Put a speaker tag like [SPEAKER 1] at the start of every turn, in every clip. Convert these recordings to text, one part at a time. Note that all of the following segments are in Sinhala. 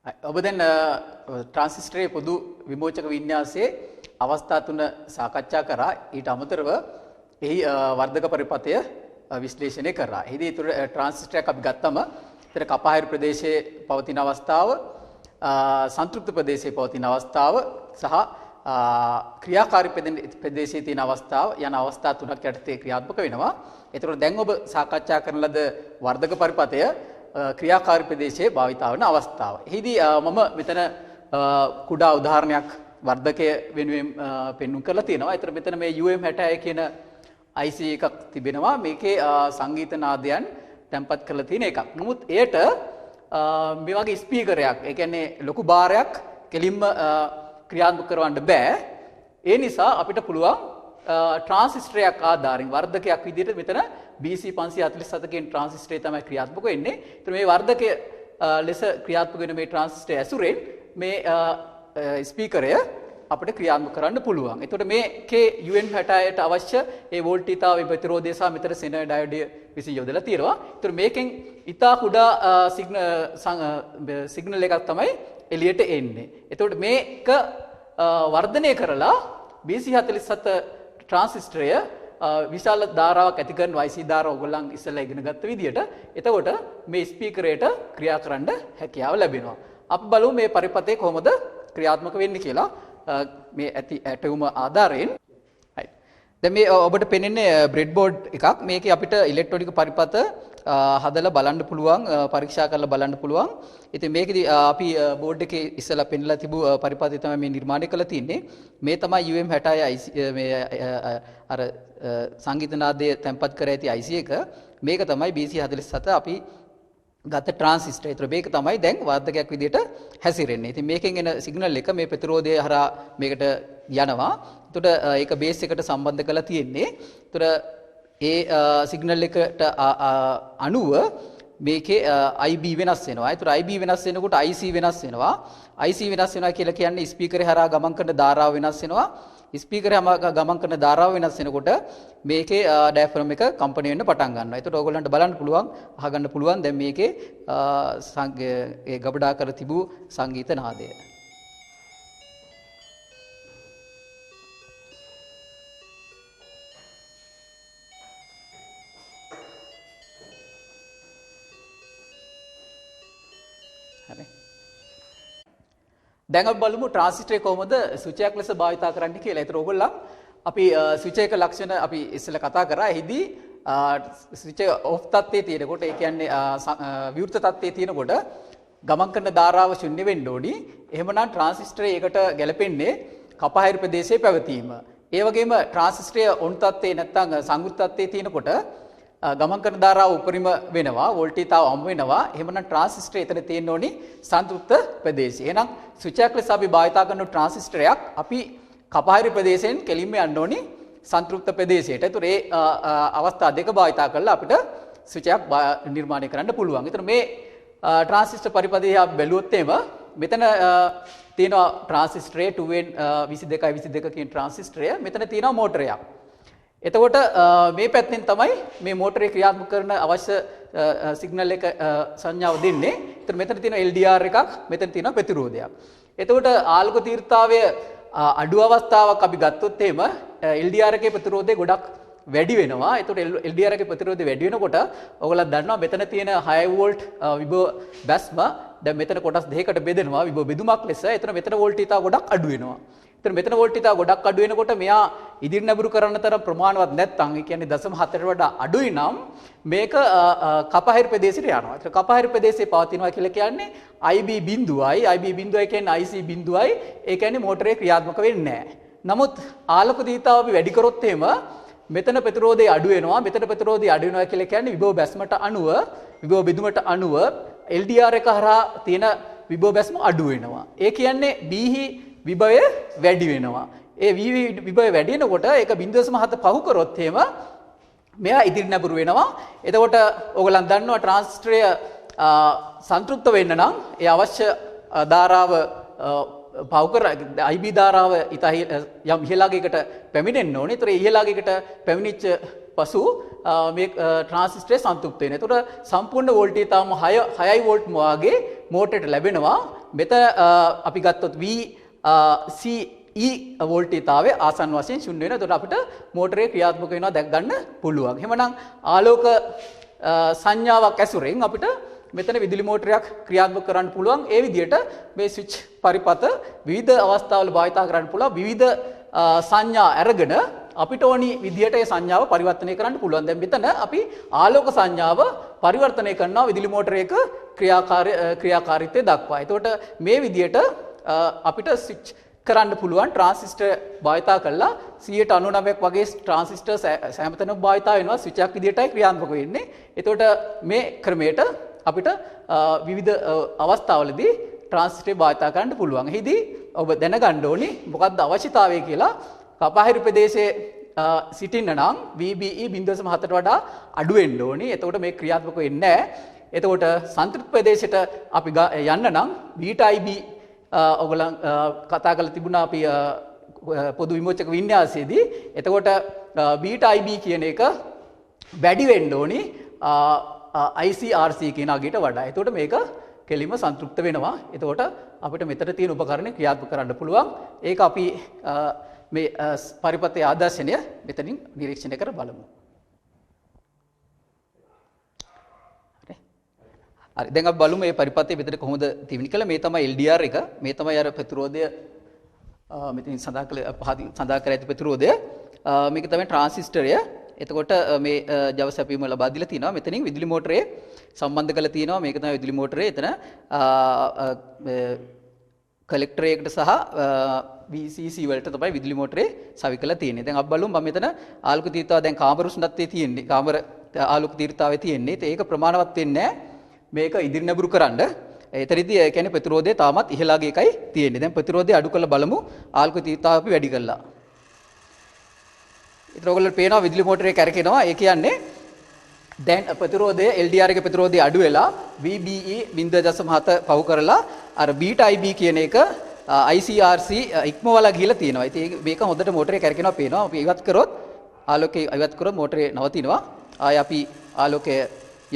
[SPEAKER 1] ඔබ දැන් ට්‍රාන්සිස්ටරයේ පොදු විමෝචක වින්‍යාසයේ අවස්ථා තුන සාකච්ඡා කරා. ඊට අමතරව එහි වර්ධක පරිපථය විශ්ලේෂණය කරා. එහිදී ට්‍රාන්සිස්ටරයක් අපි ගත්තම ඒතර කපාහිරු ප්‍රදේශයේ පවතින අවස්ථාව, සංතෘප්ත ප්‍රදේශයේ පවතින අවස්ථාව සහ ක්‍රියාකාරී ප්‍රදේශයේ තියෙන අවස්ථාව යන අවස්ථා තුනක් යටතේ ක්‍රියාත්මක වෙනවා. ඒතකොට දැන් ඔබ සාකච්ඡා කරන ලද වර්ධක පරිපථය ක්‍රියාකාරී ප්‍රදේශයේ භාවිතා වන අවස්ථාව. එහිදී මම මෙතන කුඩා උදාහරණයක් වර්ධකය වෙනුවෙන් පෙන්වුම් කරලා තියෙනවා. ඒතර මෙතන මේ UM66 කියන IC එකක් තිබෙනවා. මේකේ සංගීත නාදයන් තැන්පත් කරලා තියෙන එකක්. නමුත් එයට මේ වගේ ස්පීකරයක්, ඒ කියන්නේ ලොකු බාරයක් කෙලින්ම ක්‍රියාත්මක කරවන්න බෑ. ඒ නිසා අපිට පුළුවන් ට්‍රාන්සිස්ටරයක් ආධාරයෙන් වර්ධකයක් විදිහට මෙතන BC 547 කියන ට්‍රාන්සිස්ටරය තමයි ක්‍රියාත්මක වෙන්නේ. ඒතර මේ වර්ධකය ලෙස ක්‍රියාත්මක වෙන මේ ට්‍රාන්සිස්ටරය ඇසුරෙන් මේ ස්පීකරය අපිට ක්‍රියාත්මක කරන්න පුළුවන්. එතකොට මේකේ UM66ට අවශ්‍ය ඒ වෝල්ටීතාවය ප්‍රතිරෝධය සහ මෙතන සෙනර් ඩයෝඩය විසින් යොදලා තියෙනවා. ඒතර මේකෙන් ඉතා කුඩා සිග්නල් එකක් තමයි එළියට එන්නේ. එතකොට මේක වර්ධනය කරලා BC 47 ට්‍රාන්සිස්ටරය විශාල ධාරාවක් ඇති කරන IC ධාරාව ඔයගොල්ලන් ඉස්සෙල්ලා ඉගෙන ගත්ත විදිහට එතකොට මේ ස්පීකරයට ක්‍රියා කරන්න හැකියාව ලැබෙනවා. අපි බලමු මේ පරිපථය කොහොමද ක්‍රියාත්මක වෙන්නේ කියලා මේ ඇති ඇටවුම ආධාරයෙන්. right. දැන් මේ ඔබට පෙනෙන්නේ බ්‍රෙඩ් බෝඩ් එකක්. මේකේ අපිට ඉලෙක්ට්‍රොනික පරිපථ හදලා බලන්න පුළුවන්, පරීක්ෂා කරලා බලන්න පුළුවන්. ඉතින් මේකෙදි අපි බෝඩ් එකේ ඉස්සලා පෙන්නලා තිබු පරිපථය තමයි මේ නිර්මාණය කරලා තින්නේ. මේ තමයි UM66 මේ අර සංගීත නාදය තැන්පත් කර ඇති IC එක. මේක තමයි BC 47 අපි ගත ට්‍රාන්සිස්ටර්. ඒතර මේක තමයි දැන් වර්ධකයක් විදිහට හැසිරෙන්නේ. ඉතින් මේකෙන් එන සිග්නල් එක මේ ප්‍රතිරෝධය හරහා මේකට යනවා. එතකොට ඒක බේස් එකට සම්බන්ධ කරලා තියෙන්නේ. එතකොට ඒ සිග්නල් එකට අනුව මේකේ IB වෙනස් වෙනවා. ඒතර IB වෙනස් වෙනකොට IC වෙනස් වෙනවා. IC වෙනස් වෙනවා කියලා කියන්නේ ස්පීකරේ හරහා ගමන් කරන ධාරාව වෙනස් වෙනවා. ස්පීකරේ ගමන් කරන ධාරාව වෙනස් වෙනකොට මේකේ ඩයෆ්‍රම් එක කම්පණය වෙන්න පටන් ගන්නවා. ඒකට ඕගොල්ලන්ට බලන්න පුළුවන්, අහගන්න පුළුවන් දැන් මේකේ ඒ ගබඩා කර තිබූ සංගීත නාදය. හරි. දැන් අපි බලමු ට්‍රාන්සිස්ටරේ කොහොමද ස්විචයක් ලෙස භාවිතා කරන්න කියලා. ඒතර ඕගොල්ලන් අපි ස්විච් එක ලක්ෂණ අපි ඉස්සෙල්ලා කතා කරා. එහිදී ස්විච් එක ඔෆ් තත්ත්වයේ තියෙනකොට, ඒ කියන්නේ විවෘත තත්ත්වයේ තියෙනකොට ගමන් කරන ධාරාව ශුන්‍ය වෙන්න ඕනි. එහෙමනම් ට්‍රාන්සිස්ටරේ ඒකට ගැලපෙන්නේ කපහිරු ප්‍රදේශයේ පැවතීම. ඒ වගේම ට්‍රාන්සිස්ටරය ඔන් තත්ත්වයේ නැත්නම් සංවෘත තත්ත්වයේ තියෙනකොට ගමන් කරන ධාරාව උපරිම වෙනවා, වෝල්ටීතාව අම් වෙනවා. එහෙමනම් ට්‍රාන්සිස්ටරය එතන තියෙන්න ඕනි සංතෘප්ත ප්‍රදේශය. එහෙනම් ස්විච් එකක් ලෙස අපි භාවිතා කරන ට්‍රාන්සිස්ටරයක් අපි කපහිරු ප්‍රදේශයෙන් කෙලින්ම යන්න ඕනි සංතෘප්ත ප්‍රදේශයට. ඒතර ඒ අවස්ථා දෙක භාවිතා කරලා අපිට ස්විච් එකක් නිර්මාණය කරන්න පුළුවන්. ඒතර මේ ට්‍රාන්සිස්ටර් පරිපථය අපි බැලුවොත් එම මෙතන තියෙනවා ට්‍රාන්සිස්ටරේ 2N22 කියන ට්‍රාන්සිස්ටරය. මෙතන තියෙනවා මෝටරයක්. එතකොට මේ පැත්තෙන් තමයි මේ මෝටරේ ක්‍රියාත්මක කරන අවශ්‍ය සිග්නල් එක සංඥාව දෙන්නේ. ඒතර මෙතන තියෙන LDR එකක්, මෙතන තියෙන ප්‍රතිරෝධයක්. එතකොට ආලෝක තීව්‍රතාවය අඩු අවස්ථාවක් අපි ගත්තොත් එහෙම LDR එකේ ප්‍රතිරෝධය ගොඩක් වැඩි වෙනවා. එතකොට LDR එකේ ප්‍රතිරෝධය වැඩි වෙනකොට ඔයගොල්ලෝ දන්නවා මෙතන තියෙන 6 වෝල්ට් විභව බැස්ම දැන් මෙතන කොටස් දෙකකට බෙදෙනවා විභව බෙදුමක් ලෙස. එතන මෙතන වෝල්ටීතාව ගොඩක් අඩු වෙනවා. මෙතන වෝල්ටීතාව ගොඩක් අඩු වෙනකොට මෙයා ඉදිරි නැඹුරු කරන්න තරම් ප්‍රමාණවත් නැත්නම්, ඒ කියන්නේ 0.4ට වඩා අඩුයි නම් මේක කපහිරු ප්‍රදේශයට යනවා. ඒතර කපහිරු ප්‍රදේශයේ පවතිනවා කියලා කියන්නේ IB බිඳුවයි, IB බිඳුවයි කියන්නේ IC බිඳුවයි. ඒ කියන්නේ මෝටරේ ක්‍රියාත්මක වෙන්නේ නැහැ. නමුත් ආලෝක දීතාව අපි වැඩි කරොත් එහෙම මෙතන ප්‍රතිරෝධය අඩු වෙනවා. මෙතන ප්‍රතිරෝධය අඩු වෙනවා කියලා කියන්නේ විභව බැස්මට අනුව, විභව බෙදුමට අනුව LDR එක හරහා තියෙන විභව බැස්ම අඩු වෙනවා. ඒ කියන්නේ B විභවය වැඩි වෙනවා. ඒ විභවය වැඩි වෙනකොට ඒක 0.7 පහු කරොත් එහෙම මෙයා ඉදිරි නැඹුරු වෙනවා. එතකොට ඕගොල්ලන් දන්නවා ට්‍රාන්සිස්ටරය සංතෘප්ත වෙන්න නම් ඒ අවශ්‍ය ධාරාව පහු කර IB ධාරාව යම් ඉහළාගයකට පැමිණෙන්න ඕනේ. ඒතර ඉහළාගයකට පැමිණිච්ච පසු මේ ට්‍රාන්සිස්ටරේ සංතෘප්ත වෙනවා. ඒතර සම්පූර්ණ වෝල්ටේජ් තාම 6 වෝල්ට් වාගේ මෝටරයට ලැබෙනවා මෙතන අපි ගත්තොත් VCE වෝල්ටේජතාවය ආසන්න වශයෙන් ශුන්‍ය වෙනවා. එතකොට අපිට මෝටරේ ක්‍රියාත්මක වෙනවා දැක් ගන්න පුළුවන්. එහෙමනම් ආලෝක සංඥාවක් ඇසුරෙන් අපිට මෙතන විදුලි මෝටරයක් ක්‍රියාත්මක කරන්න පුළුවන්. ඒ විදිහට මේ ස්විච් පරිපත විවිධ අවස්ථාවල භාවිත කරන්න පුළුවන්. විවිධ සංඥා අරගෙන අපිට ඕනි විදිහට ඒ සංඥාව පරිවර්තනය කරන්න පුළුවන්. දැන් මෙතන අපි ආලෝක සංඥාව පරිවර්තනය කරනවා විදුලි මෝටරයක ක්‍රියාකාරීත්වය දක්වා. එතකොට මේ විදිහට අපිට ස්විච් කරන්න පුළුවන් ට්‍රාන්සිස්ටර් භාවිතා කරලා 99% වගේ ට්‍රාන්සිස්ටර් හැමතැනම භාවිතා වෙනවා ස්විච් එකක් විදිහටයි ක්‍රියාත්මක වෙන්නේ. එතකොට මේ ක්‍රමයට අපිට විවිධ අවස්ථාවලදී ට්‍රාන්සිස්ටර් භාවිතා කරන්න පුළුවන්. එහිදී ඔබ දැනගන්න ඕනි මොකක්ද අවශ්‍යතාවය කියලා. කපාහිරු ප්‍රදේශයේ සිටින්න නම් VBE 0.7ට වඩා අඩු වෙන්න ඕනි. එතකොට මේ ක්‍රියාත්මක වෙන්නේ නැහැ. එතකොට සංතෘප්ත ප්‍රදේශයට අපි යන්න නම් βIB ඔයගොල්ලන් කතා කරලා තිබුණා අපි පොදු විමෝචක වින්‍යාසයේදී. එතකොට βIB කියන එක වැඩි වෙන්න ඕනි ICRC කියන අගයට වඩා. එතකොට මේක කෙලිම සන්තුෂ්ත වෙනවා. එතකොට අපිට මෙතන තියෙන උපකරණ ක්‍රියාත්මක කරන්න පුළුවන්. ඒක අපි මේ පරිපතේ ආදර්ශනය මෙතනින් නිරීක්ෂණය කර බලමු. හරි. දැන් අපි බලමු මේ පරිපතේ මෙතන කොහොමද තියන්නේ කියලා. මේ තමයි LDR එක. මේ තමයි අර ප්‍රතිරෝධය මෙතනින් සඳහන් කර ඇති ප්‍රතිරෝධය. මේක තමයි ට්‍රාන්සිස්ටරය. එතකොට මේ ජව සැපීම ලබා දීලා තිනවා. මෙතනින් විදුලි මෝටරේ සම්බන්ධ කරලා තිනවා. මේක තමයි විදුලි මෝටරේ. එතන කලෙක්ටර් එකකට සහ VCC වලට තමයි විදුලි මෝටරේ සවි කරලා තියෙන්නේ. දැන් අපි බලමු මම මෙතන ආලෝක තීව්‍රතාවය දැන් කාමර උෂ්ණත්වයේ තියෙන්නේ. කාමර ආලෝක තීව්‍රතාවයේ තියෙන්නේ. ඒක ප්‍රමාණවත් වෙන්නේ නැහැ. මේක ඉදිරි නැඹුරු කරන්න. එතනදී ඒ කියන්නේ ප්‍රතිරෝධය තාමත් ඉහළගේ එකයි තියෙන්නේ. දැන් ප්‍රතිරෝධය අඩු කරලා බලමු. ආලෝක තීව්‍රතාවය අපි වැඩි කරලා. ඒතර ඔයගොල්ලෝ පේනවා විදුලි මෝටරේ කැරකෙනවා. ඒ කියන්නේ දැන් ප්‍රතිරෝධය LDR එකේ ප්‍රතිරෝධය අඩු වෙලා VBE 0.7 පහු කරලා අර βIB කියන එක ICRC ඉක්මවලා ගිහිලා තියෙනවා. ඉතින් මේක හොඳට මෝටරේ කැරකෙනවා පේනවා. අපි ඉවත් කරොත් ආලෝකය ඉවත් කරොත් මෝටරේ නවතිනවා. ආය අපි ආලෝකය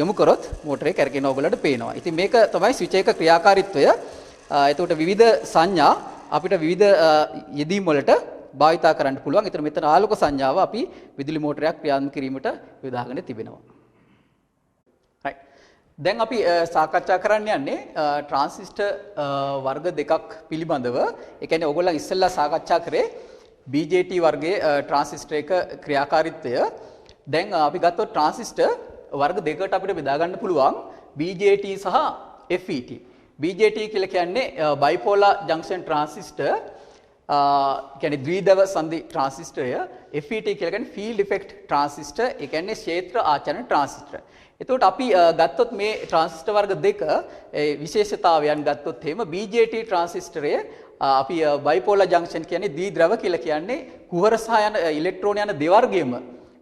[SPEAKER 1] යොමු කරොත් මෝටරේ කැරකෙන ඔයගොල්ලන්ට පේනවා. ඉතින් මේක තමයි ස්විච් එක ක්‍රියාකාරීත්වය. එතකොට විවිධ සංඥා අපිට විවිධ යෙදීම් වලට භාවිතා කරන්න පුළුවන්. ඒතර මෙතන ආලෝක සංඥාව අපි විදුලි මෝටරයක් ක්‍රියාත්මක කිරීමට යොදාගෙන තිබෙනවා. right. දැන් අපි සාකච්ඡා කරන්න යන්නේ ට්‍රාන්සිස්ටර් වර්ග දෙකක් පිළිබඳව. ඒ කියන්නේ ඔයගොල්ලන් ඉස්සෙල්ලා සාකච්ඡා කරේ BJT වර්ගයේ ට්‍රාන්සිස්ටර් එක ක්‍රියාකාරීත්වය. දැන් අපි ගත්තොත් ට්‍රාන්සිස්ටර් වර්ග දෙකකට අපිට බෙදා ගන්න පුළුවන් BJT සහ FET. BJT කියලා කියන්නේ බයිපෝලාර් ජංක්ෂන් ට්‍රාන්සිස්ටර්. කියන්නේ ද්විධව සංදි ට්‍රාන්සිස්ටරය. FET කියලා කියන්නේ ෆීල්ඩ් ඉෆෙක්ට් ට්‍රාන්සිස්ටර්. ඒ කියන්නේ ක්ෂේත්‍ර ආචරණ ට්‍රාන්සිස්ටර්. එතකොට අපි ගත්තොත් මේ ට්‍රාන්සිස්ටර් වර්ග දෙක විශේෂතාවයන් ගත්තොත් එහෙම BJT ට්‍රාන්සිස්ටරය අපි බයිපෝලාර් ජංක්ෂන් කියන්නේ ද්විධ්‍රව කියලා කියන්නේ කුහර සහ යන ඉලෙක්ට්‍රෝන යන දෙවර්ගයේම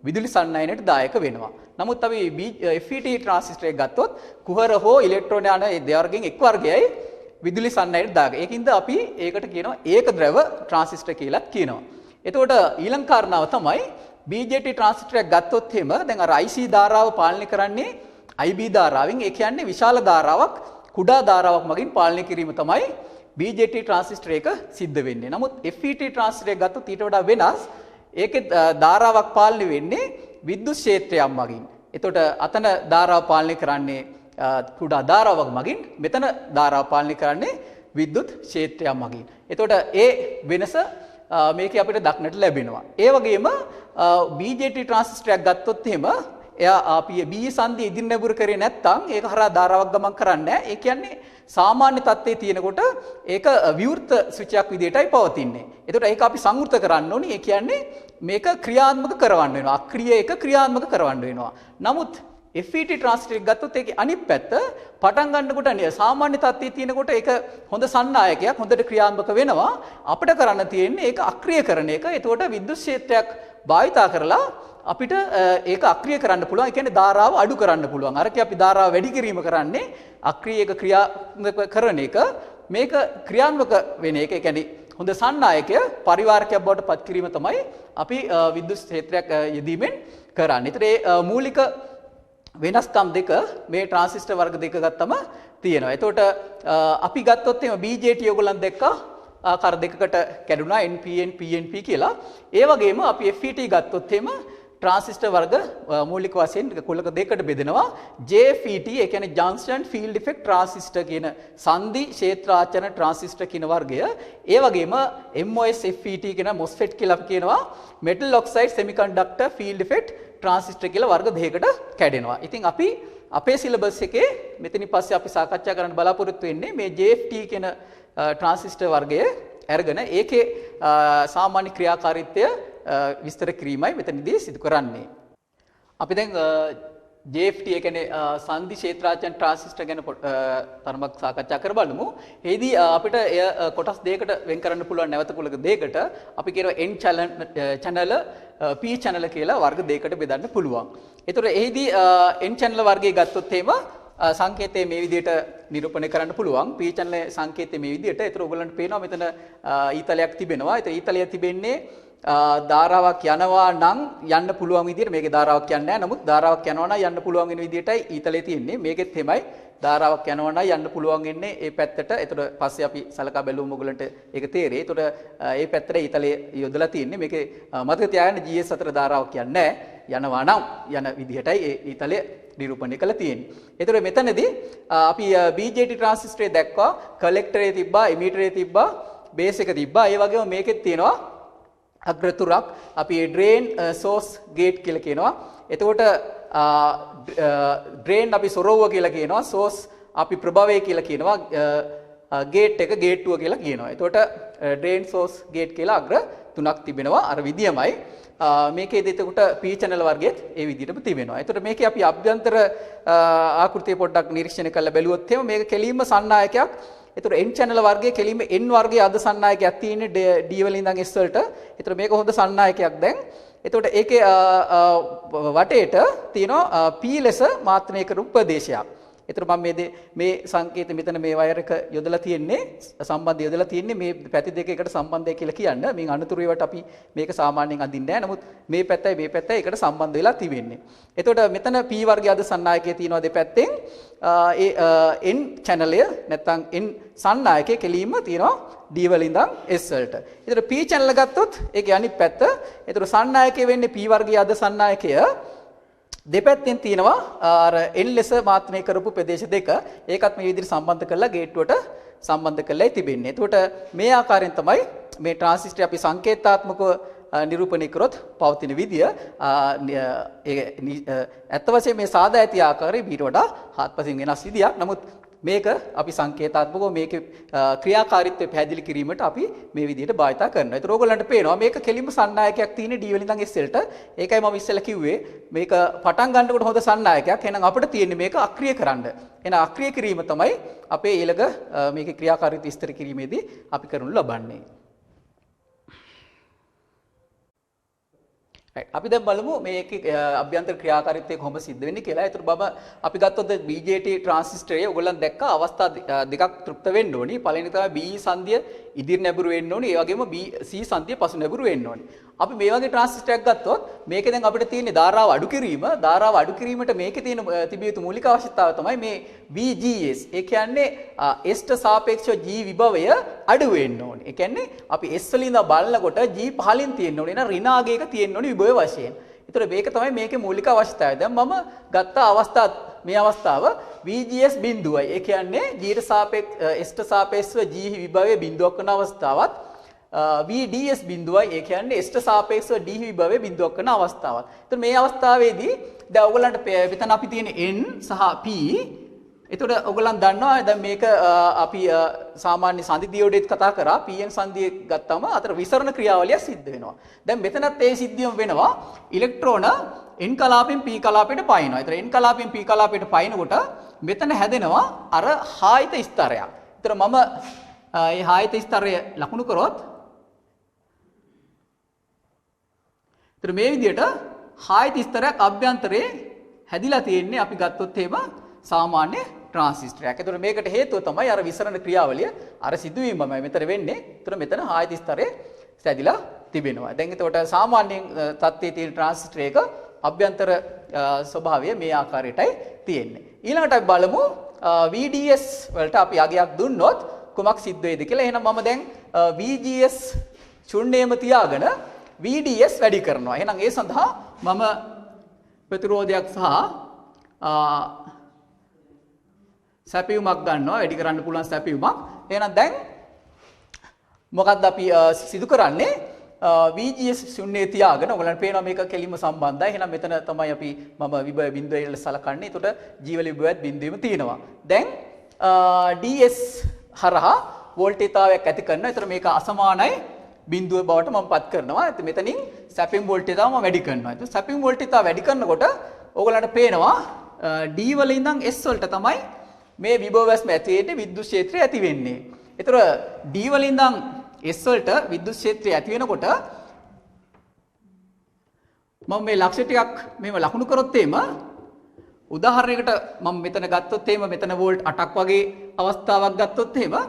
[SPEAKER 1] විදුලි සන්නයනට දායක වෙනවා. නමුත් අපි FET ට්‍රාන්සිස්ටර් එක ගත්තොත් කුහර හෝ ඉලෙක්ට්‍රෝන යන ඒ දෙවර්ගයෙන් එක් වර්ගයයි විදුලි සන්නයනට දායක. ඒකින්ද අපි ඒකට කියනවා ඒක ද්‍රව ට්‍රාන්සිස්ටර් කියලා කියනවා. එතකොට ඊළඟ කාරණාව තමයි BJT ට්‍රාන්සිස්ටර් එක ගත්තොත් එහෙම දැන් අර IC ධාරාව පාලනය කරන්නේ IB ධාරාවෙන්. ඒ කියන්නේ විශාල ධාරාවක් කුඩා ධාරාවක් මගින් පාලනය කිරීම තමයි BJT ට්‍රාන්සිස්ටර් එක සිද්ධ වෙන්නේ. නමුත් FET ට්‍රාන්සිස්ටර් එක ගත්තොත් ඊට වඩා වෙනස්. ඒකේ ධාරාවක් පාලනය වෙන්නේ විද්‍යුත් ක්ෂේත්‍රයක් මගින්. එතකොට අතන ධාරාව පාලනය කරන්නේ කුඩා ධාරාවක් මගින්, මෙතන ධාරාව පාලනය කරන්නේ විද්‍යුත් ක්ෂේත්‍රයක් මගින්. එතකොට ඒ වෙනස මේකේ අපිට දක්නට ලැබෙනවා. ඒ වගේම BJT ට්‍රාන්සිස්ටර් එකක් ගත්තොත් එහෙම එයා අපි B සංදිය ඉදිරි නැඹුරු කරේ නැත්නම් ඒක හරහා ධාරාවක් ගමන් කරන්නේ නැහැ. ඒ කියන්නේ සාමාන්‍ය තත්ත්වයේ තියෙනකොට ඒක විවෘත ස්විච් එකක් විදිහටයි පවතින්නේ. එතකොට ඒක අපි සංවෘත කරන්න ඕනේ. ඒ කියන්නේ මේක ක්‍රියාත්මක කරවන්න වෙනවා. අක්‍රීය එක ක්‍රියාත්මක කරවන්න වෙනවා. නමුත් FET ට්‍රාන්සිස්ටර් එක ගත්තොත් ඒකේ අනිත් පැත්ත පටන් ගන්නකොට සාමාන්‍ය තත්ත්වයේ තියෙනකොට ඒක හොඳ සන්නායකයක් හොඳට ක්‍රියාත්මක වෙනවා. අපිට කරන්න තියෙන්නේ ඒක අක්‍රීය කරන එක. එතකොට විද්‍යුත් ක්ෂේත්‍රයක් භාවිතා කරලා අපිට ඒක අක්‍රීය කරන්න පුළුවන්. ඒ කියන්නේ ධාරාව අඩු කරන්න පුළුවන්. අරකේ අපි ධාරාව වැඩි කිරීම කරන්නේ අක්‍රීය එක ක්‍රියාත්මක කරන එක. මේක ක්‍රියාත්මක වෙන එක. ඒ කියන්නේ හොඳ සන්නායකය පරිවාරකයක් බවට පත් කිරීම තමයි අපි විද්‍යුත් ක්ෂේත්‍රයක් යෙදීමෙන් කරන්නේ. ඒතර මේ මූලික වෙනස්කම් දෙක මේ ට්‍රාන්සිස්ටර් වර්ග දෙක ගත්තම තියෙනවා. එතකොට අපි ගත්තොත් එහෙම BJT ඔයගොල්ලන් දැක්කා ආකාර දෙකකට කැඩුනා NPN PNP කියලා. ඒ වගේම අපි FET ගත්තොත් එහෙම ट्रांसिस्टर वर्ग मौलिक वशයෙන් කුලක දෙකකට බෙදෙනවා. JFET ඒ කියන්නේ junction field effect transistor කියන සංදි ක්ෂේත්‍රාචරණ transistor කියන වර්ගය. ඒ වගේම MOS FET කියන MOSFET කියලා අපි කියනවා metal oxide semiconductor field effect transistor කියලා වර්ග දෙකකට කැඩෙනවා. ඉතින් අපි අපේ සිලබස් එකේ මෙතනින් පස්සේ අපි සාකච්ඡා කරන්න බලාපොරොත්තු වෙන්නේ මේ JFT කියන transistor වර්ගය අරගෙන ඒකේ සාමාන්‍ය ක්‍රියාකාරීත්වය විස්තර කිරීමයි මෙතනදී සිදු කරන්නේ. අපි දැන් JFT ඒ කියන්නේ සංදි ක්ෂේත්‍රාචරණ ට්‍රාන්සිස්ටර් ගැන තරමක් සාකච්ඡා කර බලමු. එෙහිදී අපිට එය කොටස් දෙකකට වෙන් කරන්න පුළුවන් නැවත කුලක දෙකකට. අපි කියනවා N channel P channel කියලා වර්ග දෙකකට බෙදන්න පුළුවන්. ඒතකොට එෙහිදී N channel වර්ගය ගත්තොත් එහෙම සංකේතය මේ විදිහට නිරූපණය කරන්න පුළුවන්. P channel සංකේතය මේ විදිහට. ඒතර ඔයගොල්ලන්ට පේනවා මෙතන ඊතලයක් තිබෙනවා. ඒතර ඊතලය තිබෙන්නේ ධාරාවක් යනවා නම් යන්න පුළුවන් විදිහට මේකේ ධාරාවක් යන්නේ නැහැ. නමුත් ධාරාවක් යනවා නම් යන්න පුළුවන් වෙන විදිහටයි ඊතලයේ තියෙන්නේ. මේකෙත් එමයයි ධාරාවක් යනවා නම් යන්න පුළුවන් වෙන්නේ ඒ පැත්තට. ඒතර පස්සේ අපි සලකා බැලුවොත් ඔයගොල්ලන්ට ඒක තේරෙයි. ඒතර ඒ පැත්තට ඊතලයේ යොදලා තියෙන්නේ. මේකේ මතක තියාගන්න GS අතර ධාරාවක් යන්නේ නැහැ. යනවා නම් යන විදිහටයි ඒ ඊතලය නිරූපණය කරලා තියෙන්නේ. ඒතර මෙතනදී අපි BJT ට්‍රාන්සිස්ටරේ දැක්වා කලෙක්ටරේ තිබ්බා, එමිටරේ තිබ්බා, බේස් එක තිබ්බා. ඒ වගේම මේකෙත් තියෙනවා අග්‍රතුරක් අපි ඩ්‍රේන් සෝස් ගේට් කියලා කියනවා. එතකොට ඩ්‍රේන් අපි සොරවුව කියලා කියනවා. සෝස් අපි ප්‍රභවය කියලා කියනවා. ගේට් එක ගේට්ටුව කියලා කියනවා. එතකොට ඩ්‍රේන් සෝස් ගේට් කියලා අග්‍ර තුනක් තිබෙනවා. අර විදියමයි. මේකේදී එතකොට P channel වර්ගයේත් ඒ විදිහටම තිබෙනවා. එතකොට මේකේ අපි අභ්‍යන්තර ආකෘතිය පොඩ්ඩක් නිරීක්ෂණය කරලා බැලුවොත් එහෙම මේක කෙලින්ම සන්නායකයක්. ඒතර N channel වර්ගයේ කෙලින්ම N වර්ගයේ අද සන්නායකයක් තියෙන්නේ D වලින් ඉඳන් S වලට. ඒතර මේක හොඳ සන්නායකයක් දැන්. එතකොට ඒකේ වටේට තියෙනවා P ලෙස මාත්‍රණය කරපු ප්‍රදේශයක්. ඒතර මම මේ සංකේත මෙතන මේ වයර් එක යොදලා තියෙන්නේ සම්බන්ධය යොදලා තියෙන්නේ මේ පැති දෙක එකට සම්බන්ධය කියලා කියන්න. මේ අනුතුරු ඒවට අපි මේක සාමාන්‍යයෙන් අඳින්නේ නැහැ. නමුත් මේ පැත්තයි එකට සම්බන්ධ වෙලා තිබෙන්නේ. එතකොට මෙතන P වර්ගයේ අද සන්නායකයේ තියෙනවා දෙපැත්තෙන්. ඒ N channel නැත්නම් N සන්නායකයේ කෙලින්ම තියෙනවා D වලින් ඉඳන් S වලට. ඒතර P channel ගත්තොත් ඒකේ අනිත් පැත්ත. ඒතර සන්නායකයේ වෙන්නේ P වර්ගයේ අද සන්නායකය දෙපැත්තෙන් තියෙනවා අර N ලෙස මාත්‍රණය කරපු ප්‍රදේශ දෙක. ඒකත් මේ විදිහට සම්බන්ධ කරලා ගේට්ටුවට සම්බන්ධ කරලායි තිබෙන්නේ. එතකොට මේ ආකාරයෙන් තමයි මේ ට්‍රාන්සිස්ටර් අපි සංකේතාත්මකව නිරූපණය කරොත් පවතින විදිය ඇත්ත වශයෙන් මේ සාදා ඇති ආකාරය ඊට වඩා හත්පසින් වෙනස් විදියක්. නමුත් මේක අපි සංකේතාත්මකව මේකේ ක්‍රියාකාරීත්වය පැහැදිලි කිරීමට අපි මේ විදිහට භාවිතා කරනවා. ඒතර ඕගොල්ලන්ට පේනවා මේක කෙලින්ම සන්නායකයක් තියෙන D වලින් ඉඳන් S වලට. ඒකයි මම ඉස්සෙල්ලා කිව්වේ මේක පටන් ගන්නකොට හොඳ සන්නායකයක්. එහෙනම් අපිට තියෙන්නේ මේක අක්‍රිය කරන්න. එහෙනම් අක්‍රිය කිරීම තමයි අපේ ඊළඟ මේකේ ක්‍රියාකාරීත්වය විස්තර කිරීමේදී අපි කරනු ලබන්නේ. අපි දැන් බලමු මේකේ අභ්‍යන්තර ක්‍රියාකාරීත්වය කොහොමද සිද්ධ වෙන්නේ කියලා. ඒතර අපි ගත්තොත් BJT ට්‍රාන්සිස්ටරේ ඔයගොල්ලන් දැක්කා අවස්ථා දෙකක් තෘප්ත වෙන්න ඕනි. පළවෙනි තමයි B සංදිය ඉදිරි නැඹුරු වෙන්න ඕනි. ඒ වගේම C සංදිය පසු නැඹුරු වෙන්න ඕනි. අපි මේ වගේ ට්‍රාන්සිස්ටරයක් ගත්තොත් මේකේ දැන් අපිට තියෙන්නේ ධාරාව අඩු කිරීම. ධාරාව අඩු කිරීමට මේකේ තියෙන තිබිය යුතු මූලික අවශ්‍යතාවය තමයි මේ VGS. ඒ කියන්නේ S ට සාපේක්ෂව G විභවය අඩු වෙන්න ඕනේ. ඒ කියන්නේ අපි S වලින් ඉඳන් බලනකොට G පහලින් තියෙන්න ඕනේ. එහෙනම් ඍණාගයක තියෙන්න ඕනේ විභවය වශයෙන්. ඒතර මේක තමයි මේකේ මූලික අවශ්‍යතාවය. දැන් මම ගත්ත මේ අවස්ථාව VGS බිඳුවයි. ඒ කියන්නේ G ට S ට සාපේක්ෂව G විභවයේ බිඳුවක් වන අවස්ථාවත් VDS බිඳුවයි. ඒ කියන්නේ S ට සාපේක්ෂව D විභවයේ බිඳුවක් වන අවස්ථාවත්. ඒතර මේ අවස්ථාවේදී දැන් ඔයගලන්ට මෙතන අපි තියෙන N සහ P. එතකොට ඔයගලන් දන්නවා දැන් මේක අපි සාමාන්‍ය සංදි දියෝඩේත් කතා කරා PN සංදිය ගත්තාම අතර විසරණ ක්‍රියාවලිය සිද්ධ වෙනවා. දැන් මෙතනත් ඒ සිද්ධියම වෙනවා. ඉලෙක්ට්‍රෝන N කලාපෙන් P කලාපයට පයින්නවා. ඒතර N කලාපෙන් P කලාපයට පයින්නකොට මෙතන හැදෙනවා අර හායිත ස්තරයක්. ඒතර මම මේ හායිත ස්තරය ලකුණු කරොත් ඒතර මේ විදිහට හායිත ස්තරයක් අභ්‍යන්තරේ හැදිලා තියෙන්නේ අපි ගත්තොත් එහෙම සාමාන්‍ය ට්‍රාන්සිස්ටරයක්. ඒතර මේකට හේතුව තමයි අර විසරණ ක්‍රියාවලිය අර සිදුවීමමයි මෙතන වෙන්නේ. ඒතර මෙතන හායිත ස්තරය සැදිලා තිබෙනවා. දැන් එතකොට සාමාන්‍යයෙන් තත්ත්වයේ තියෙන ට්‍රාන්සිස්ටරයක අභ්‍යන්තර ස්වභාවය මේ ආකාරයටයි තියෙන්නේ. ඊළඟට අපි බලමු VDS වලට අපි අගයක් දුන්නොත් කුමක් සිද්ධ වෙයිද කියලා. එහෙනම් මම දැන් VGS ශුන්‍යයම තියාගෙන VDS වැඩි කරනවා. එහෙනම් ඒ සඳහා මම ප්‍රතිරෝධයක් සහ සැපයුමක් ගන්නවා. වැඩි කරන්න පුළුවන් සැපයුමක්. එහෙනම් දැන් මොකක්ද අපි සිදු කරන්නේ? VGS ශුන්‍යය තියාගෙන ඔයගලන්ට පේනවා මේක කෙලින්ම සම්බන්ධයි. එහෙනම් මෙතන තමයි අපි මම විභව බිඳුව වල සලකන්නේ. එතකොට ජීවල විභවයත් බිඳුවෙම තියෙනවා. දැන් DS හරහා වෝල්ටේජතාවයක් ඇති කරනවා. ඒතර මේක අසමානයි බිඳුව බවට මම පත් කරනවා. ඉතින් මෙතනින් සැපින් වෝල්ටේජතාව මම වැඩි කරනවා. ඉතින් සැපින් වෝල්ටේජතාව වැඩි කරනකොට ඔයගලන්ට පේනවා D වල ඉඳන් S වලට තමයි මේ විභව වැස්ම ඇති වෙන්නේ, විද්‍යුත් ක්ෂේත්‍රය ඇති වෙන්නේ. ඒතර D වල ඉඳන් S වලට විද්‍යුත් ක්ෂේත්‍රය ඇති වෙනකොට මම මේ ලක්ෂ්‍ය ටිකක් මෙහෙම ලකුණු කරොත් එimhe උදාහරණයකට මම මෙතන ගත්තොත් එimhe මෙතන වෝල්ට් 8ක් වගේ අවස්ථාවක් ගත්තොත් එimhe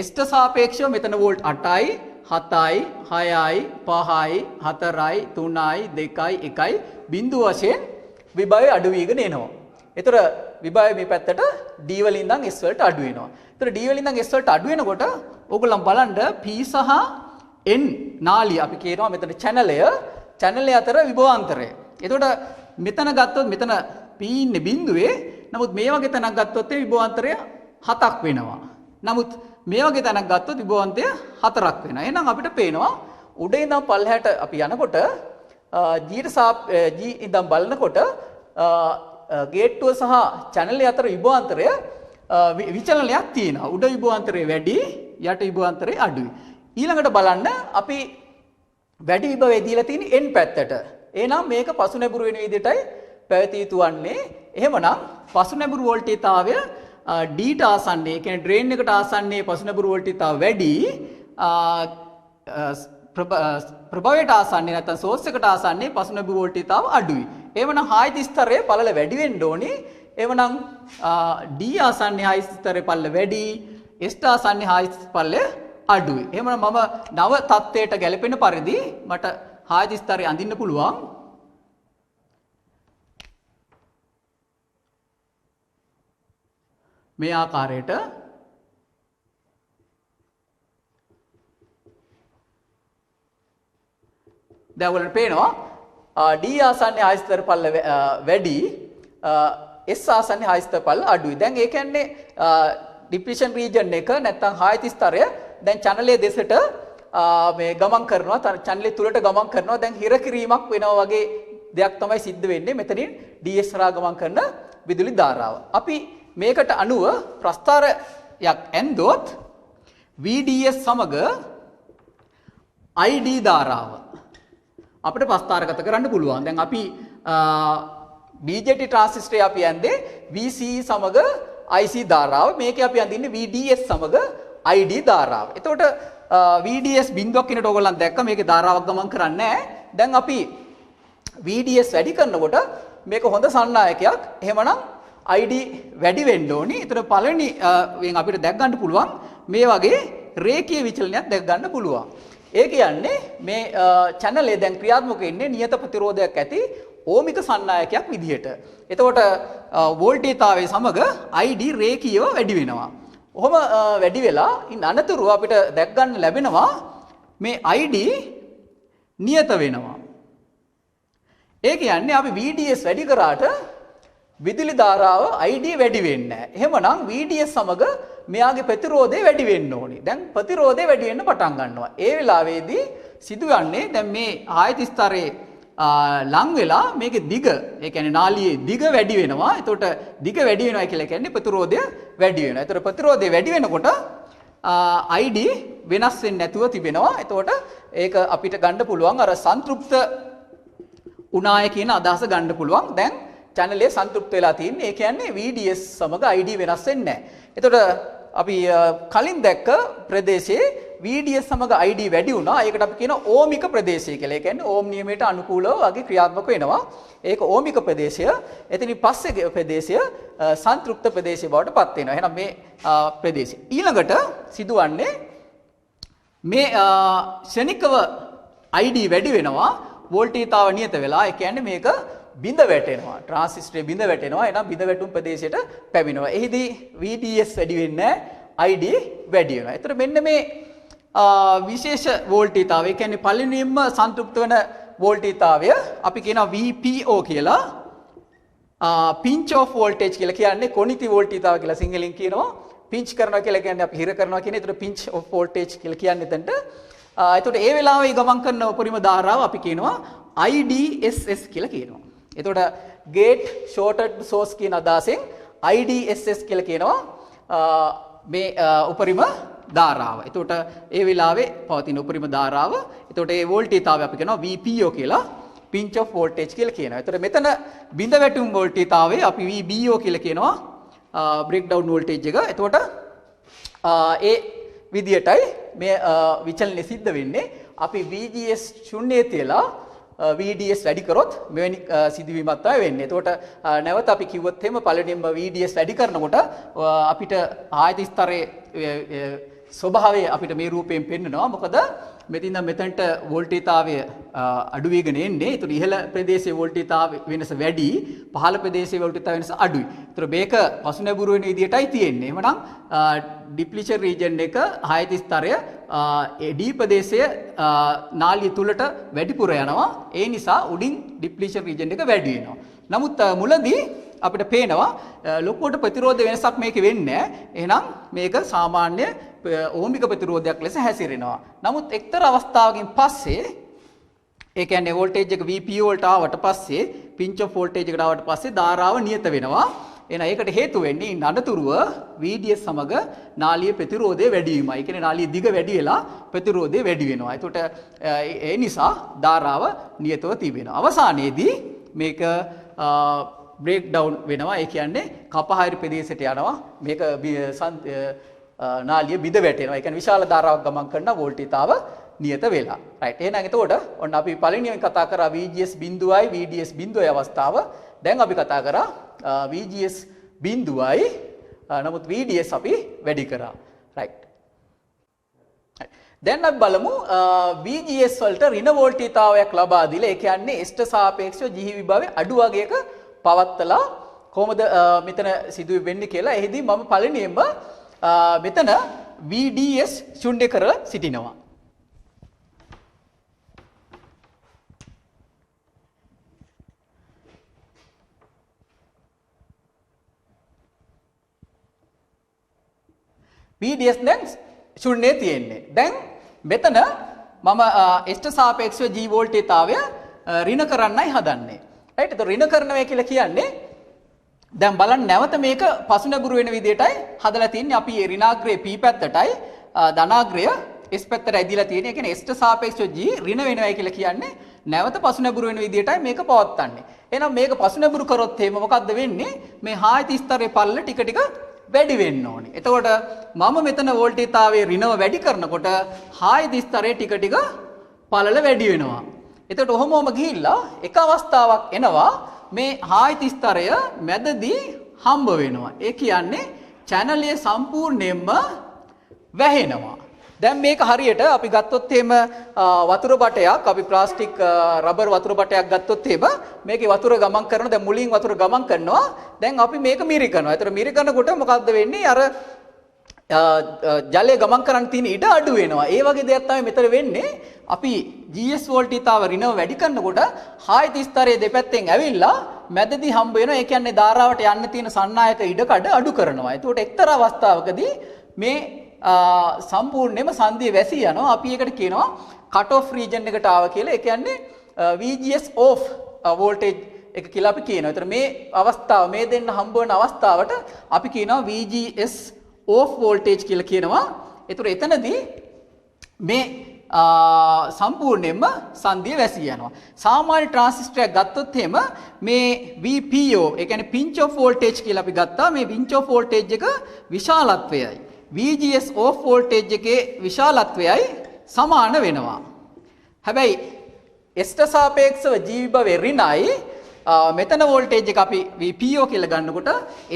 [SPEAKER 1] S ට සාපේක්ෂව මෙතන වෝල්ට් 8යි 7යි 6යි 5යි 4යි 3යි 2යි 1යි බිඳුව වශයෙන් විභවය අඩු වීගෙන එනවා. ඒතර විභවය මේ පැත්තට D වලින් ඉඳන් S වලට අඩු වෙනවා. ඒතර D වලින් ඉඳන් S වලට අඩු වෙනකොට ඕගොල්ලන් බලන්න P සහ N නාලිය අපි කියනවා මෙතන channel අතර විභවාන්තරය. එතකොට මෙතන ගත්තොත් මෙතන P ඉන්නේ බිඳුවේ. නමුත් මේ වගේ තැනක් ගත්තොත් ඒ විභවාන්තරය 7ක් වෙනවා. නමුත් මේ වගේ තැනක් ගත්තොත් විභවාන්තරය 4ක් වෙනවා. එහෙනම් අපිට පේනවා උඩ ඉඳන් පල්ලහැට අපි යනකොට G ඉඳන් බලනකොට ගේට්ටුව සහ channel අතර විභවාන්තරය විචලනයක් තියෙනවා. උඩ විභවාන්තරය වැඩි, යට විභවාන්තරය අඩුයි. ඊළඟට බලන්න අපි වැඩි විභවය දීලා තියෙන්නේ n පැත්තට. එහෙනම් මේක පසු නැඹුරු වෙන විදිහටයි පැවතිය යුතු වන්නේ. එහෙමනම් පසු නැඹුරු වෝල්ටේජතාවය D ට ආසන්නයේ, කියන්නේ ඩ්‍රේන් එකට ආසන්නයේ පසු නැඹුරු වෝල්ටේජතාව වැඩි, ප්‍රභවයට ආසන්නයේ නැත්නම් සෝස් එකට ආසන්නයේ පසු නැඹුරු වෝල්ටේජතාව අඩුයි. එහෙමනම් හායිති ස්තරයේ පළල වැඩි වෙන්න ඕනේ. එවනම් D ආසන්නයේ හායි ස්තරයේ පල්ල වැඩි, S ආසන්නයේ හායි පල්ල අඩුයි. එහෙනම් මම නව තත්ත්වයට ගැලපෙන පරිදි මට හායි ස්තරය අඳින්න පුළුවන්. මේ ආකාරයට දැන් ඔයාලට පේනවා D ආසන්නයේ හායි ස්තර පල්ල වැඩි, S ආසන්නයේ හායි ස්තර පල්ල අඩුයි. දැන් ඒ කියන්නේ ඩිප්ලිෂන් රීජන් එක නැත්නම් හායිති ස්තරය දැන් channel දෙසට මේ ගමන් කරනවා, channel තුලට ගමන් කරනවා. දැන් හිර කිරීමක් වෙනවා වගේ දෙයක් තමයි සිද්ධ වෙන්නේ මෙතනින් DS හරහා ගමන් කරන විදුලි ධාරාව. අපි මේකට අනුව ප්‍රස්ථාරයක් ඇන්දොත් VDS සමග ID ධාරාව අපිට ප්‍රස්ථාරගත කරන්න පුළුවන්. දැන් අපි BJT ට්‍රාන්සිස්ටරේ අපි ඇන්දේ VCE සමග IC ධාරාව. මේකේ අපි අඳින්නේ VDS සමග ID ධාරාව. එතකොට VDS බිඳුවක් කියනට ඕගොල්ලන් දැක්ක මේකේ ධාරාවක් ගමන් කරන්නේ නැහැ. දැන් අපි VDS වැඩි කරනකොට මේක හොඳ සන්නායකයක්. එහෙමනම් ID වැඩි වෙන්න ඕනි. ඒතර පළවෙනි වෙන් අපිට දැක් ගන්න පුළුවන් මේ වගේ රේඛීය විචලනයක් දැක් ගන්න පුළුවන්. ඒ කියන්නේ මේ channel එක දැන් ක්‍රියාත්මක වෙන්නේ නියත ප්‍රතිරෝධයක් ඇති ඕමික සන්නායකයක් විදිහට. එතකොට වෝල්ටේජතාවයේ සමග ID රේඛීයව වැඩි වෙනවා. ඔහොම වැඩි වෙලා ඉන් අනතුරුව අපිට දැක් ගන්න ලැබෙනවා මේ ID නියත වෙනවා. ඒ කියන්නේ අපි VDS වැඩි කරාට විදුලි ධාරාව ID වැඩි වෙන්නේ නැහැ. එහෙමනම් VDS සමග මෙයාගේ ප්‍රතිරෝධය වැඩි වෙන්න ඕනේ. දැන් ප්‍රතිරෝධය වැඩි වෙන්න පටන් ගන්නවා. ඒ වෙලාවේදී සිදුවන්නේ දැන් මේ ආයත ස්තරයේ ලං වෙලා මේකේ දිග, ඒ කියන්නේ නාලියේ දිග වැඩි වෙනවා. එතකොට දිග වැඩි වෙනවා කියලා කියන්නේ ප්‍රතිරෝධය වැඩි වෙනවා. එතකොට ප්‍රතිරෝධය වැඩි වෙනකොට ID වෙනස් වෙන්නේ නැතුව තිබෙනවා. එතකොට ඒක අපිට ගන්න පුළුවන් අර සන්තුෂ්ත උනාය කියන අදහස ගන්න පුළුවන්. දැන් channel එක සන්තුෂ්ත වෙලා තියෙන්නේ. ඒ කියන්නේ VDS සමග ID වෙනස් වෙන්නේ නැහැ. එතකොට අපි කලින් දැක්ක ප්‍රදේශයේ VDS සමග ID වැඩි වුණා. ඒකට අපි කියන ඕමික ප්‍රදේශය කියලා. ඒ කියන්නේ ඕම් නියමයට අනුකූලව වගේ ක්‍රියාත්මක වෙනවා. ඒක ඕමික ප්‍රදේශය. එතනින් පස්සේ ප්‍රදේශය සන්තුෂ්ත ප්‍රදේශය බවට පත් වෙනවා. එහෙනම් මේ ප්‍රදේශය. ඊළඟට සිදුවන්නේ මේ ක්ෂණිකව ID වැඩි වෙනවා. වෝල්ටේජතාව නියත වෙලා. ඒ කියන්නේ මේක බිඳ වැටෙනවා. ට්‍රාන්සිස්ටරේ බිඳ වැටෙනවා. එනම් බිඳ වැටුම් ප්‍රදේශයට පැමිණෙනවා. එහිදී VDS වැඩි වෙන්නේ නැහැ. ID වැඩි වෙනවා. ඒතර මෙන්න මේ විශේෂ වෝල්ටීයතාවය කියන්නේ පළවෙනියෙන්ම සන්තුෂ්ත වෙන වෝල්ටීයතාවය අපි කියනවා VPO කියලා. පින්ච් ඔෆ් වෝල්ටේජ් කියලා කියන්නේ කොනිති වෝල්ටීයතාව කියලා සිංහලෙන් කියනවා. පින්ච් කරනවා කියලා කියන්නේ අපි හිර කරනවා කියන. ඒතර පින්ච් ඔෆ් වෝල්ටේජ් කියලා කියන්නේ එතනට. එතකොට ඒ වෙලාවේ ගමන් කරන උපරිම ධාරාව අපි කියනවා IDSS කියලා කියනවා. එතකොට gate shorted source කියන අදහසෙන් IDSS කියලා කියනවා මේ උපරිම ධාරාව. එතකොට ඒ වෙලාවේ පවතින උපරිම ධාරාව. එතකොට ඒ වෝල්ටීයතාවය අපි කියනවා VPO කියලා pinch of voltage කියලා කියනවා. එතකොට මෙතන බිඳ වැටුම් වෝල්ටීයතාවය අපි VBO කියලා කියනවා breakdown voltage එක. එතකොට ඒ විදියටයි මේ විචලනය සිද්ධ වෙන්නේ. අපි VGS ශුන්‍යයේ තියලා VDS වැඩි කරොත් මෙවැනි සිදුවීමක් තමයි වෙන්නේ. එතකොට නැවත අපි කිව්වොත් එහෙම පළවෙනියෙන්ම VDS වැඩි කරනකොට අපිට ආයත ස්තරයේ ස්වභාවය අපිට මේ රූපයෙන් පෙන්නනවා. මොකද මෙතින් මෙතනට වෝල්ටීයතාවය අඩු වෙගෙන එන්නේ. ඒතර ඉහළ ප්‍රදේශයේ වෝල්ටීයතාවය වෙනස වැඩි, පහළ ප්‍රදේශයේ වෝල්ටීයතාවය වෙනස අඩුයි. ඒතර මේක පසුනැඹුරු වෙන විදියටයි තියෙන්නේ. එහෙමනම් ඩිප්ලිෂන් රීජන් එක ආයත ස්තරය D ප්‍රදේශයේ නාලිය තුලට වැඩිපුර යනවා. ඒ නිසා උඩින් ඩිප්ලිෂන් රීජන් එක වැඩි වෙනවා. නමුත් මුලදී අපිට පේනවා ලොකුවට ප්‍රතිරෝධ වෙනසක් මේකේ වෙන්නේ නැහැ. එහෙනම් මේක සාමාන්‍ය ඕමික ප්‍රතිරෝධයක් ලෙස හැසිරෙනවා. නමුත් එක්තරා අවස්ථාවකින් පස්සේ ඒ කියන්නේ වෝල්ටේජ් එක VPO වලට ආවට පස්සේ පින්ච් ඔෆ් වෝල්ටේජ් එකට ආවට පස්සේ ධාරාව නියත වෙනවා. එහෙනම් ඒකට හේතු වෙන්නේ අනතුරුව VDS සමග නාලිය ප්‍රතිරෝධය වැඩි වීමයි. ඒ කියන්නේ නාලිය දිග වැඩි වෙලා ප්‍රතිරෝධය වැඩි වෙනවා. ඒකට ඒ නිසා ධාරාව නියතව තිබෙනවා. අවසානයේදී මේක බ්‍රේක් ඩවුන් වෙනවා. ඒ කියන්නේ කපහාරි ප්‍රදේශයට යනවා. මේක නාලිය බිඳ වැටෙනවා. ඒ කියන්නේ විශාල ධාරාවක් ගමන් කරන වෝල්ටීයතාව නියත වෙලා. රයිට්. එහෙනම් එතකොට ඔන්න අපි පළවෙනියෙන් කතා කරා VGS බිඳුවයි VDS බිඳුවයි අවස්ථාව. දැන් අපි කතා කරා VGS බිඳුවයි නමුත් VDS අපි වැඩි කරා. රයිට්. දැන් අපි බලමු VGS වලට ඍණ වෝල්ටීයතාවයක් ලබා දීලා ඒ කියන්නේ S ට සාපේක්ෂව G විභවයේ අඩු වගේක පවත්තලා කොහොමද මෙතන සිදු වෙන්නේ කියලා. එහිදී මම පළවෙනියෙන්ම මෙතන VDS ශුන්‍ය කරලා සිටිනවා. VDS දැන් ශුන්‍යයේ තියෙන්නේ. දැන් මෙතන මම S ට සාපේක්ෂව G වෝල්ටීයතාවය ඍණ කරන්නයි හදන්නේ. රයිට්. ඒක ඍණ කරනවා කියලා කියන්නේ දැන් බලන්න නැවත මේක පසුනැගුරු වෙන විදිහටයි හදලා තින්නේ. අපි ඍණාග්‍රය P පැත්තටයි ධනාග්‍රය S පැත්තට ඇදිලා තියෙන්නේ. ඒ කියන්නේ S ට සාපේක්ෂව G ඍණ වෙනවයි කියලා කියන්නේ නැවත පසුනැගුරු වෙන විදිහටයි මේක පවත්වන්නේ. එහෙනම් මේක පසුනැගුරු කරොත් එහෙම මොකද්ද වෙන්නේ? මේ ආයත ස්තරයේ පල්ල ටික ටික වැඩි වෙන්න ඕනේ. එතකොට මම මෙතන වෝල්ටීයතාවයේ ඍණව වැඩි කරනකොට ආයත ස්තරයේ ටික ටික පළල වැඩි වෙනවා. එතකොට ඔහොමම ගිහිල්ලා එක අවස්ථාවක් එනවා මේ ආයත ස්තරය මැදදී හම්බ වෙනවා. ඒ කියන්නේ channel එක සම්පූර්ණයෙන්ම වැහෙනවා. දැන් මේක හරියට අපි ගත්තොත් එහෙම වතුර බටයක් අපි ප්ලාස්ටික් රබර් වතුර බටයක් ගත්තොත් එහෙම මේකේ වතුර ගමන් කරනවා. දැන් මුලින් වතුර ගමන් කරනවා. දැන් අපි මේක මිරිකනවා. ඒතර මිරිකනකොට මොකද්ද වෙන්නේ? අර ජලය ගමන් කරන්න තියෙන ඉඩ අඩු වෙනවා. ඒ වගේ දෙයක් තමයි මෙතන වෙන්නේ. අපි GS වෝල්ටීයතාව ඍණව වැඩි කරනකොට ආයත ස්තරයේ දෙපැත්තෙන් ඇවිල්ලා මැදදී හම්බ වෙනවා. ඒ කියන්නේ ධාරාවට යන්න තියෙන සන්නායක ඉඩකඩ අඩු කරනවා. ඒකට එක්තරා අවස්ථාවකදී මේ සම්පූර්ණයෙන්ම සංදිය වැසී යනවා. අපි ඒකට කියනවා cut off region එකට ආව කියලා. ඒ කියන්නේ VGS off voltage එක කියලා අපි කියනවා. ඒතර මේ අවස්ථාව මේ දෙන්න හම්බ වෙන අවස්ථාවට අපි කියනවා VGS off voltage කියලා කියනවා. ඒතර එතනදී මේ සම්පූර්ණයෙන්ම සංදිය වැසී යනවා. සාමාන්‍ය ට්‍රාන්සිස්ටරයක් ගත්තොත් එහෙම මේ VPO ඒ කියන්නේ pinch off voltage කියලා අපි ගත්තා. මේ pinch off voltage එක විශාලත්වයයි VGS off voltage එකේ විශාලත්වයයි සමාන වෙනවා. හැබැයි S ට සාපේක්ෂව G විභවයේ ඍණයි මෙතන වෝල්ටේජ් එක අපි VPO කියලා ගන්නකොට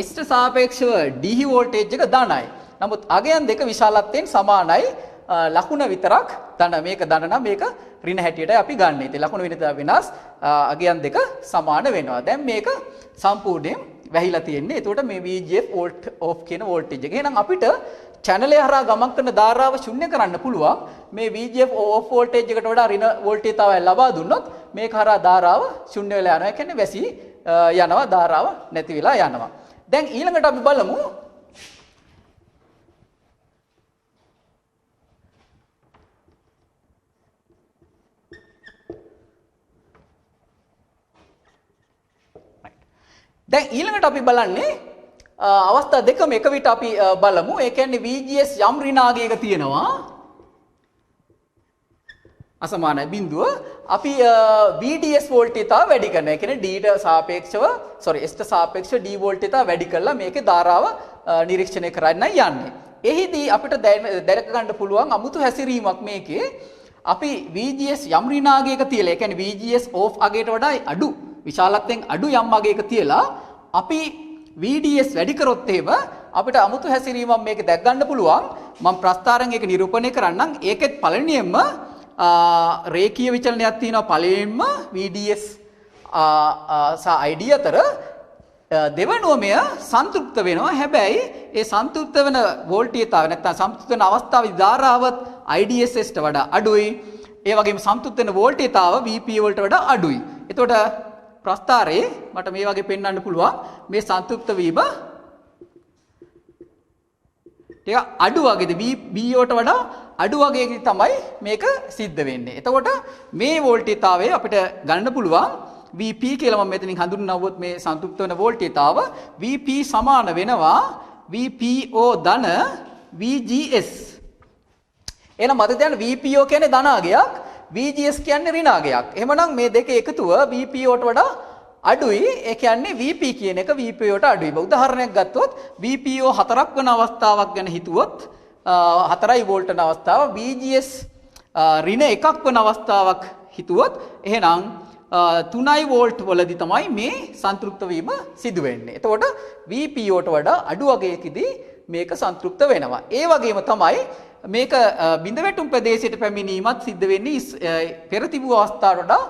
[SPEAKER 1] S ට සාපේක්ෂව D වෝල්ටේජ් එක ධනයි. නමුත් අගයන් දෙක විශාලත්වයෙන් සමානයි. ලකුණ විතරක් ධන මේක ධන නම් මේක ඍණ හැටියටයි අපි ගන්න. ඉතින් ලකුණු විනිතා වෙනස් අගයන් දෙක සමාන වෙනවා. දැන් මේක සම්පූර්ණයෙන් වැහිලා තියෙන්නේ. එතකොට මේ VGF වෝල්ට් ඔෆ් කියන වෝල්ටේජ් එක. එහෙනම් අපිට channel එක හරහා ගමන් කරන ධාරාව ශුන්‍ය කරන්න පුළුවන්. මේ VGF ඔෆ් වෝල්ටේජ් එකට වඩා ඍණ වෝල්ටේජතාවය ලබා දුන්නොත් මේක හරහා ධාරාව ශුන්‍ය වෙලා යනවා. ඒ කියන්නේ වැසි යනවා, ධාරාව නැති වෙලා යනවා. දැන් ඊළඟට අපි බලමු දැන් ඊළඟට අපි බලන්නේ අවස්ථා දෙකම එක විට අපි බලමු. ඒ කියන්නේ VGS යම් ඍණාගයක තියෙනවා අසමාන බිඳුව අපි VDS වෝල්ටේජතාව වැඩි කරනවා. ඒ කියන්නේ D ට සාපේක්ෂව S ට සාපේක්ෂව D වෝල්ටේජතාව වැඩි කරලා මේකේ ධාරාව නිරීක්ෂණය කරන්නයි යන්නේ. එහිදී අපිට දැක ගන්න පුළුවන් අමුතු හැසිරීමක් මේකේ. අපි VGS යම් ඍණාගයක තියලා ඒ කියන්නේ VGS off අගයට වඩා අඩු විශාලත්වයෙන් අඩු යම් අගයක තියලා අපි VDS වැඩි කරොත් එහෙම අපිට අමුතු හැසිරීමක් මේක දැක් ගන්න පුළුවන්. මම ප්‍රස්ථාරයෙන් ඒක නිරූපණය කරන්නම්. ඒකෙත් පළවෙනියෙන්ම රේඛීය විචලනයක් තියෙනවා පළවෙනියෙන්ම VDS සහ ID අතර. දෙවනුව මෙය සන්තුෂ්ත වෙනවා. හැබැයි ඒ සන්තුෂ්ත වෙන වෝල්ටේජතාවය නැත්නම් සන්තුෂ්ත වෙන අවස්ථාවේ ධාරාවත් IDSS ට වඩා අඩුයි. ඒ වගේම සන්තුෂ්ත වෙන වෝල්ටේජතාව VP වලට වඩා අඩුයි. එතකොට ප්‍රස්ථාරයේ මට මේ වගේ පෙන්වන්න පුළුවන් මේ සන්තුෂ්ත වීම ටික අඩු වගේද B වලට වඩා අඩු වගේකින් තමයි මේක සිද්ධ වෙන්නේ. එතකොට මේ වෝල්ටේජතාවය අපිට ගන්න පුළුවන් VP කියලා මම මෙතනින් හඳුන්වනවොත් මේ සන්තුෂ්ත වෙන වෝල්ටේජතාව VP සමාන වෙනවා VPO ධන VGS. එහෙනම් මතක තියාගන්න VPO කියන්නේ ධනාගයක්, VGS කියන්නේ ඍණාගයක්. එහෙමනම් මේ දෙක එකතුව VPO ට වඩා අඩුයි. ඒ කියන්නේ VP කියන එක VPO ට අඩුයි. උදාහරණයක් ගත්තොත් VPO 4ක් වෙන අවස්ථාවක් ගැන හිතුවොත් 4යි වෝල්ට් වෙන අවස්ථාව VGS ඍණ 1ක් වෙන අවස්ථාවක් හිතුවොත් එහෙනම් 3යි වෝල්ට් වලදී තමයි මේ සන්තුෂ්ත වීම සිදු වෙන්නේ. එතකොට VPO ට වඩා අඩු වගයකදී මේක සන්තුෂ්ත වෙනවා. ඒ වගේම තමයි මේක බිඳ වැටුම් ප්‍රදේශයට පැමිණීමත් සිද්ධ වෙන්නේ පෙර තිබූ අවස්ථාවට වඩා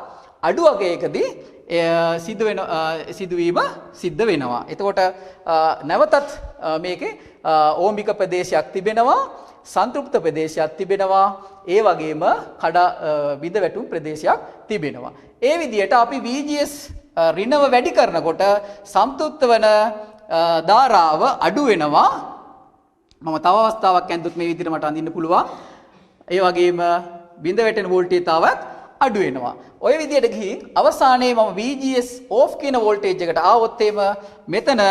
[SPEAKER 1] අඩු වගයකදී සිදුවීම සිද්ධ වෙනවා. එතකොට නැවතත් මේකේ ඕමික ප්‍රදේශයක් තිබෙනවා, සන්තුෂ්ත ප්‍රදේශයක් තිබෙනවා, ඒ වගේම බිඳ වැටුම් ප්‍රදේශයක් තිබෙනවා. ඒ විදිහට අපි VGS ඍණව වැඩි කරනකොට සන්තුෂ්ත වන ධාරාව අඩු වෙනවා. මම තව අවස්ථාවක් ඇන්දුත් මේ විදිහට මට අඳින්න පුළුවන්. ඒ වගේම බිඳ වැටෙන වෝල්ටේජතාවත් අඩු වෙනවා. ඔය විදිහට ගිහින් අවසානයේ මම VGS off කියන වෝල්ටේජ් එකට ආවොත් එimhe මෙතන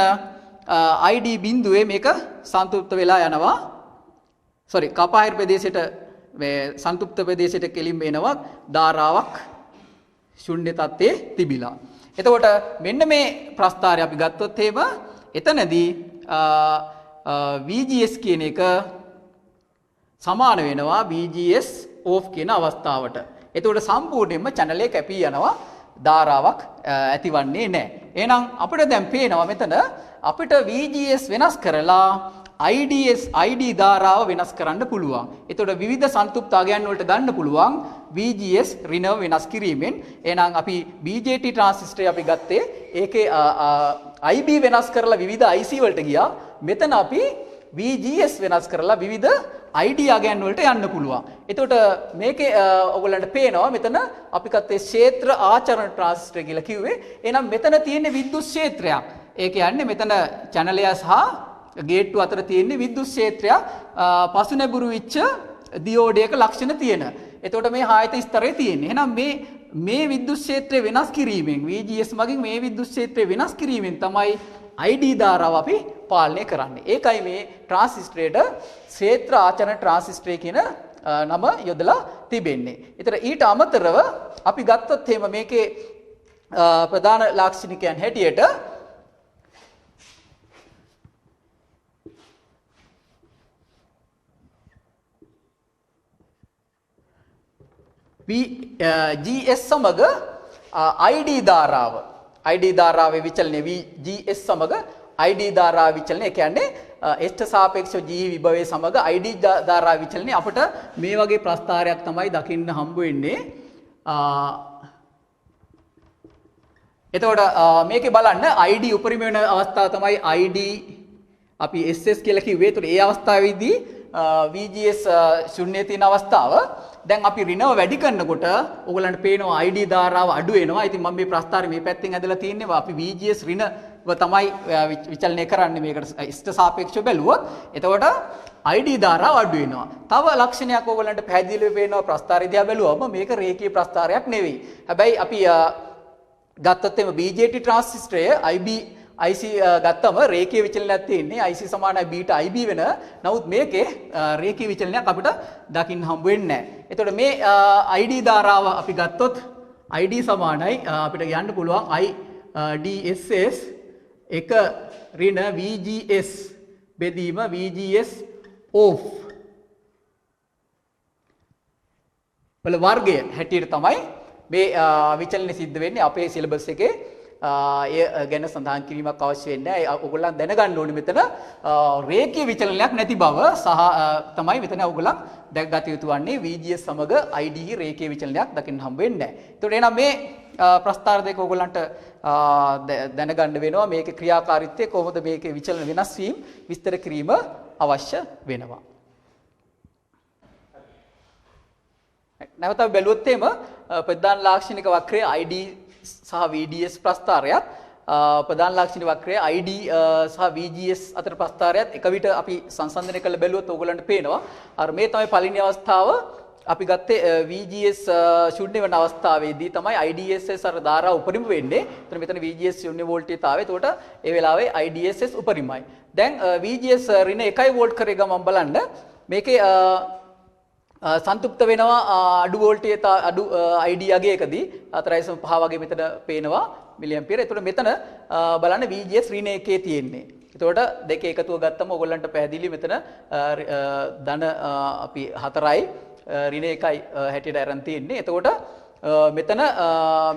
[SPEAKER 1] ID බිඳුවේ මේක සන්තුෂ්ත වෙලා යනවා. කපාහිර ප්‍රදේශයට මේ සන්තුෂ්ත ප්‍රදේශයට කෙලින්ම එනවා ධාරාවක් ශුන්‍ය තත්ත්වයේ තිබිලා. එතකොට මෙන්න මේ ප්‍රස්ථාරය අපි ගත්තොත් එහෙම එතනදී VGS කියන එක සමාන වෙනවා VGS off කියන අවස්ථාවට. එතකොට සම්පූර්ණයෙන්ම channel එක කැපී යනවා, ධාරාවක් ඇතිවන්නේ නැහැ. එහෙනම් අපිට දැන් පේනවා මෙතන අපිට VGS වෙනස් කරලා ID ධාරාව වෙනස් කරන්න පුළුවන්. එතකොට විවිධ සන්තුෂ්ත අගයන් වලට ගන්න පුළුවන් VGS ඍණව වෙනස් කිරීමෙන්. එහෙනම් අපි BJT ට්‍රාන්සිස්ටරය අපි ගත්තේ ඒකේ IB වෙනස් කරලා විවිධ IC වලට ගියා. මෙතන අපි VGS වෙනස් කරලා විවිධ ID අගයන් වලට යන්න පුළුවන්. එතකොට මේකේ ඔයගොල්ලන්ට පේනවා මෙතන අපි ගත්තේ ක්ෂේත්‍ර ආචරණ ට්‍රාන්සිස්ටර් කියලා කිව්වේ. එහෙනම් මෙතන තියෙන විද්‍යුත් ක්ෂේත්‍රයක්. ඒ කියන්නේ මෙතන channel එක සහ ගේට්ටුව අතර තියෙන විද්‍යුත් ක්ෂේත්‍රයක් පසුනැඹුරු වෙච්ච දියෝඩයක ලක්ෂණ තියෙන. එතකොට මේ ආයත ස්තරයේ තියෙන්නේ. එහෙනම් මේ විද්‍යුත් ක්ෂේත්‍රය වෙනස් කිරීමෙන් VGS මගින් මේ විද්‍යුත් ක්ෂේත්‍රය වෙනස් කිරීමෙන් තමයි ID ධාරාව අපි පාලනය කරන්නේ. ඒකයි මේ ට්‍රාන්සිස්ටරේට ක්ෂේත්‍ර ආචරණ ට්‍රාන්සිස්ටරය කියන නම යොදලා තිබෙන්නේ. ඒතර ඊට අමතරව අපි ගත්තොත් එහෙම මේකේ ප්‍රධාන ලාක්ෂණිකයන් හැටියට GS සමග ID ධාරාව ධාරාවේ විචලනය VGS සමග ID ධාරාව විචලනය. ඒ කියන්නේ S ට සාපේක්ෂව G විභවයේ සමග ID ධාරාව විචලනය අපිට මේ වගේ ප්‍රස්ථාරයක් තමයි දකින්න හම්බ වෙන්නේ. එතකොට මේකේ බලන්න ID උපරිම වෙන අවස්ථාව තමයි ID අපි SS කියලා කිව්වේ. ඒතකොට ඒ අවස්ථාවේදී VGS ශුන්‍යයේ තියෙන අවස්ථාව. දැන් අපි ඍණව වැඩි කරනකොට ඕගලන්ට පේනවා ID ධාරාව අඩු වෙනවා. ඉතින් මම මේ ප්‍රස්ථාරය මේ පැත්තෙන් ඇදලා තින්නේ අපි VGS ඍණව තමයි විචලනය කරන්නේ මේකට ඉෂ්ට සාපේක්ෂව බැලුවොත්. එතකොට ID ධාරාව අඩු වෙනවා. තව ලක්ෂණයක් ඕගලන්ට පැහැදිලිව පේනවා ප්‍රස්ථාරය දිහා බැලුවම මේක රේඛීය ප්‍රස්ථාරයක් නෙවෙයි. හැබැයි අපි ගත්තොත් එම BJT ට්‍රාන්සිස්ටරය IC ගත්තම රේඛීය විචලනයක් තියෙන්නේ IC සමානයි බීට IB වෙන. නමුත් මේකේ රේඛීය විචලනයක් අපිට දකින්න හම්බ වෙන්නේ නැහැ. එතකොට මේ ID ධාරාව අපි ගත්තොත් ID සමානයි අපිට යන්න පුළුවන් IDSS එක ඍණ VGS බෙදීම VGS off වල වර්ගය හැටියට තමයි මේ විචලනය සිද්ධ වෙන්නේ අපේ සිලබස් එකේ. ඒ ගැන සඳහන් කිරීමක් අවශ්‍ය වෙන්නේ නැහැ. ඔයගොල්ලන් දැනගන්න ඕනේ මෙතන රේඛීය විචලනයක් නැති බව සහ තමයි මෙතන ඔයගොල්ලන් දැක්ගත යුතු වන්නේ VGS සමග ID රේඛීය විචලනයක් දකින්න හම්බ වෙන්නේ නැහැ. ඒතකොට එහෙනම් මේ ප්‍රස්ථාර දෙක ඔයගොල්ලන්ට දැනගන්න වෙනවා. මේකේ ක්‍රියාකාරීත්වය කොහොමද මේකේ විචලන වෙනස් වීම විස්තර කිරීම අවශ්‍ය වෙනවා. නැවත බැලුවොත් එම ප්‍රධාන ලාක්ෂණික වක්‍රය ID සහ VDS ප්‍රස්ථාරයත් ප්‍රධාන ලාක්ෂණික වක්‍රය ID සහ VGS අතර ප්‍රස්ථාරයත් එක විට අපි සංසන්දනය කරලා බැලුවොත් ඕගලන්ට පේනවා අර මේ තමයි පළවෙනි අවස්ථාව අපි ගත්තේ VGS ශූන්‍ය වෙන අවස්ථාවේදී තමයි IDSS අර ධාරාව උපරිම වෙන්නේ. එතන මෙතන VGS ශූන්‍ය වෝල්ටේජතාවය. එතකොට ඒ වෙලාවේ IDSS උපරිමයි. දැන් VGS ඍණ 1 වෝල්ට් කරේ ගමන් බලන්න මේකේ සංතෘප්ත වෙනවා අඩු වෝල්ටේජ් අඩු ID අගයකදී 4.5 වගේ මෙතන පේනවා මිලි ඇම්පියර. එතකොට මෙතන බලන්න VGS ඍණ 1 තියෙන්නේ. එතකොට දෙක එකතුව ගත්තම ඔයගොල්ලන්ට පැහැදිලි මෙතන ධන අපි 4යි ඍණ 1යි හැටියට අරන් තියෙන්නේ. එතකොට මෙතන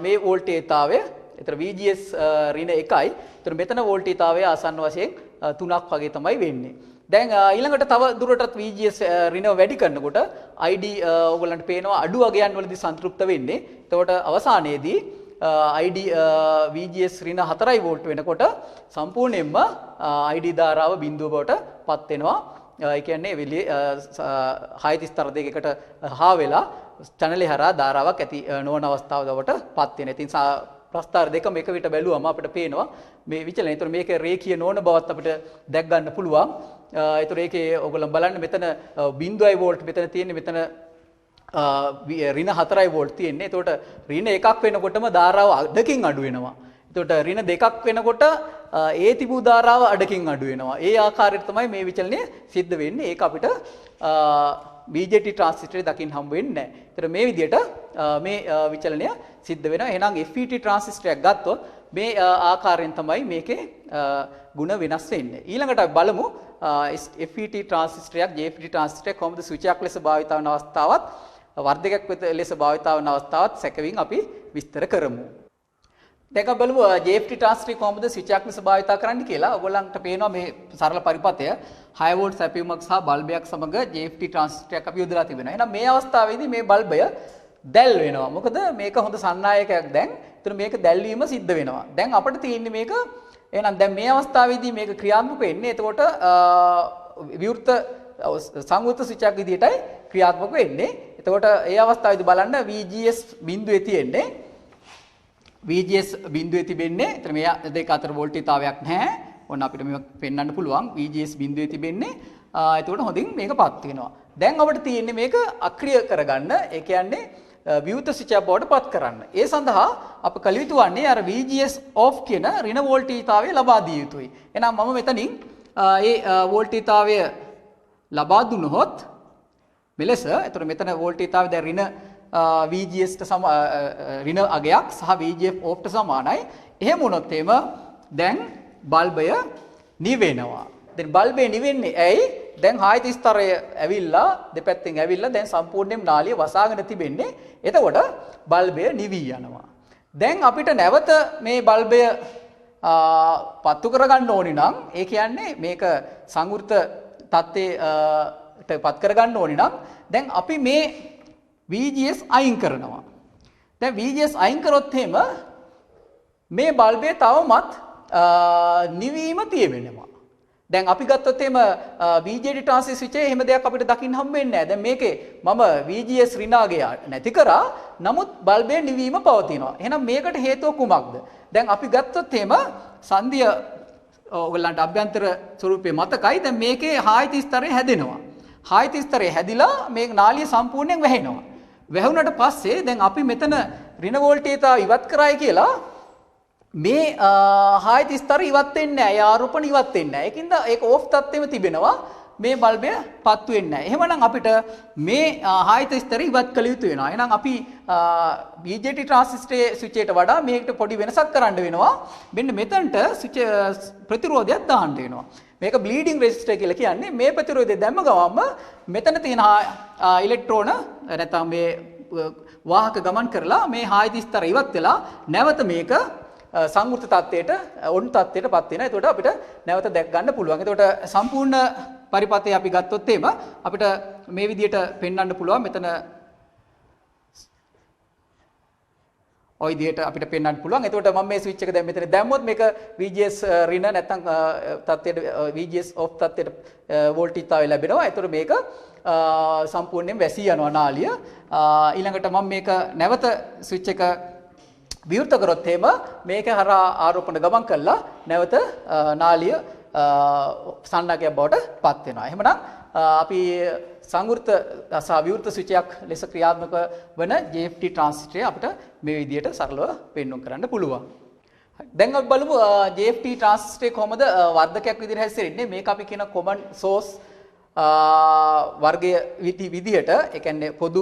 [SPEAKER 1] මේ වෝල්ටේජතාවය එතන VGS ඍණ 1යි. එතකොට මෙතන වෝල්ටේජතාවය ආසන්න වශයෙන් 3ක් වගේ තමයි වෙන්නේ. දැන් ඊළඟට තව දුරටත් VGS ඍණව වැඩි කරනකොට ID ඕගොල්ලන්ට පේනවා අඩු අගයන් වලදී සන්තුෂ්ත වෙන්නේ. එතකොට අවසානයේදී ID VGS ඍණ 4 වෝල්ට් වෙනකොට සම්පූර්ණයෙන්ම ID ධාරාව බිඳුව බවට පත් වෙනවා. ඒ කියන්නේ වෙලිය 6 ස්තර දෙකකට හා වෙලා චැනලේ හරහා ධාරාවක් ඇති නොවන අවස්ථාව බවට පත් වෙනවා. ඉතින් ප්‍රස්ථාර දෙකම එක විට බැලුවම අපිට පේනවා මේ විචලනය. ඒතර මේක රේඛීය නොවන බවත් අපිට දැක් ගන්න පුළුවන්. ඒතර ඒකේ ඔයගොල්ලෝ බලන්න මෙතන 0.5 වෝල්ට් මෙතන තියෙන්නේ මෙතන ඍණ 4 වෝල්ට් තියෙන්නේ. එතකොට ඍණ 1ක් වෙනකොටම ධාරාව අඩකින් අඩු වෙනවා. එතකොට ඍණ 2ක් වෙනකොට ඒ තිබූ ධාරාව අඩකින් අඩු වෙනවා. ඒ ආකාරයට තමයි මේ විචලනය සිද්ධ වෙන්නේ. ඒක අපිට BJT ට්‍රාන්සිස්ටරේ දකින්න හම්බ වෙන්නේ නැහැ. ඒතර මේ විදිහට මේ විචලනය සිද්ධ වෙනවා. එහෙනම් FET ට්‍රාන්සිස්ටරයක් ගත්තොත් මේ ආකාරයෙන් තමයි මේකේ ಗುಣ වෙනස් වෙන්නේ. ඊළඟට අපි බලමු FET ට්‍රාන්සිස්ටරයක් JFET ට්‍රාන්සිස්ටරයක් කොහොමද ස්විචයක් ලෙස භාවිත වන අවස්ථාවත් වර්ධකයක් ලෙස භාවිත වන අවස්ථාවත් සැකවින් අපි විස්තර කරමු. දැන් අපි බලමු JFET ට්‍රාන්සිස්ටරය කොහොමද ස්විචයක් ලෙස භාවිත කරන්න කියලා. ඔයගොල්ලන්ට පේනවා මේ සරල පරිපථය 6 වෝල්ට් සැපයුමක් සහ බල්බයක් සමග JFET ට්‍රාන්සිස්ටරයක් අපි යොදලා තිබෙනවා. එහෙනම් මේ අවස්ථාවේදී මේ බල්බය දැල් වෙනවා. මොකද මේක හොඳ සන්නායකයක් දැන්. ඒතර මේක දැල්වීම සිද්ධ වෙනවා. දැන් අපිට තියෙන්නේ මේක එහෙනම් දැන් මේ අවස්ථාවේදී මේක ක්‍රියාත්මක වෙන්නේ. එතකොට විවෘත සංවෘත ස්විචයක් විදිහටයි ක්‍රියාත්මක වෙන්නේ. එතකොට ඒ අවස්ථාවේදී බලන්න VGS බිඳුවේ තියෙන්නේ VGS බිඳුවේ තිබෙන්නේ. එතන මේ දෙක අතර වෝල්ටේජතාවයක් නැහැ. ඔන්න අපිට මේක පෙන්වන්න පුළුවන්. VGS බිඳුවේ තිබෙන්නේ. එතකොට හොඳින් මේකපත් වෙනවා. දැන් අපිට තියෙන්නේ මේක අක්‍රිය කරගන්න. ඒ කියන්නේ විවෘත ස්විචයක් බවට පත් කරන්න. ඒ සඳහා අප කළ යුතු වන්නේ අර VGS off කියන ඍණ වෝල්ටේජතාවය ලබා දිය යුතුයි. එහෙනම් මම මෙතනින් ඒ වෝල්ටේජතාවය ලබා දුනහොත් මෙලෙස එතකොට මෙතන වෝල්ටේජතාවය දැන් ඍණ VGS ට ඍණ අගයක් සහ VGF off ට සමානයි. එහෙම වුණොත් එම දැන් බල්බය නිවෙනවා. දැන් බල්බය නිවෙන්නේ ඇයි? දැන් 6 ස්තරය ඇවිල්ලා දෙපැත්තෙන් ඇවිල්ලා දැන් සම්පූර්ණයෙන්ම නාලිය වසාගෙන තිබෙන්නේ. එතකොට බල්බය නිවි යනවා. දැන් අපිට නැවත මේ බල්බය පත්තු කරගන්න ඕනි නම් ඒ කියන්නේ මේක සංවෘත තත්ත්වයට පත් කරගන්න ඕනි නම් දැන් අපි මේ VGS අයින් කරනවා. දැන් VGS අයින් කරොත් එහෙම මේ බල්බේ තවමත් නිවීම තියෙනවා. දැන් අපි ගත්තොත් එහෙම VGD ට්‍රාන්සිස්ටර් ස්විචේ එහෙම දෙයක් අපිට දකින්න හම්බ වෙන්නේ නැහැ. දැන් මේකේ මම VGS ඍණාගය නැති කරා. නමුත් බල්බේ නිවීම පවතිනවා. එහෙනම් මේකට හේතුව කුමක්ද? දැන් අපි ගත්තොත් එහෙම සංදිය ඔයගලන්ට අභ්‍යන්තර ස්වරූපේ මතකයි. දැන් මේකේ හායිත ස්තරය හැදෙනවා. හායිත ස්තරය හැදිලා මේ නාලිය සම්පූර්ණයෙන් වැහෙනවා. වැහුණට පස්සේ දැන් අපි මෙතන ඍණ වෝල්ටේජය ඉවත් කරායි කියලා මේ හායිත ස්තර ඉවත් වෙන්නේ නැහැ. ඒ ආරෝපණ ඉවත් වෙන්නේ නැහැ. ඒකින්ද ඒක ඕෆ් තත්ත්වෙම තිබෙනවා. මේ බල්බය පත්තු වෙන්නේ නැහැ. එහෙමනම් අපිට මේ හායිත ස්තර ඉවත් කළ යුතු වෙනවා. එහෙනම් අපි BJT ට්‍රාන්සිස්ටර් ස්විචයට වඩා මේකට පොඩි වෙනසක් කරන්න වෙනවා. මෙන්න මෙතනට ස්විච් ප්‍රතිරෝධයක් දාන්න වෙනවා. මේක බ්ලීඩින් රෙසිස්ටර් කියලා කියන්නේ මේ ප්‍රතිරෝධය දැම්ම ගමන්ම මෙතන තියෙන ඉලෙක්ට්‍රෝන නැත්නම් මේ වාහක ගමන් කරලා මේ හායිත ස්තර ඉවත් වෙලා නැවත මේක සංවෘත තත්ත්වයට ඔන් තත්ත්වයටපත් වෙනවා. එතකොට අපිට නැවත දැක් ගන්න පුළුවන්. එතකොට සම්පූර්ණ පරිපථය අපි ගත්තොත් එහෙම අපිට මේ විදිහට පෙන්වන්න පුළුවන්. මෙතන ওই විදිහට අපිට පෙන්වන්න පුළුවන්. එතකොට මම මේ ස්විච් එක දැන් මෙතන දැම්මොත් මේක VGS ඍණ නැත්නම් තත්ත්වයට VGS ඔෆ් තත්ත්වයට වෝල්ටේජ්තාවය ලැබෙනවා. එතකොට මේක සම්පූර්ණයෙන් වැසී යනවා නාලිය. ඊළඟට මම මේක නැවත ස්විච් එක විවෘත කරොත් එහෙම මේක හරහා ආරෝපණ ගමන් කළා නැවත නාලිය සන්නගයක් බවට පත් වෙනවා. එහෙමනම් අපි සංවෘත සහ විවෘත ස්විචයක් ලෙස ක්‍රියාත්මක වන JFT ට්‍රාන්සිස්ටරය අපිට මේ විදිහට සරලව පෙන්වන්න කරන්න පුළුවන්. දැන් අපි බලමු JFT ට්‍රාන්සිස්ටරේ කොහොමද වර්ධකයක් විදිහට හැසිරෙන්නේ. මේක අපි කියන common source වර්ගය විදිහට, ඒ කියන්නේ පොදු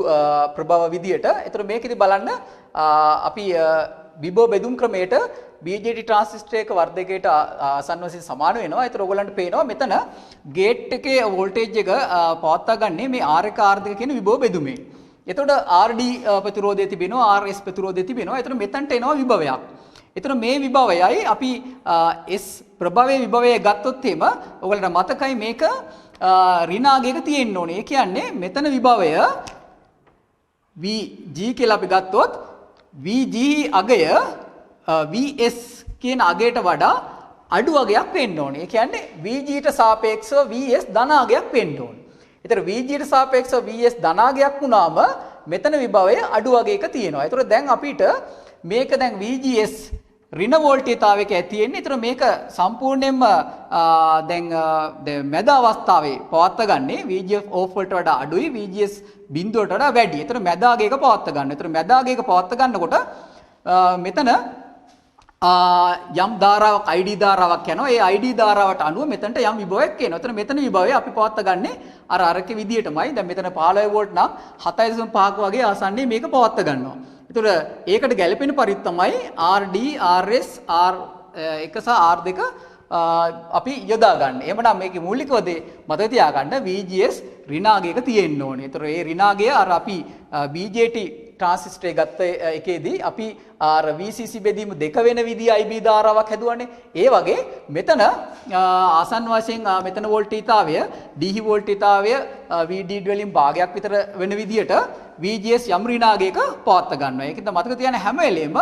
[SPEAKER 1] ප්‍රභව විදිහට. ඒතර මේකෙදි බලන්න අපි බිබෝ බෙදුම් ක්‍රමයට BJT ට්‍රාන්සිස්ටරයක වර්ධකයට ආසන්න වශයෙන් සමාන වෙනවා. ඒතර ඔයගලන්ට පේනවා මෙතන ගේට් එකේ වෝල්ටේජ් එක පවත්වා ගන්නේ මේ R1 R2 කියන විභව බෙදුමේ. එතකොට RD ප්‍රතිරෝධය තිබෙනවා, RS ප්‍රතිරෝධය තිබෙනවා. ඒතර මෙතනට එනවා විභවයක්. එතන මේ විභවයයි අපි S ප්‍රභවයේ විභවය ගත්තොත් එහෙම ඔයගලන්ට මතකයි මේක ඍණාගයක තියෙන්න ඕනේ. ඒ කියන්නේ මෙතන විභවය VG කියලා අපි ගත්තොත් VG අගය VS කියන අගයට වඩා අඩු අගයක් වෙන්න ඕනේ. ඒ කියන්නේ VG ට සාපේක්ෂව VS ධනාගයක් වෙන්න ඕනේ. ඒතර VG ට සාපේක්ෂව VS ධනාගයක් වුණාම මෙතන විභවය අඩු අගයක තියෙනවා. ඒතර දැන් අපිට මේක දැන් VGS ඍණ වෝල්ටේජතාවයක ඇතිෙන්නේ. ඒතර මේක සම්පූර්ණයෙන්ම දැන් මැද අවස්ථාවේ පවත්වා ගන්නේ VGS ඕෆ් වලට වඩා අඩුයි, VGS බිඳුවට වඩා වැඩි. ඒතර මැද අගයක පවත්වා ගන්න. ඒතර මැද අගයක පවත්වා ගන්නකොට මෙතන යම් ධාරාවක් ID ධාරාවක් යනවා. ඒ ID ධාරාවට අනුව මෙතනට යම් විභවයක් එනවා. එතන මෙතන විභවය අපි පවත්වා ගන්නේ අරක විදියටමයි. දැන් මෙතන 15 වෝල්ට් නම් 7.5ක වගේ ආසන්නයේ මේක පවත්වා ගන්නවා. ඒතර ඒකට ගැළපෙන පරිදි තමයි RD, RS, R1 සහ R2 අපි යොදා ගන්න. එහෙමනම් මේකේ මූලිකව දේ මතක තියාගන්න VGS ඍණාගයක තියෙන්න ඕනේ. ඒතර ඒ ඍණාගය අර අපි BJT ට්‍රාන්සිස්ටරේ ගත්ත එකේදී අපි අර VCC බෙදීම දෙක වෙන විදිහ IB ධාරාවක් හැදුවානේ. ඒ වගේ මෙතන ආසන්න වශයෙන් මෙතන වෝල්ටේජතාවය DC වෝල්ටේජතාවය VDD වලින් භාගයක් විතර වෙන විදිහට VGS යම් ඍණාගයක පවත්වා ගන්නවා. ඒකෙන්ද මතක තියාගන්න හැම වෙලේම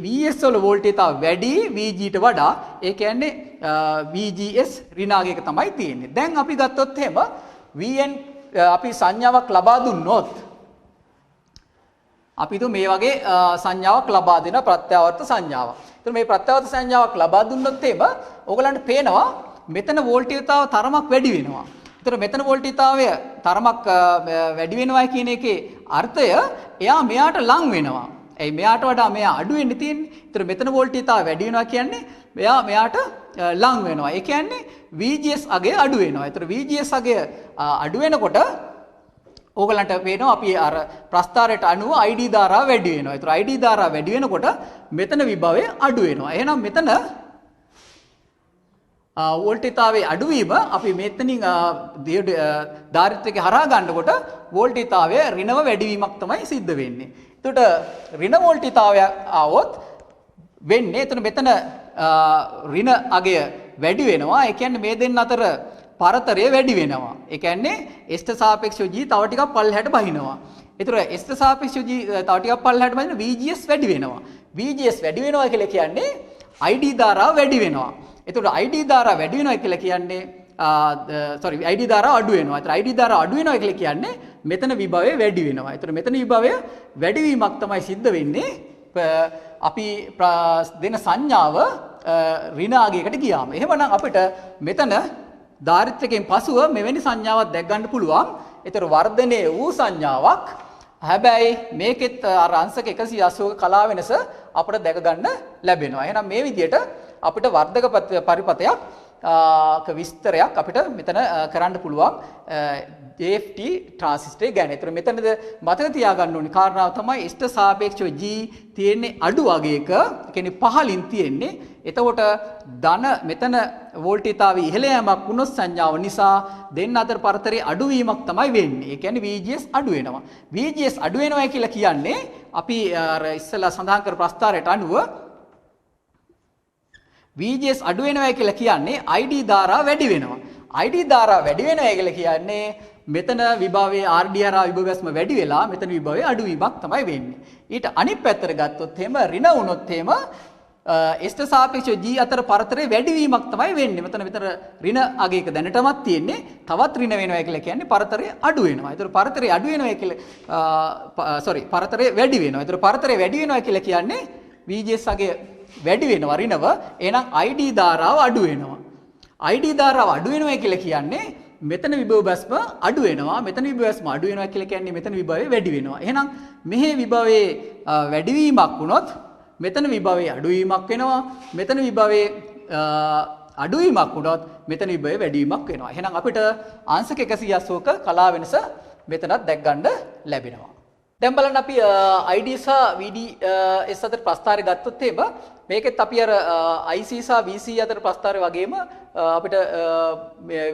[SPEAKER 1] VS වල වෝල්ටේජතාව වැඩි VG ට වඩා. ඒ කියන්නේ VGS ඍණාගයක තමයි තියෙන්නේ. දැන් අපි ගත්තොත් එහෙම VN අපි සංඥාවක් ලබා දුන්නොත් අපි මේ වගේ සංඥාවක් ලබා දෙන ප්‍රත්‍යාවර්ත සංඥාවක්. ඒතර මේ ප්‍රත්‍යාවර්ත සංඥාවක් ලබා දුන්නොත් එහෙම ඕගලන්ට පේනවා මෙතන වෝල්ටේජතාව තරමක් වැඩි වෙනවා. ඒතර මෙතන වෝල්ටේජතාවය තරමක් වැඩි වෙනවා කියන එකේ අර්ථය එයා මෙයාට ලං වෙනවා. ඒ මෙයාට වඩා මෙයා අඩු වෙන්න තියෙන්නේ. ඒතර මෙතන වෝල්ටේජතාවය වැඩි වෙනවා කියන්නේ මෙයාට ලං වෙනවා. ඒ කියන්නේ VGS අගය අඩු වෙනවා. ඒතර VGS අගය අඩු වෙනකොට ඕගලන්ට පේනවා අපි අර ප්‍රස්ථාරයට අනුව ID ධාරාව වැඩි වෙනවා. ඒතර ID ධාරාව වැඩි වෙනකොට මෙතන විභවය අඩු වෙනවා. එහෙනම් මෙතන වෝල්ටේජතාවයේ අඩුවීම අපි මෙතනින් ධාරිත්‍රයේ හරහා ගන්නකොට වෝල්ටේජතාවය ඍණව වැඩිවීමක් තමයි සිද්ධ වෙන්නේ. එතකොට ඍණ වෝල්ටේජතාවය આવොත් වෙන්නේ එතන මෙතන ඍණ අගය වැඩි වෙනවා. ඒ කියන්නේ මේ දෙන්න අතර පරතරය වැඩි වෙනවා. ඒ කියන්නේ s ට සාපේක්ෂව g තව ටිකක් පල්ලෙහාට බහිනවා. ඒතර s ට සාපේක්ෂව g තව ටිකක් පල්ලෙහාට බහින VGS වැඩි වෙනවා. VGS වැඩි වෙනවා කියලා කියන්නේ ID ධාරාව වැඩි වෙනවා. ඒතර ID ධාරාව වැඩි වෙනවා කියලා කියන්නේ ID ධාරාව අඩු වෙනවා. ඒතර ID ධාරාව අඩු වෙනවා කියලා කියන්නේ මෙතන විභවය වැඩි වෙනවා. ඒතර මෙතන විභවය වැඩි වීමක් තමයි සිද්ධ වෙන්නේ අපි දෙන සංඥාව ඍණ අගයකට ගියාම. එහෙමනම් අපිට මෙතන ධාරිත්‍රකයෙන් පසුව මෙවැනි සංඥාවක් දැක් ගන්න පුළුවන්. ඒතර වර්ධනයේ වූ සංඥාවක්. හැබැයි මේකෙත් අර අංශක 180ක කලා වෙනස අපිට දැක ගන්න ලැබෙනවා. එහෙනම් මේ විදිහට අපිට වර්ධක පරිපතයක් විස්තරයක් අපිට මෙතන කරන්න පුළුවන් AFT ට්‍රාන්සිස්ටරේ ගැන. ඒතර මෙතනද මතක තියාගන්න ඕනි කාරණාව තමයි S ට සාපේක්ෂව G තියෙන්නේ අඩු වගේක, ඒ කියන්නේ පහලින් තියෙන්නේ. එතකොට ධන මෙතන වෝල්ටීයතාවය ඉහළ යෑමක් වුණොත් සංඥාව නිසා දෙන්න අතර පරතරයේ අඩු වීමක් තමයි වෙන්නේ. ඒ කියන්නේ VGS අඩු වෙනවා. VGS අඩු වෙනවා කියලා කියන්නේ අපි අර ඉස්සෙල්ලා සඳහන් කර ප්‍රස්තාරයට අනුව VGS අඩු වෙනවා කියලා කියන්නේ ID ධාරාව වැඩි වෙනවා. ID ධාරාව වැඩි වෙනවා කියලා කියන්නේ මෙතන විභවයේ RD හරහා විභවයස්ම වැඩි වෙලා මෙතන විභවයේ අඩු වීමක් තමයි වෙන්නේ. ඊට අනිත් පැත්තට ගත්තොත් එහෙම ඍණ වුණොත් එහෙම S ට සාපේක්ෂව G අතර පරතරයේ වැඩි වීමක් තමයි වෙන්නේ. මෙතන ඍණ අගයක දැනටමත් තියෙන්නේ. තවත් ඍණ වෙනවා කියලා කියන්නේ පරතරය අඩු වෙනවා. ඒතර පරතරය අඩු වෙනවා කියලා පරතරය වැඩි වෙනවා. ඒතර පරතරය වැඩි වෙනවා කියලා කියන්නේ VGS අගය වැඩි වෙනවා ඍණව. එහෙනම් ID ධාරාව අඩු වෙනවා. ID ධාරාව අඩු වෙනවා කියලා කියන්නේ මෙතන විභව බැස්ම අඩු වෙනවා. මෙතන විභව බැස්ම අඩු වෙනවා කියලා කියන්නේ මෙතන විභවය වැඩි වෙනවා. එහෙනම් මෙහි විභවයේ වැඩිවීමක් වුණොත් මෙතන විභවයේ අඩුවීමක් වෙනවා. මෙතන විභවයේ අඩුවීමක් වුණොත් මෙතන විභවයේ වැඩිවීමක් වෙනවා. එහෙනම් අපිට අංශක 180ක කලා වෙනස මෙතනත් දැක් ගන්න ලැබෙනවා. දැන් බලන්න අපි ID සහ VDS අතර ප්‍රස්ථාරය ගත්තොත් එහෙම මේකෙත් අපි අර IC සහ VC අතර ප්‍රස්ථාරය වගේම අපිට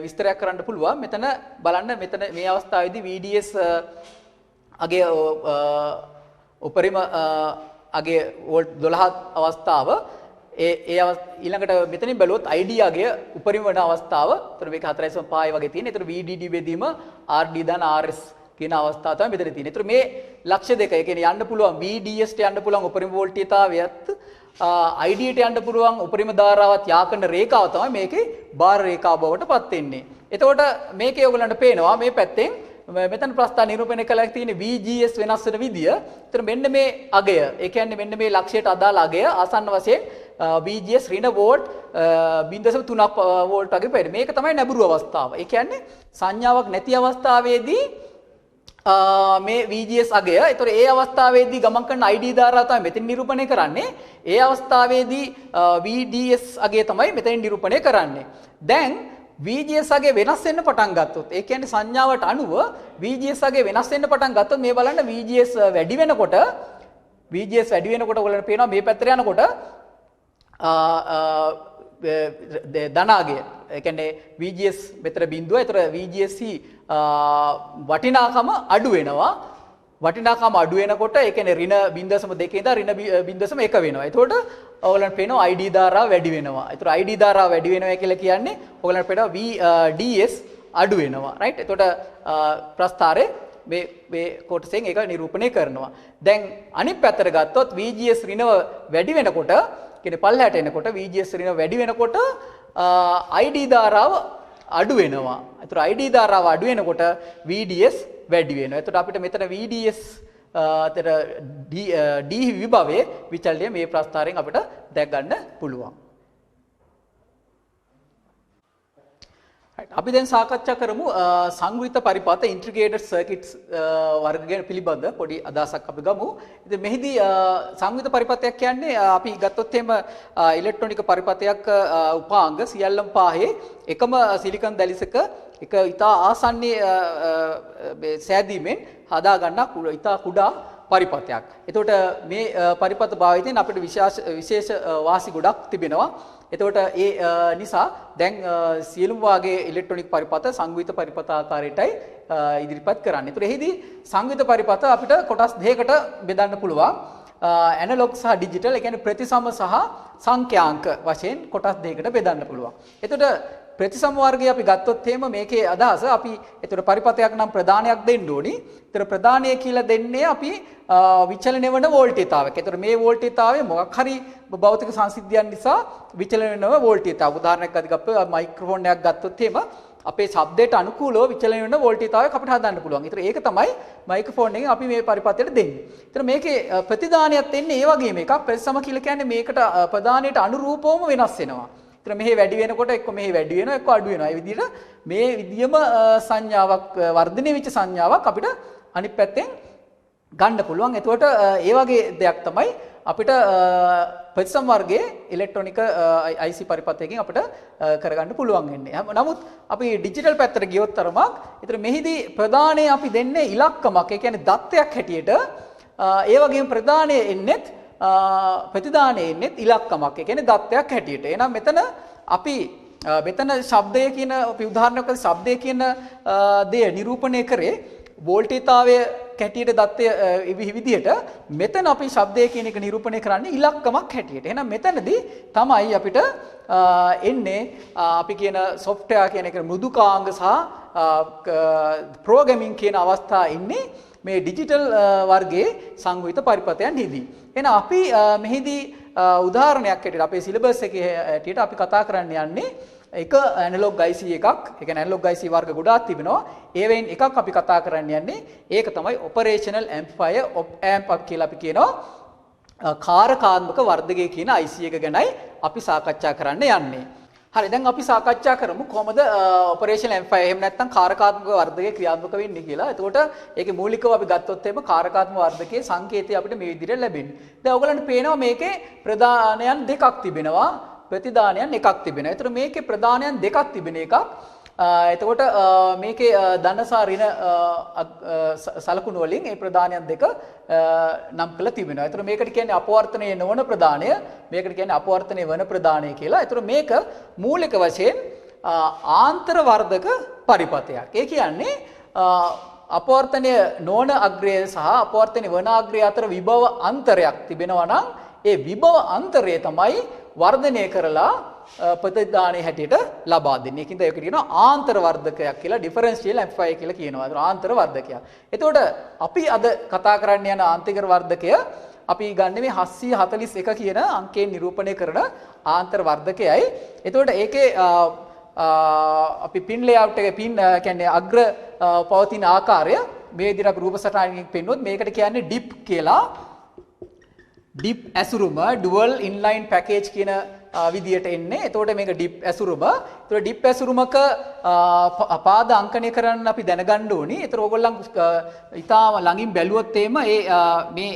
[SPEAKER 1] විස්තරයක් කරන්න පුළුවන්. මෙතන බලන්න මෙතන මේ අවස්ථාවේදී VDS අගේ උපරිම අගේ වෝල්ට් 12 අවස්ථාව ඊළඟට මෙතනින් බැලුවොත් ID අගේ උපරිම වන අවස්ථාව. ඒතර මේක 4.5 වගේ තියෙන. ඒතර VDD වෙදීම RD ධන RS කියන අවස්ථාව තමයි මෙතන තියෙන්නේ. ඒතර මේ ලක්ෂ්‍ය දෙක, ඒ කියන්නේ යන්න පුළුවන් VDS ට යන්න පුළුවන් උපරිම වෝල්ටීයතාවයත් ID ට යන්න පුළුවන් උපරිම ධාරාවත් යා කරන රේඛාව තමයි මේකේ බාර රේඛාව බවට පත් වෙන්නේ. එතකොට මේකේ ඔයගලන්ට පේනවා මේ පැත්තෙන් මෙතන ප්‍රස්ථාර නිරූපණය කළා තියෙන VGS වෙනස් වෙන විදිය. ඒතර මෙන්න මේ අගය, ඒ කියන්නේ මෙන්න මේ ලක්ෂයට අදාළ අගය ආසන්න වශයෙන් VGS ඍණ වෝල්ට් 0.3ක් වෝල්ට් වගේ පෙරේ. මේක තමයි නැඹුරු අවස්ථාව. ඒ කියන්නේ සංඥාවක් නැති අවස්ථාවේදී මේ VGS අගය. ඒතර ඒ අවස්ථාවේදී ගමන් කරන ID ධාරාව තමයි මෙතෙන් නිරූපණය කරන්නේ. ඒ අවස්ථාවේදී VDS අගය තමයි මෙතෙන් නිරූපණය කරන්නේ. දැන් VGS අගය වෙනස් වෙන්න පටන් ගත්තොත්, ඒ කියන්නේ සංඥාවට අනුව VGS අගය වෙනස් වෙන්න පටන් ගත්තොත් මේ බලන්න VGS වැඩි වෙනකොට ඔයගලන්ට පේනවා මේ පැත්තට යනකොට ධනාගය, ඒ කියන්නේ VGS මෙතර බිඳුව. ඒතර VGS වටිනාකම අඩු වෙනවා. වටිනාකම අඩු වෙනකොට ඒ කියන්නේ ඍණ 0.2 ඉඳලා ඍණ 0.1 වෙනවා. එතකොට ඔයගලන්ට පේනවා ID ධාරාව වැඩි වෙනවා. ඒතර ID ධාරාව වැඩි වෙනවා කියලා කියන්නේ ඔයගලන්ට පේනවා VDS අඩු වෙනවා. රයිට්? එතකොට ප්‍රස්ථාරේ මේ කොටසෙන් ඒක නිරූපණය කරනවා. දැන් අනිත් පැත්තට ගත්තොත් VGS ඍණව වැඩි වෙනකොට, කියන්නේ පල්ලහැට එනකොට VGS ඍණ වැඩි වෙනකොට ID ධාරාව අඩු වෙනවා. ඒතර ID ධාරාව අඩු වෙනකොට VDS වැඩි වෙනවා. එතකොට අපිට මෙතන VDS අතර D විභවයේ විචලනය මේ ප්‍රස්ථාරයෙන් අපිට දැක් ගන්න පුළුවන්. අපි දැන් සාකච්ඡා කරමු සංවෘත පරිපථ ඉන්ටිග්‍රේටඩ් සර්කිට්ස් වර්ග ගැන පිළිබඳ පොඩි අදහසක් අපි ගමු. ඉතින් මෙහිදී සංවෘත පරිපථයක් කියන්නේ අපි ගත්තොත් එහෙම ඉලෙක්ට්‍රොනික පරිපථයක් උපාංග සියල්ලම පාහේ එකම සිලිකන් දැලිසක එක ඉතා ආසන්නයේ සෑදීමෙන් හදා ගන්න ඉතා කුඩා පරිපථයක්. එතකොට මේ පරිපථ භාවිතයෙන් අපිට විශේෂ වාසි ගොඩක් තිබෙනවා. එතකොට ඒ නිසා දැන් සියලුම වාගේ ඉලෙක්ට්‍රොනික පරිපථ සංවෘත පරිපථ ආකාරයටයි ඉදිරිපත් කරන්නේ. ඒතර එහිදී සංවෘත පරිපථ අපිට කොටස් දෙකකට බෙදන්න පුළුවන්. ඇනලොග් සහ ඩිජිටල්, ඒ කියන්නේ ප්‍රතිසම සහ සංඛ්‍යාංක වශයෙන් කොටස් දෙකකට බෙදන්න පුළුවන්. එතකොට ප්‍රතිසම වර්ගය අපි ගත්තොත් එහෙම මේකේ අදහස අපි ඒතර පරිපතයක් නම් ප්‍රදානයක් දෙන්න ඕනි. ඒතර ප්‍රදානය කියලා දෙන්නේ අපි විචලනය වන වෝල්ටේජතාවයක්. ඒතර මේ වෝල්ටේජතාවය මොකක් හරි භෞතික සංසිද්ධියන් නිසා විචලනය වෙනව වෝල්ටේජතාව. උදාහරණයක් අදික අපේ මයික්‍රොෆෝන් එකක් ගත්තොත් එහෙම අපේ ශබ්දයට අනුකූලව විචලනය වෙන වෝල්ටේජතාවයක් අපිට හදන්න පුළුවන්. ඒතර ඒක තමයි මයික්‍රොෆෝන් එකෙන් අපි මේ පරිපතයට දෙන්නේ. ඒතර මේකේ ප්‍රතිදානයක් දෙන්නේ ඒ වගේම එකක්. ප්‍රතිසම කියලා කියන්නේ මේකට ප්‍රදානයට අනුරූපවම වෙනස් වෙනවා. ඒතර මෙහි වැඩි වෙනකොට එක්ක මෙහි වැඩි වෙනවා එක්ක අඩු වෙනවා. ඒ විදිහට මේ විදියම සංඥාවක් වර්ධනය වෙච්ච සංඥාවක් අපිට අනිත් පැත්තෙන් ගන්න පුළුවන්. එතකොට ඒ වගේ දෙයක් තමයි අපිට ප්‍රතිසම වර්ගයේ ඉලෙක්ට්‍රොනික IC පරිපථයකින් අපිට කරගන්න පුළුවන් වෙන්නේ. නමුත් අපි ඩිජිටල් පැත්තට ගියොත් තරමක් ඒතර මෙහිදී ප්‍රදානයේ අපි දෙන්නේ ඉලක්කමක්. ඒ කියන්නේ දත්තයක් හැටියට ඒ වගේම ප්‍රදානයේ එන්නේත් ප්‍රතිදානයේ එන්නේත් ඉලක්කමක්. ඒ කියන්නේ දත්තයක් හැටියට. එහෙනම් මෙතන අපි මෙතන ශබ්දය කියන අපි උදාහරණයක් වශයෙන් ශබ්දය කියන දේ නිරූපණය කරේ වෝල්ටේජතාවය කැටියට දත්තය විදිහට මෙතන අපි ශබ්දය කියන එක නිරූපණය කරන්නේ ඉලක්කමක් හැටියට. එහෙනම් මෙතනදී තමයි අපිට එන්නේ අපි කියන software කියන එක මෘදුකාංග සහ programming කියන අවස්ථා ඉන්නේ මේ ඩිජිටල් වර්ගයේ සංගීත පරිපථයන්හිදී. එහෙනම් අපි මෙහිදී උදාහරණයක් හැටියට අපේ සිලබස් එකේ හැටියට අපි කතා කරන්න යන්නේ එක ඇනලොග් IC එකක්. ඒ කියන්නේ ඇනලොග් IC වර්ග ගොඩාක් තිබෙනවා. ඒවෙන් එකක් අපි කතා කරන්න යන්නේ ඒක තමයි ඔපරේෂනල් ඇම්ප්ලිෆයර් ඔප් ඇම්ප් කියලා අපි කියනවා. කාරකාත්මක වර්ධකය කියන IC එක ගැනයි අපි සාකච්ඡා කරන්න යන්නේ. හරි දැන් අපි සාකච්ඡා කරමු කොහොමද ඔපරේෂනල් ඇම්ප්ලිෆයර් එහෙම නැත්නම් කාරකාත්මක වර්ධකය ක්‍රියාත්මක වෙන්නේ කියලා. එතකොට ඒකේ මූලිකව අපි ගත්තොත් එහෙම කාරකාත්මක වර්ධකයේ සංකේතය අපිට මේ විදිහට ලැබෙන්නේ. දැන් ඔයගලන්ට පේනවා මේකේ ප්‍රධානයන් දෙකක් තිබෙනවා. ප්‍රතිදානයන් එකක් තිබෙනවා. ඒතර මේකේ ප්‍රදානයන් දෙකක් තිබෙන එකක්. එතකොට මේකේ ධන සහ ඍණ සලකුණු වලින් මේ ප්‍රදානයන් දෙක නම් කළ තිබෙනවා. ඒතර මේකට කියන්නේ අපවර්තනය නොවන ප්‍රදානය, මේකට කියන්නේ අපවර්තනය වන ප්‍රදානය කියලා. ඒතර මේක මූලික වශයෙන් ආන්තර වර්ධක පරිපථයක්. ඒ කියන්නේ අපවර්තනය නොවන අග්‍රය සහ අපවර්තනය වන අග්‍රය අතර විභව අන්තරයක් තිබෙනවා නම් ඒ විභව අන්තරය තමයි වර්ධනය කරලා ප්‍රතිදානයේ හැටියට ලබා දෙන්නේ. ඒකින්ද ඒකට කියනවා ආන්තර වර්ධකයක් කියලා, ඩිෆරන්ෂියල් ඇම්ප්ලිෆයර් කියලා කියනවා. ඒක ආන්තර වර්ධකයක්. එතකොට අපි අද කතා කරන්න යන ආන්තරික වර්ධකය අපි ගන්න මේ 741 කියන අංකයෙන් නිරූපණය කරන ආන්තර වර්ධකයයි. එතකොට ඒකේ අපි පින් ලේඅවුට් එකේ පින් කියන්නේ අග්‍ර පවතින ආකාරය මේ විදිහට අපි රූප සටහනකින් පෙන්වුවොත් මේකට කියන්නේ ඩිප් කියලා. ඩිප් ඇසුරුම ඩුවල් ඉන්ලයින් පැකේජ් කියන විදියට එන්නේ. එතකොට මේක ඩිප් ඇසුරුම. එතකොට ඩිප් ඇසුරුමක පාද අංකණය කරන්න අපි දැනගන්න ඕනි. එතකොට ඕගොල්ලන් ඉතාම ළඟින් බැලුවොත් එහෙම මේ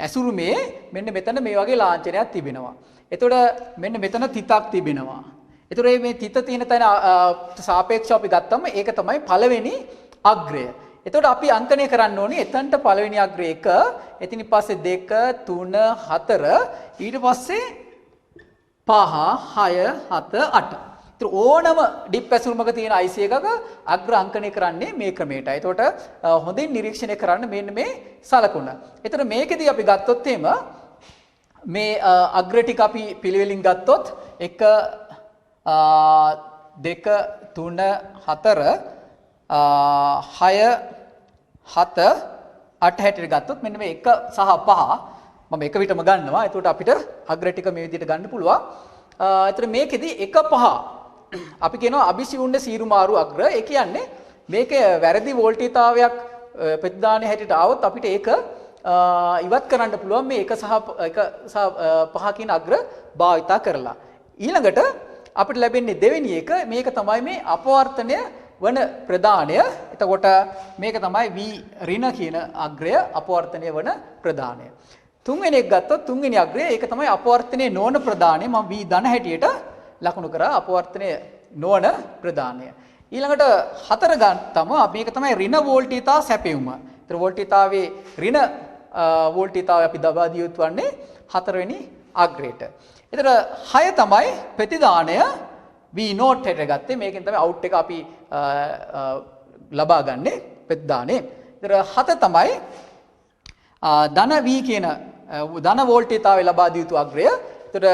[SPEAKER 1] ඇසුරුමේ මෙන්න මෙතන මේ වගේ ලාංඡනයක් තිබෙනවා. එතකොට මෙන්න මෙතන තිතක් තිබෙනවා. එතකොට මේ තිත තියෙන තැන සාපේක්ෂව අපි ගත්තම ඒක තමයි පළවෙනි අග්‍රය. එතකොට අපි අංකණය කරන්න ඕනේ එතනට පළවෙනි අග්‍රය 1, එතින් පස්සේ 2, 3, 4, ඊට පස්සේ 5, 6, 7, 8. ඒතර ඕනම ඩිප් ඇසුරුමක තියෙන IC එකක අග්‍ර අංකණය කරන්නේ මේ ක්‍රමයටයි. එතකොට හොඳින් නිරීක්ෂණය කරන්න මෙන්න මේ සලකුණ. එතකොට මේකෙදී අපි ගත්තොත් එහෙම මේ අග්‍ර ටික අපි පිළිවෙලින් ගත්තොත් 1, 2, 3, 4, 6, 7, 8 හැටියට ගත්තොත් මෙන්න මේ 1 සහ 5 මම එක විටම ගන්නවා. එතකොට අපිට අග්‍ර ටික මේ විදිහට ගන්න පුළුවන්. එතකොට මේකෙදි 1, 5 අපි කියනවා අபிසිවුන්න සීරුමාරු අග්‍ර. ඒ කියන්නේ මේකේ වැරදි වෝල්ටේජතාවයක් ප්‍රතිදානයේ හැටියට ආවොත් අපිට ඒක ඉවත් කරන්න පුළුවන් මේ 1 සහ 5 කියන අග්‍ර භාවිතා කරලා. ඊළඟට අපිට ලැබෙන්නේ දෙවෙනි එක මේක තමයි මේ අපවර්තනය වන ප්‍රදානය. එතකොට මේක තමයි V ඍණ කියන අග්‍රය අපවර්තනය වන ප්‍රදානය. තුන්වෙනි එක ගත්තොත් තුන්වෙනි අග්‍රය ඒක තමයි අපවර්තනය නොවන ප්‍රදානය. මම V ධන හැටියට ලකුණු කරා අපවර්තනය නොවන ප්‍රදානය. ඊළඟට 4 ගත්තම මේක තමයි ඍණ වෝල්ටීතා සැපෙවුම. ඒතර වෝල්ටීතාවේ ඍණ වෝල්ටීතාවය අපි දබා දිය යුතු වන්නේ 4 වෙනි අග්‍රයට. ඒතර 6 තමයි ප්‍රතිදානය V note හැට ගත්තේ. මේකෙන් තමයි out එක අපි ලබා ගන්නේ ප්‍රතිදානේ. ඒතර 7 තමයි ධන V කියන ධන වෝල්ටේජතාවය ලබා දිය යුතු අග්‍රය. ඒතර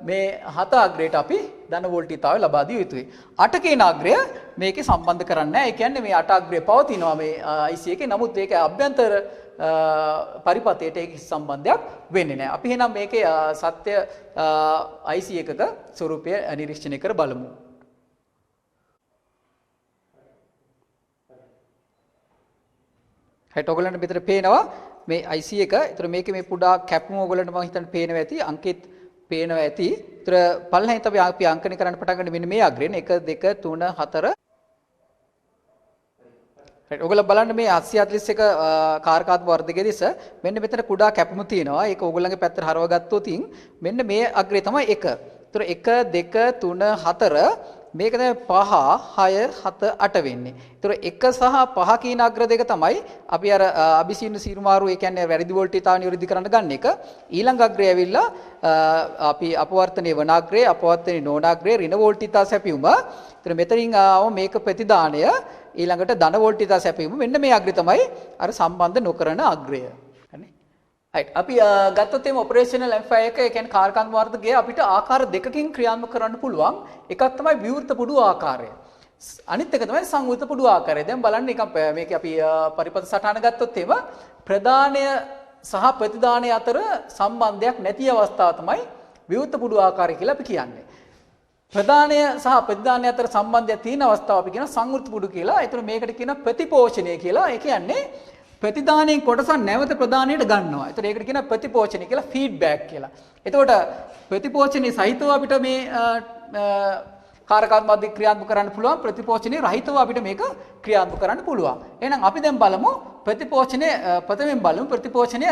[SPEAKER 1] මේ 7 අග්‍රයට අපි ධන වෝල්ටීයතාවය ලබා දිය යුතුයි. 8 කියන අග්‍රය මේකේ සම්බන්ධ කරන්නේ නැහැ. ඒ කියන්නේ මේ 8 අග්‍රය පවතිනවා මේ IC එකේ. නමුත් ඒක අභ්‍යන්තර පරිපතයට ඒක සම්බන්ධයක් වෙන්නේ නැහැ. අපි එහෙනම් මේකේ සත්‍ය IC එකක ස්වරූපය නිරීක්ෂණය කර බලමු. හරියට ඔයගලන්ට මෙතන පේනවා මේ IC එක. ඒතර මේකේ මේ පුඩා කැපුම ඔයගලන්ට මම හිතන්නේ පේනවා ඇති. අංකෙත් පේනවා ඇති. ඒතර පල්ලෙහින් අපි අංකණය කරන්න පටන් ගන්න මෙන්න මේ අග්‍රයෙන් 1 2 3 4. හරියට ඔයගොල්ලෝ බලන්න මේ 841 කාරකාත්මක වර්ධකයේ දිස මෙන්න මෙතන කුඩා කැපුම තියෙනවා. ඒක ඔයගොල්ලන්ගේ පැත්තට හරව ගත්තොත් මෙන්න මේ අග්‍රය තමයි 1. ඒතර 1 2 3 4 මේක තමයි 5 6 7 8 වෙන්නේ. ඒතර 1 සහ 5 කියන අග්‍ර දෙක තමයි අපි අර අபிසින්න සීරුමාරු ඒ කියන්නේ වැරදි වෝල්ටීයතාව නිවැරදි කරන්න ගන්න එක. ඊළඟ අග්‍රය ඇවිල්ලා අපි අපවර්තනයේ වන අග්‍රය අපවර්තනයේ නොවන අග්‍රය ඍණ වෝල්ටීයතාව සැපයුම. ඒතර මෙතනින් ආව මේක ප්‍රතිදානය ඊළඟට ධන වෝල්ටීයතාව සැපයුම මෙන්න මේ අග්‍රය තමයි අර සම්බන්ධ නොකරන අග්‍රය. right අපි ගත්තොත් එimhe ඔපරේෂනල් ඇම්ප්ලිෆයර් එක ඒ කියන්නේ කාර්කාත්මක වර්ධකය අපිට ආකාර දෙකකින් ක්‍රියාත්මක කරන්න පුළුවන්. එකක් තමයි විවෘත පුඩු ආකාරය. අනිත් එක තමයි සංවෘත පුඩු ආකාරය. දැන් බලන්න එක මේකේ අපි පරිපථ සටහන ගත්තොත් එimhe ප්‍රදානය සහ ප්‍රතිදානය අතර සම්බන්ධයක් නැති අවස්ථාව තමයි විවෘත පුඩු ආකාරය කියලා අපි කියන්නේ. ප්‍රදානය සහ ප්‍රතිදානය අතර සම්බන්ධයක් තියෙන අවස්ථාව අපි කියන සංවෘත පුඩු කියලා. ඒතර මේකට කියන ප්‍රතිපෝෂණය කියලා. ඒ කියන්නේ ප්‍රතිදානයෙන් කොටසක් නැවත ප්‍රදානයට ගන්නවා. ඒතර ඒකට කියන ප්‍රතිපෝෂණය කියලා ෆීඩ්බැක් කියලා. එතකොට ප්‍රතිපෝෂණයේ සහිතව අපිට මේ කාරකාත්මක වර්ධක ක්‍රියාත්මක කරන්න පුළුවන්. ප්‍රතිපෝෂණයේ රහිතව අපිට මේක ක්‍රියාත්මක කරන්න පුළුවන්. එහෙනම් අපි දැන් බලමු ප්‍රතිපෝෂණය ප්‍රථමයෙන් බලමු ප්‍රතිපෝෂණය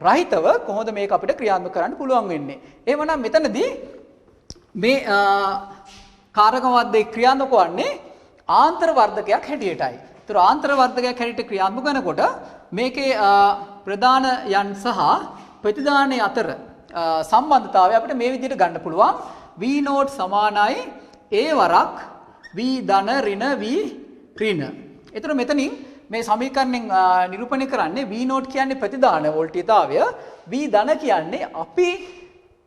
[SPEAKER 1] රහිතව කොහොමද මේක අපිට ක්‍රියාත්මක කරන්න පුළුවන් වෙන්නේ. එහෙමනම් මෙතනදී මේ කාරක වර්ධකයේ ක්‍රියාත්මක වන්නේ ආන්තර වර්ධකයක් හැටියටයි. ඒතර ආන්තර වර්ධකයක් හැටියට ක්‍රියාත්මක කරනකොට මේකේ ප්‍රධාන යන් සහ ප්‍රතිදානයේ අතර සම්බන්ධතාවය අපිට මේ විදිහට ගන්න පුළුවන්. V0 සමානයි A වරක් V ධන ඍණ V ඍණ. ඒතර මෙතනින් මේ සමීකරණයෙන් නිරූපණය කරන්නේ V0 කියන්නේ ප්‍රතිදාන වෝල්ටීයතාවය, V ධන කියන්නේ අපි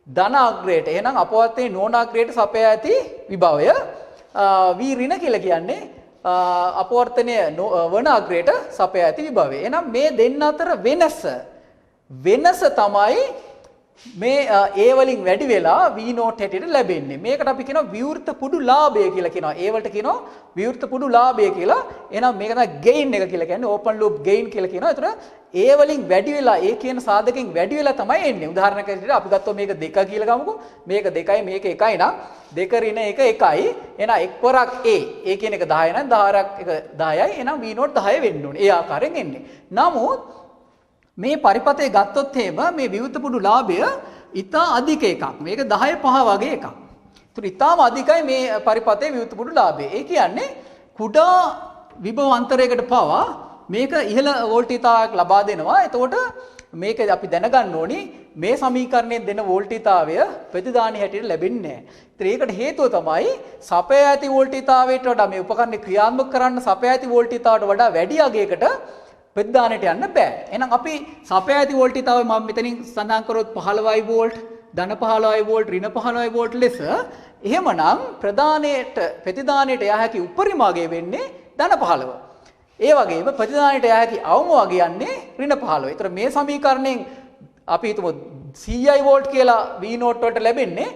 [SPEAKER 1] ධන අග්‍රයට එහෙනම් අපවර්තනයේ නොවන අග්‍රයට සපයා ඇති විභවය, V ඍණ කියලා කියන්නේ අපවර්තනයේ වන අග්‍රයට සපයා ඇති විභවය. එහෙනම් මේ දෙන්න අතර වෙනස තමයි මේ A වලින් වැඩි වෙලා V0 හැටියට ලැබෙන්නේ. මේකට අපි කියනවා විවෘත පුඩු ලාභය කියලා කියනවා. A වලට කියනවා විවෘත පුඩු ලාභය කියලා. එහෙනම් මේක තමයි ගේයින් එක කියලා කියන්නේ ඕපන් ලූප් ගේයින් කියලා කියනවා. ඒතර A වලින් වැඩි වෙලා A කියන සාධකයෙන් වැඩි වෙලා තමයි එන්නේ. උදාහරණයක් විදිහට අපි ගත්තොත් මේක 2 කියලා ගමුකෝ. මේක 2යි මේක 1යි නම් 2 ඍණ 1 1යි. එහෙනම් 1 වරක් A කියන එක 10 නම් 10 වරක් එක 10යි. එහෙනම් V0 10 වෙන්න ඕනේ. ඒ ආකාරයෙන් එන්නේ. නමුත් මේ පරිපතේ ගත්තොත් එහෙම මේ විවෘත පුඩු ලාභය ඉතා අධික එකක්. මේක 10 5 වගේ එකක්. ඒතර ඉතාම අධිකයි මේ පරිපතේ විවෘත පුඩු ලාභය. ඒ කියන්නේ කුඩා විභව අන්තරයකට පවා මේක ඉහළ වෝල්ටීයතාවයක් ලබා දෙනවා. එතකොට මේක අපි දැනගන්න ඕනි මේ සමීකරණයෙන් දෙන වෝල්ටීයතාවය ප්‍රතිදානී හැටියට ලැබෙන්නේ නැහැ. ඒකට හේතුව තමයි සපයා ඇති වෝල්ටීයතාවයට වඩා මේ උපකරණය ක්‍රියාත්මක කරන්න සපයා ඇති වෝල්ටීයතාවට වඩා වැඩි අගයකට ප්‍රතිදානයට යන්න බෑ. එහෙනම් අපි සපයා ඇති වෝල්ටීයතාවය මම මෙතනින් සඳහන් කරොත් 15යි වෝල්ට්, ධන 15යි වෝල්ට්, ඍණ 15යි වෝල්ට් ලෙස. එහෙමනම් ප්‍රතිදානයට යා හැකි උපරිම අගය වෙන්නේ ධන 15. ඒ වගේම ප්‍රතිදානයට යා හැකි අවම අගය යන්නේ ඍණ 15. ඒතර මේ සමීකරණයෙන් අපි හිතමු 100යි වෝල්ට් කියලා V0 වලට ලැබෙන්නේ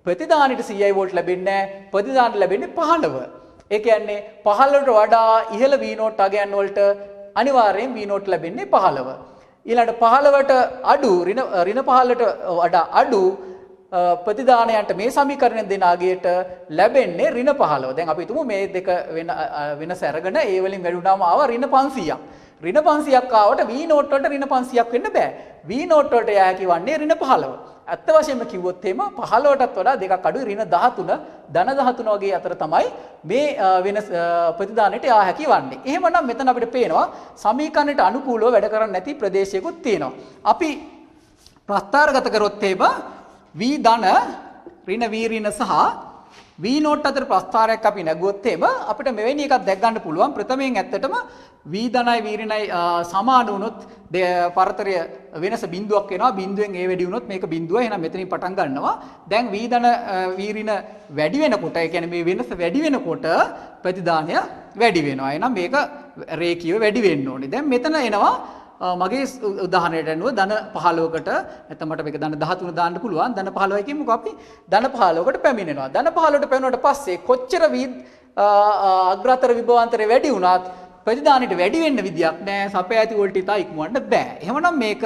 [SPEAKER 1] ප්‍රතිදානයට 100යි වෝල්ට් ලැබෙන්නේ නැහැ. ප්‍රතිදානට ලැබෙන්නේ 15. ඒ කියන්නේ 15ට වඩා ඉහළ V0 අගයන් වලට අනිවාර්යෙන් V0 ලැබෙන්නේ 15. ඊළඟට 15ට අඩු ඍණ 15ට වඩා අඩු ප්‍රතිදානයන්ට මේ සමීකරණයෙන් දෙන අගයට ලැබෙන්නේ ඍණ 15. දැන් අපි හිතමු මේ දෙක වෙනස අරගෙන A වලින් වැඩි වුණාම ආවා ඍණ 500ක්. ඍණ 500ක් ආවට V0 වලට ඍණ 500ක් වෙන්න බෑ. V0 වලට යා හැකි වන්නේ ඍණ 15. ඇත්ත වශයෙන්ම කිව්වොත් එහෙම 15ටත් වඩා දෙකක් අඩුයි ඍණ 13 ධන 13 වගේ අතර තමයි මේ වෙනස ප්‍රතිදානයට යා හැකි වන්නේ. එහෙමනම් මෙතන අපිට පේනවා සමීකරණයට අනුකූලව වැඩ කරන්නේ නැති ප්‍රදේශයකුත් තියෙනවා. අපි ප්‍රස්ථාරගත කරොත් එහෙම V ධන ඍණ V ඍණ සහ V නෝට් අතර ප්‍රස්ථාරයක් අපි නැගුවොත් එහෙම අපිට මෙවැනි එකක් දැක් ගන්න පුළුවන්. ප්‍රථමයෙන් ඇත්තටම V ධනයි V ඍණයි සමාන වුණොත් පරතරය වෙනස බිඳුවක් වෙනවා. බිඳුවෙන් A වැඩි වුණොත් මේක බිඳුව. එහෙනම් මෙතනින් පටන් ගන්නවා. දැන් V ධන V ඍණ වැඩි වෙනකොට, ඒ කියන්නේ මේ වෙනස වැඩි වෙනකොට ප්‍රතිදානය වැඩි වෙනවා. එහෙනම් මේක රේඛීයව වැඩි වෙන්න ඕනේ. දැන් මෙතන එනවා මගේ උදාහරණයට අනුව ධන 15කට නැත්නම් මට මේක ධන 13 දාන්න පුළුවන්. ධන 15යි කියමුකෝ අපි. ධන 15කට පැමිණෙනවා. ධන 15ට පැමිණුණාට පස්සේ කොච්චර අග්‍රතර විභවාන්තරය වැඩි වුණත් ප්‍රතිදානෙට වැඩි වෙන්න විදියක් නැහැ. සපය ඇති වෝල්ට් ඉතා ඉක්මවන්න බෑ. එහෙමනම් මේක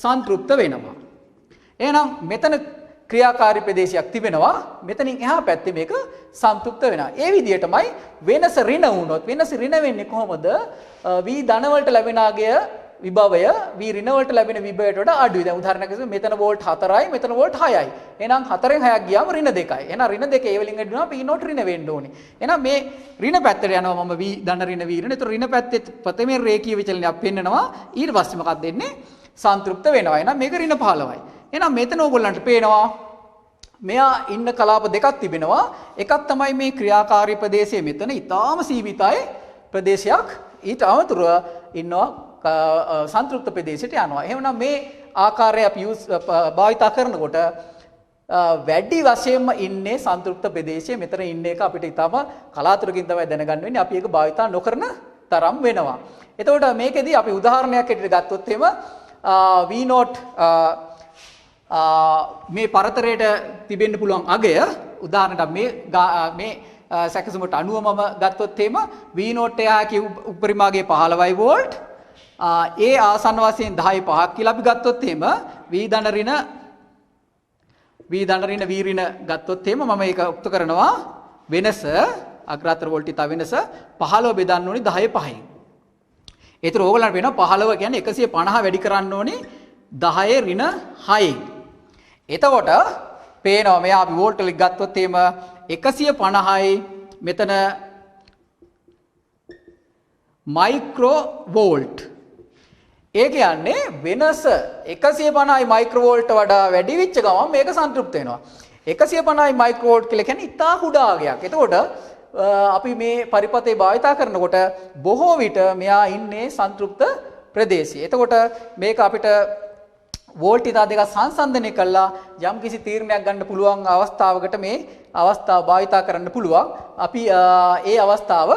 [SPEAKER 1] සන්තුෂ්ත වෙනවා. එහෙනම් මෙතන ක්‍රියාකාරී ප්‍රදේශයක් තිබෙනවා. මෙතනින් එහා පැත්තේ මේක සන්තුෂ්ත වෙනවා. ඒ විදිහටමයි වෙනස ඍණ වුණොත් වෙනස ඍණ වෙන්නේ කොහොමද? V ධන වලට ලැබෙන ආගය විභවය V ඍණ වලට ලැබෙන විභවයට වඩා අඩුයි. දැන් උදාහරණයක් විදිහට මෙතන වෝල්ට් 4යි මෙතන වෝල්ට් 6යි. එහෙනම් 4න් 6ක් ගියාම ඍණ 2යි. එහෙනම් ඍණ 2 ඒ වලින් වැඩි වෙනවා P නෝට් ඍණ වෙන්න ඕනේ. එහෙනම් මේ ඍණ පැත්තට යනවා මම V ධන ඍණ V ඍණ. ඒතර ඍණ පැත්තේ ප්‍රථමයෙන් රේඛීය විචලනයක් පෙන්නනවා. ඊට පස්සේ මොකක්ද වෙන්නේ? සන්තුෂ්ත වෙනවා. එහෙනම් මේක ඍණ 15යි. එහෙනම් මෙතන ඕගොල්ලන්ට පේනවා මෙයා ඉන්න කලාප දෙකක් තිබෙනවා. එකක් තමයි මේ ක්‍රියාකාරී ප්‍රදේශයේ මෙතන ඊටාම සීමිතයි ප්‍රදේශයක්. ඊට අමතරව ඉන්නවා සන්තුෂ්ත ප්‍රදේශයට යනවා. එහෙනම් මේ ආකාරය අපි භාවිතා කරනකොට වැඩි වශයෙන්ම ඉන්නේ සන්තුෂ්ත ප්‍රදේශයේ. මෙතන ඉන්න එක අපිට ඊටම කලාතුරකින් තමයි දැනගන්න වෙන්නේ. අපි ඒක භාවිතා නොකරන තරම් වෙනවා. එතකොට මේකෙදී අපි උදාහරණයක් ඇටියට ගත්තොත් එහෙම V නෝට් මේ පරතරයට තිබෙන්න පුළුවන් අගය උදාහරණයක් මේ සැකසුමට අනුව මම ගත්තොත් එහෙම V නෝට් එකේ උපරිමාගේ 15යි වෝල්ට් ඒ ආසන්න වශයෙන් 10යි 5ක් කියලා අපි ගත්තොත් එහෙම V ධන ඍණ V ඍණ ගත්තොත් එහෙම මම ඒක උක්ත කරනවා වෙනස අග්‍රාතර වෝල්ට් ඉතා වෙනස 15 බෙදන්න ඕනි 10 5යි. ඒතර ඕගොල්ලන්ට වෙනවා 15 කියන්නේ 150 වැඩි කරන්න ඕනි 10 ඍණ 6යි. එතකොට පේනවා මෙයා අපි වෝල්ට් වලින් ගත්තොත් එහෙම 150යි මෙතන මයික්‍රෝ වෝල්ට්. ඒ කියන්නේ වෙනස 150යි මයික්‍රෝ වෝල්ට් වඩා වැඩි වෙච්ච ගමන් මේක සන්තුෂ්ත වෙනවා. 150යි මයික්‍රෝ වෝල්ට් කියලා කියන්නේ ඉතා කුඩා අගයක්. එතකොට අපි මේ පරිපතේ භාවිතා කරනකොට බොහෝ විට මෙයා ඉන්නේ සන්තුෂ්ත ප්‍රදේශයේ. එතකොට මේක අපිට වෝල්ට් ඉතා දෙක සංසන්දනය කළා යම් කිසි තීරණයක් ගන්න පුළුවන් අවස්ථාවකට මේ අවස්ථාව භාවිතා කරන්න පුළුවන්. අපි ඒ අවස්ථාව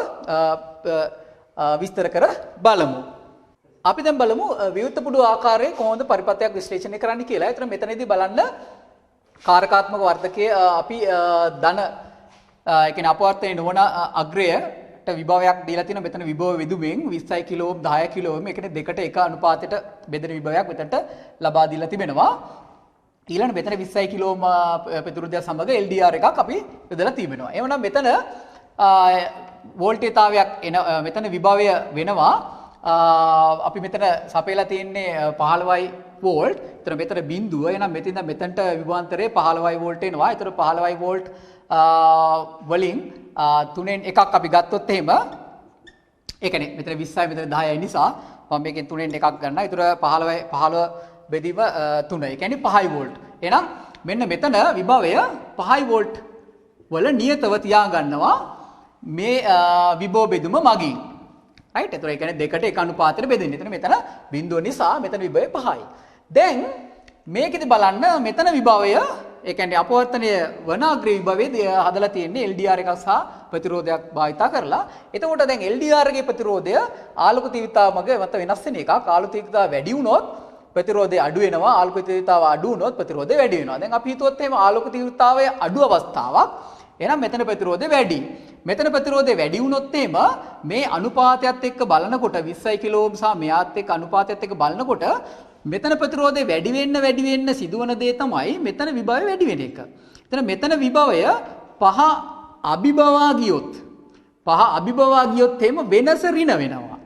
[SPEAKER 1] විස්තර කර බලමු. අපි දැන් බලමු විවෘත පුඩු ආකාරයේ කොහොමද පරිපතයක් විශ්ලේෂණය කරන්න කියලා. ඒතර මෙතනදී බලන්න කාරකාත්මක වර්ධකයේ අපි ධන ඒ කියන්නේ අපවර්තනයේ නොවන අග්‍රයට විභවයක් දීලා තියෙනවා. මෙතන විභව විදුමෙන් 20 කිලෝ ඕම් 10 කිලෝ ඕම් ඒ කියන්නේ දෙකට එක අනුපාතයට බෙදෙන විභවයක් මෙතනට ලබා දීලා තිබෙනවා. ඊළඟ මෙතන 20 කිලෝ ඕම් ප්‍රතිරෝධය සමග LDR එකක් අපි යොදලා තිබෙනවා. එවනම් මෙතන වෝල්ටේජතාවයක් එන මෙතන විභවය වෙනවා අපි මෙතන සපයලා තියෙන්නේ 15යි වෝල්ට්. ඒතර මෙතන බිඳුව. එහෙනම් මෙතෙන්ද මෙතනට විභවාන්තරේ 15යි වෝල්ට් එනවා. ඒතර 15යි වෝල්ට් වලින් තුනෙන් එකක් අපි ගත්තොත් එහෙම ඒ කියන්නේ මෙතන 20යි මෙතන 10යි නිසා මම මේකෙන් තුනෙන් එකක් ගන්නවා. ඒතර 15 බෙදීම 3. ඒ කියන්නේ 5යි වෝල්ට්. එහෙනම් මෙන්න මෙතන විභවය 5යි වෝල්ට් වල නියතව තියා ගන්නවා මේ විභව බෙදුම මගින්. right? ඒතර ඒ කියන්නේ දෙකට එක අනුපාතයට බෙදෙන්නේ. එතන මෙතන බිඳුව නිසා මෙතන විභවය 5යි. දැන් මේකෙදි බලන්න මෙතන විභවය ඒ කියන්නේ අපවර්තනය වන අග්‍ර විභවයේ හදලා තියෙන්නේ LDR එකක් සහ ප්‍රතිරෝධයක් භාවිතා කරලා. එතකොට දැන් LDR එකේ ප්‍රතිරෝධය ආලෝක තීව්‍රතාව මග වෙනස් වෙන එකක්. ආලෝක තීව්‍රතාව වැඩි වුණොත් ප්‍රතිරෝධය අඩු වෙනවා. ආලෝක තීව්‍රතාව අඩු වුණොත් ප්‍රතිරෝධය වැඩි වෙනවා. දැන් අපි හිතුවොත් එහෙම ආලෝක තීව්‍රතාවය අඩු අවස්ථාවක්. එහෙනම් මෙතන ප්‍රතිරෝධය වැඩි. මෙතන ප්‍රතිරෝධය වැඩි වුණොත් එහෙම මේ අනුපාතයත් එක්ක බලනකොට 20 කිලෝ ඕම් සහ මෙයාත් එක්ක අනුපාතයත් එක්ක බලනකොට මෙතන ප්‍රතිරෝධය වැඩි වෙන්න සිදුවන දේ තමයි මෙතන විභවය වැඩි වෙන එක. එතන මෙතන විභවය 5 අභිභවා ගියොත් එහෙම වෙනස ඍණ වෙනවා.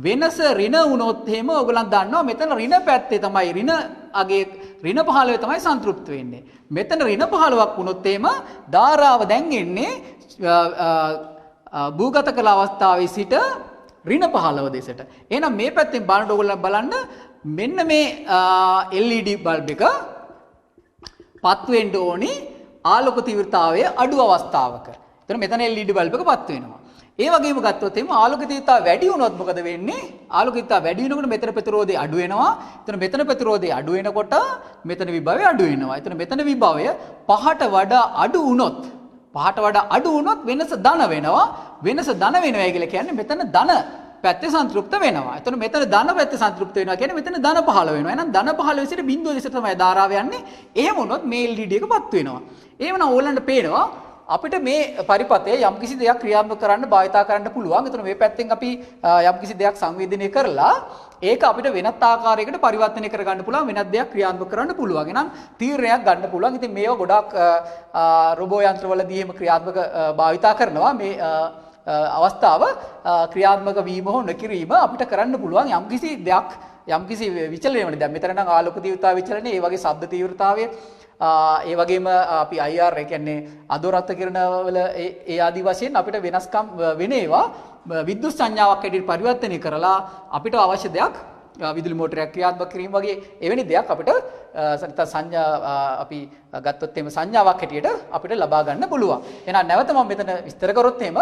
[SPEAKER 1] වෙනස ඍණ වුණොත් එහෙම ඔයගොල්ලන් දන්නවා මෙතන ඍණ පැත්තේ තමයි ඍණ අගේ ඍණ 15 තමයි සන්තුෂ්ත වෙන්නේ. මෙතන ඍණ 15ක් වුණොත් එහෙම ධාරාව දැන් එන්නේ භූගත කළ අවස්ථාවේ සිට ඍණ 15 දෙසට. එහෙනම් මේ පැත්තෙන් බලනකොට ඔයගොල්ලන් බලන්න මෙන්න මේ LED බල්බ් එක පත් වෙන්න ඕනි ආලෝක තීව්‍රතාවය අඩු අවස්ථාවක. එතන මෙතන LED බල්බ් එක පත් වෙනවා. ඒ වගේම ගත්තොත් එimhe ආලෝක තීව්‍රතාවය වැඩි වුණොත් මොකද වෙන්නේ? ආලෝක තීව්‍රතාවය වැඩි වෙනකොට මෙතන ප්‍රතිරෝධය අඩු වෙනවා. එතන මෙතන ප්‍රතිරෝධය අඩු වෙනකොට මෙතන විභවය අඩු වෙනවා. එතන මෙතන විභවය පහට වඩා අඩු වුණොත් වෙනස ධන වෙනවා. වෙනස ධන වෙනවා කියලා කියන්නේ මෙතන ධන පැත්තේ සන්තුෂ්ත වෙනවා. එතන මෙතන ධන පැත්තේ සන්තුෂ්ත වෙනවා කියන්නේ මෙතන ධන 15 වෙනවා. එහෙනම් ධන 15 විසිට බිඳුව දිශට තමයි ධාරාව යන්නේ. එහෙම වුණොත් මේ LED එකපත් වෙනවා. එහෙමනම් ඕගලන්ට පේනවා අපිට මේ පරිපතේ යම්කිසි දෙයක් ක්‍රියාත්මක කරන්න භාවිතා කරන්න පුළුවන්. එතන මේ පැත්තෙන් අපි යම්කිසි දෙයක් සංවේදනය කරලා ඒක අපිට වෙනත් ආකාරයකට පරිවර්තනය කරගන්න පුළුවන්. වෙනත් දෙයක් ක්‍රියාත්මක කරන්න පුළුවන්. එහෙනම් තීරණයක් ගන්න පුළුවන්. ඉතින් මේවා ගොඩාක් රොබෝ යන්ත්‍රවලදී එහෙම ක්‍රියාත්මක භාවිතා කරනවා. මේ අවස්ථාව ක්‍රියාත්මක වීම හෝ නොකිරීම අපිට කරන්න පුළුවන් යම්කිසි දෙයක් යම්කිසි විචලනයකට. දැන් මෙතන නම් ආලෝක තීව්‍රතාව විචලනය, ඒ වගේ ශබ්ද තීව්‍රතාවය, ඒ වගේම අපි IR ඒ කියන්නේ අදෝරත් කිරණ වල ඒ ආදි වශයෙන් අපිට වෙනස්කම් වෙන ඒවා විද්‍යුත් සංඥාවක් ඇටියට පරිවර්තනය කරලා අපිට අවශ්‍ය දෙයක් විදුලි මෝටරයක් ක්‍රියාත්මක කිරීම වගේ එවැනි දෙයක් අපිට සංඥා අපි ගත්තොත් එහෙම සංඥාවක් හැටියට අපිට ලබා ගන්න පුළුවන්. එහෙනම් නැවත මම මෙතන විස්තර කරොත් එහෙම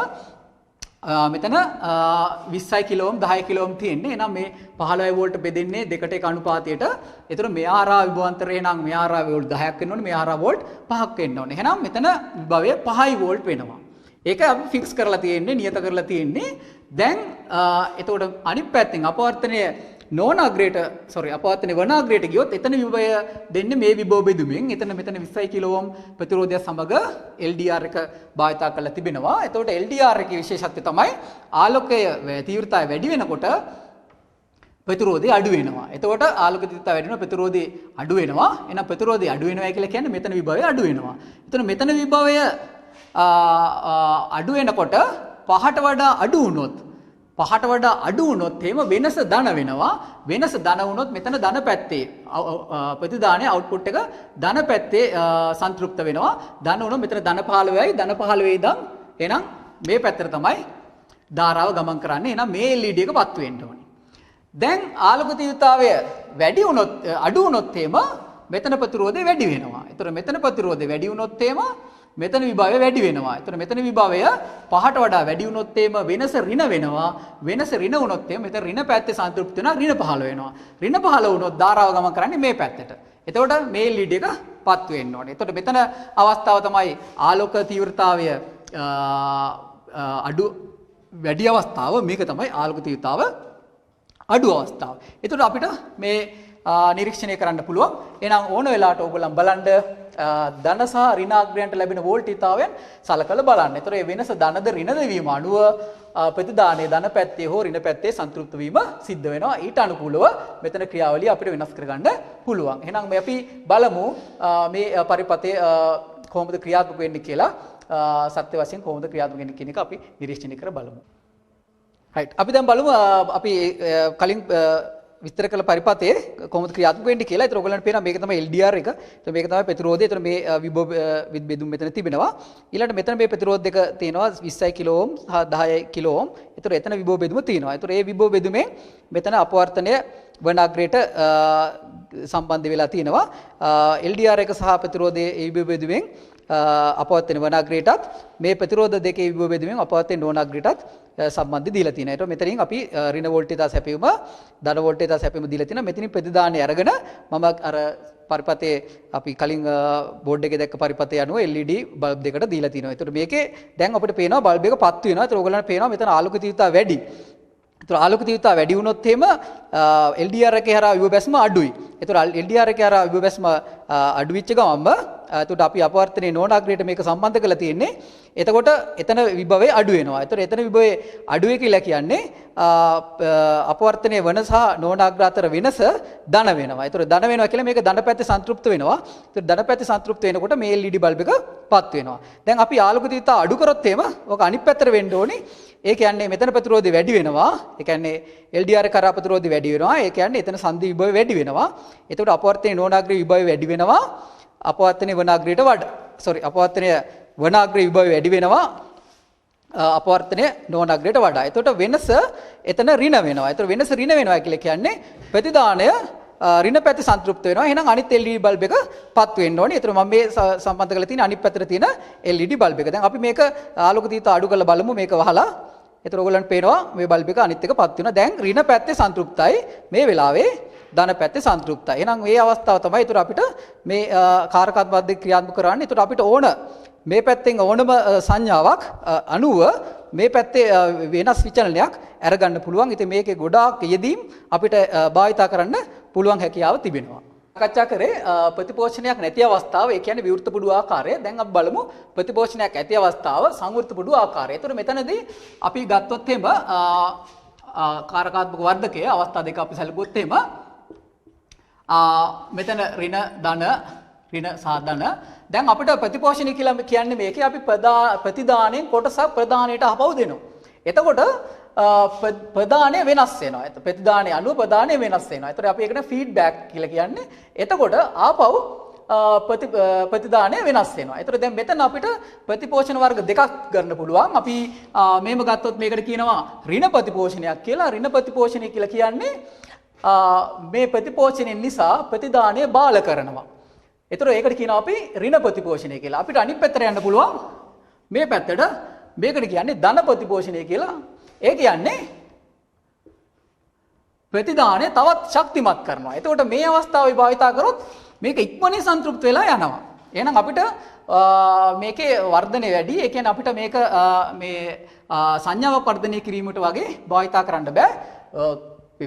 [SPEAKER 1] මෙතන 20 කිලෝම් 10 කිලෝම් තියෙන්නේ. එහෙනම් මේ 15 වෝල්ට් බෙදෙන්නේ දෙකට එක අනුපාතයට. ඒතර මේ ආරා විභවාන්තරේ නම් මේ ආරා වෝල්ට් 10ක් වෙන්න ඕනේ, මේ ආරා වෝල්ට් 5ක් වෙන්න ඕනේ. එහෙනම් මෙතන විභවය 5යි වෝල්ට් වෙනවා. ඒක අපි ෆික්ස් කරලා තියෙන්නේ, නියත කරලා තියෙන්නේ. දැන් එතකොට අනිත් පැත්තෙන් අපවර්තනය අපවර්තනය වන අග්‍රයට ගියොත් එතන විභවය දෙන්නේ මේ විභව බෙදුමින්. එතන මෙතන 20 කිලෝම් ප්‍රතිරෝධය සමග LDR එක භාවිතා කරලා තිබෙනවා. එතකොට LDR එකේ විශේෂත්වය තමයි ආලෝකයේ තීව්‍රතාවය වැඩි වෙනකොට ප්‍රතිරෝධය අඩු වෙනවා. එතකොට ආලෝක තීව්‍රතාවය වැඩි වෙනවා, ප්‍රතිරෝධය අඩු වෙනවා. එහෙනම් ප්‍රතිරෝධය අඩු වෙනවා කියලා කියන්නේ මෙතන විභවය අඩු වෙනවා. එතන මෙතන විභවය අඩු වෙනකොට පහට වඩා අඩු වුණොත් එහෙම වෙනස ධන වෙනවා. වෙනස ධන වුණොත් මෙතන ධන පැත්තේ ප්‍රතිදානයේ අවුට්පුට් එක ධන පැත්තේ සන්තුෂ්ත වෙනවා. ධන වුණොත් මෙතන ධන 15යි, ධන 15 ඉඳන් එහෙනම් මේ පැත්තට තමයි ධාරාව ගමන් කරන්නේ. එහෙනම් මේ LED එක පත්තු වෙන්න ඕනේ. දැන් ආලෝක තීව්‍රතාවය වැඩි වුණොත් අඩු වුණොත් එහෙම මෙතන ප්‍රතිරෝධය වැඩි වෙනවා. ඒතර මෙතන ප්‍රතිරෝධය වැඩි වුණොත් එහෙම මෙතන විභවය වැඩි වෙනවා. එතන මෙතන විභවය පහට වඩා වැඩි වුණොත් එහෙම වෙනස ඍණ වෙනවා. වෙනස ඍණ වුණොත් එහෙම මෙතන ඍණ පැත්තේ සන්තුෂ්ත වෙනවා, ඍණ 15 වෙනවා. ඍණ 15 වුණොත් ධාරාව ගමන් කරන්නේ මේ පැත්තට. එතකොට මේ LED එක පත් වෙන්න ඕනේ. එතකොට මෙතන අවස්ථාව තමයි ආලෝක තීව්‍රතාවය වැඩි අවස්ථාව. මේක තමයි ආලෝක තීව්‍රතාව අඩු අවස්ථාව. එතකොට අපිට මේ නිරීක්ෂණය කරන්න පුළුවන්. එහෙනම් ඕන වෙලාවට ඕගොල්ලන් බලන්න ධන සහ ඍණාග්‍රයන්ට ලැබෙන වෝල්ටීයතාවයන් සලකලා බලන්න. ඒතර ඒ වෙනස ධනද ඍණද වීම අනුව ප්‍රතිදානයේ ධන පැත්තේ හෝ ඍණ පැත්තේ සන්තුෂ්ත වීම සිද්ධ වෙනවා. ඊට අනුකූලව මෙතන ක්‍රියාවලිය අපිට වෙනස් කරගන්න පුළුවන්. එහෙනම් මේ අපි බලමු මේ පරිපතේ කොහොමද ක්‍රියාත්මක වෙන්නේ කියලා. සත්‍ය වශයෙන් කොහොමද ක්‍රියාත්මක වෙන්නේ කියන එක අපි නිරීක්ෂණය කර බලමු. right. අපි දැන් බලමු අපි කලින් විස්තර කළ පරිපතේ කොහොමද ක්‍රියාත්මක වෙන්නේ කියලා. ඒතර ඔයගොල්ලන්ට පේනවා මේක තමයි LDR එක. ඒතර මේක තමයි ප්‍රතිරෝධය. ඒතර මේ විභව බෙදුම් මෙතන තිබෙනවා. ඊළඟට මෙතන මේ ප්‍රතිරෝධ දෙක තියෙනවා 20 කිලෝ ඕම් සහ 10 කිලෝ ඕම්. ඒතර එතන විභව බෙදුම තියෙනවා. ඒතර මේ විභව බෙදුමේ මෙතන අපවර්තනය වන අග්‍රයට සම්බන්ධ වෙලා තියෙනවා. LDR එක සහ ප්‍රතිරෝධයේ ඒ විභව බෙදුමෙන් අපවර්තන වන අග්‍රයටත් මේ ප්‍රතිරෝධ දෙකේ විභව බෙදුමෙන් අපවර්තන නොවන අග්‍රයටත් සම්බන්ධ දීලා තියෙනවා. ඒතකොට මෙතනින් අපි ඍණ වෝල්ටේජ් සැපයුම ධන වෝල්ටේජ් සැපයුම දීලා තියෙනවා. මෙතනින් ප්‍රතිදානය අරගෙන මම අර පරිපතේ අපි කලින් බෝඩ් එකේ දැක්ක පරිපතේ අනුව LED බල්බ් දෙකට දීලා තියෙනවා. ඒතකොට මේකේ දැන් අපිට පේනවා බල්බ් එක පත් වෙනවා. ඒතකොට ඔයගොල්ලන්ට පේනවා මෙතන ආලෝක තීව්‍රතාවය වැඩි. ඒතර ආලෝක තීව්‍රතාවය වැඩි වුණොත් එහෙම LDR එකේ හරහා විභව බැස්ම අඩුයි. ඒතර LDR එකේ හරහා විභව බැස්ම අඩු වෙච්ච ගමන්ම එතකොට අපි අපවර්තනයේ නොවන අග්‍රයට මේක සම්බන්ධ කරලා තියෙන්නේ. එතකොට එතන විභවය අඩු වෙනවා. එතකොට එතන විභවයේ අඩු වේ කියලා කියන්නේ අපවර්තනයේ වන සහ නොවන අග්‍ර අතර වෙනස ධන වෙනවා. එතකොට ධන වෙනවා කියලා මේක ධන පැත්තේ සන්තුෂ්ත වෙනවා. එතකොට ධන පැත්තේ සන්තුෂ්ත වෙනකොට මේ LED බල්බ් එක පත් වෙනවා. දැන් අපි ආලෝක තීව්‍රතාව අඩු කරොත් එහෙම ඔක අනිත් පැත්තට වෙන්න ඕනේ. ඒ කියන්නේ මෙතන ප්‍රතිරෝධය වැඩි වෙනවා. ඒ කියන්නේ LDR කරා ප්‍රතිරෝධය වැඩි වෙනවා. ඒ කියන්නේ එතන සංදි විභවය වැඩි වෙනවා. එතකොට අපවර්තනයේ නොවන අග්‍ර විභවය වැඩි වෙනවා. අපවර්තනයේ වන අග්‍රයට අපවර්තනයේ වන අග්‍ර විභවය වැඩි වෙනවා අපවර්තනයේ නොවන අග්‍රයට වඩා. එතකොට වෙනස එතන ඍණ වෙනවා. එතකොට වෙනස ඍණ වෙනවා කියලා කියන්නේ ප්‍රතිදානය ඍණ පැත්තේ සන්තෘප්ත වෙනවා. එහෙනම් අනිත් LED බල්බ් එක පත් වෙන්න ඕනේ. ඒතර මම මේ සම්බන්ධ කරලා තියෙන අනිත් පැත්තට තියෙන LED බල්බ් එක. දැන් අපි මේක ආලෝක තීව්‍රතාව අඩු කරලා බලමු මේක වහලා. ඒතර ඔයගොල්ලන්ට පේනවා මේ බල්බ් එක අනිත් එක පත් වෙනවා. දැන් ඍණ පැත්තේ සන්තෘප්තයි මේ වෙලාවේ ධන පැත්තේ සන්තෘප්තයි. එහෙනම් මේ අවස්ථාව තමයි ඒතර අපිට මේ කාරකාත්මක වර්ධක ක්‍රියාත්මක කරන්නේ. ඒතර අපිට ඕන මේ පැත්තෙන් ඕනම සංඥාවක් අනුව මේ පැත්තේ වෙනස් විචලනයක් අරගන්න පුළුවන්. ඉතින් මේකේ ගොඩාක් යෙදීම් අපිට භාවිතා කරන්න පුළුවන් හැකියාව තිබෙනවා. සාකච්ඡා කරේ ප්‍රතිපෝෂණයක් නැති අවස්ථාව, ඒ කියන්නේ විවෘත පුඩු ආකාරය. දැන් අපි බලමු ප්‍රතිපෝෂණයක් ඇති අවස්ථාව සංවෘත පුඩු ආකාරය. ඒතර මෙතනදී අපි ගත්තොත් එහෙම කාරකාත්මක වර්ධකයේ අවස්ථා දෙක අපි සැලකුවොත් එහෙම මෙතන ඍණ ධන ඍණ සාධන. දැන් අපිට ප්‍රතිපෝෂණය කියලා කියන්නේ මේකේ අපි ප්‍රතිදාණයෙන් කොටසක් ප්‍රදාණයට ආපහු දෙනවා. එතකොට ප්‍රදාණය වෙනස් වෙනවා. ප්‍රතිදාණය අනුව ප්‍රදාණය වෙනස් වෙනවා. ඒතර අපි ඒකට ෆීඩ්බැක් කියලා කියන්නේ. එතකොට ආපහු ප්‍රතිදාණය වෙනස් වෙනවා. ඒතර දැන් මෙතන අපිට ප්‍රතිපෝෂණ වර්ග දෙකක් ගන්න පුළුවන්. අපි මේව ගත්තොත් මේකට කියනවා ඍණ ප්‍රතිපෝෂණයක් කියලා. ඍණ ප්‍රතිපෝෂණය කියලා කියන්නේ මේ ප්‍රතිපෝෂණයෙන් නිසා ප්‍රතිදාණය බාල කරනවා. ඒතර ඒකට කියනවා අපි ඍණ ප්‍රතිපෝෂණය කියලා. අපිට අනිත් පැත්තට යන්න පුළුවන්. මේ පැත්තට මේකට කියන්නේ ධන ප්‍රතිපෝෂණය කියලා. ඒ කියන්නේ ප්‍රතිදාණය තවත් ශක්තිමත් කරනවා. එතකොට මේ අවස්ථාවේ භාවිතා කරොත් මේක ඉක්මනින් සන්තුෂ්ත වෙලා යනවා. එහෙනම් අපිට මේකේ වර්ධනය වැඩි. ඒ කියන්නේ අපිට මේක මේ සංඥාවක් වර්ධනය කිරීමට වගේ භාවිතා කරන්න බෑ.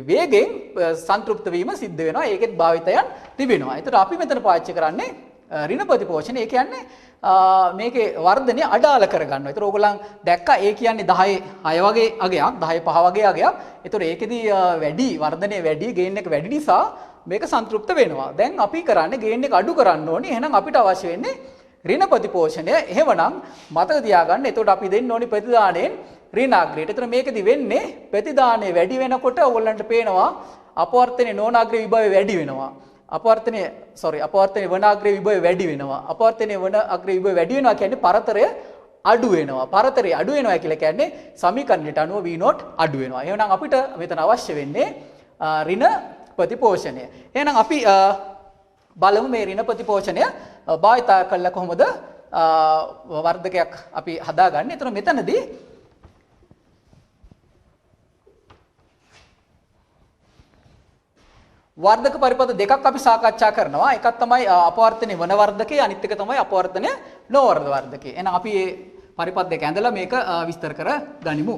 [SPEAKER 1] වේගෙන් සන්තුෂ්ත වීම සිද්ධ වෙනවා. ඒකෙත් භාවිතයන් තිබෙනවා. ඒතර අපි මෙතන පාවිච්චි කරන්නේ ඍණ ප්‍රතිපෝෂණය. ඒ කියන්නේ මේකේ වර්ධනය අඩාල කරගන්නවා. ඒතර ඕගොල්ලන් දැක්කා ඒ කියන්නේ 10 6 වගේ අගයක් 10 5 වගේ අගයක්. ඒතර ඒකෙදී වැඩි වර්ධනය වැඩි ගේන් එක වැඩි නිසා මේක සන්තුෂ්ත වෙනවා. දැන් අපි කරන්නේ ගේන් එක අඩු කරන්න ඕනේ. එහෙනම් අපිට අවශ්‍ය වෙන්නේ ඍණ ප්‍රතිපෝෂණය. එහෙමනම් මතක තියාගන්න. එතකොට අපි දෙන්න ඕනේ ප්‍රතිදාණයෙන් ඍණාග්‍රයට. ඒතර මේකෙදි වෙන්නේ ප්‍රතිදාණය වැඩි වෙනකොට ඕගොල්ලන්ට පේනවා අපවර්තනයේ නෝනාග්‍රේ විභවය වැඩි වෙනවා. අපවර්තනයේ වනාග්‍රේ විභවය වැඩි වෙනවා. අපවර්තනයේ වනාග්‍රේ විභවය වැඩි වෙනවා කියන්නේ පරතරය අඩු වෙනවා. පරතරය අඩු වෙනවා කියලා කියන්නේ සමීකරණයට අනුව V0 අඩු වෙනවා. එහෙනම් අපිට මෙතන අවශ්‍ය වෙන්නේ ඍණ ප්‍රතිපෝෂණය. එහෙනම් අපි බලමු මේ ඍණ ප්‍රතිපෝෂණය භාවිතා කළා කොහොමද වර්ධකයක් අපි හදාගන්නේ. එතන මෙතනදී වර්ධක පරිපථ දෙකක් අපි සාකච්ඡා කරනවා. එකක් තමයි අපවර්තනයේ වන වර්ධකය, අනිත් එක තමයි අපවර්තනයේ නොවර්ධ වර්ධකය. එහෙනම් අපි මේ පරිපථ දෙක ඇඳලා මේක විස්තර කර ගනිමු.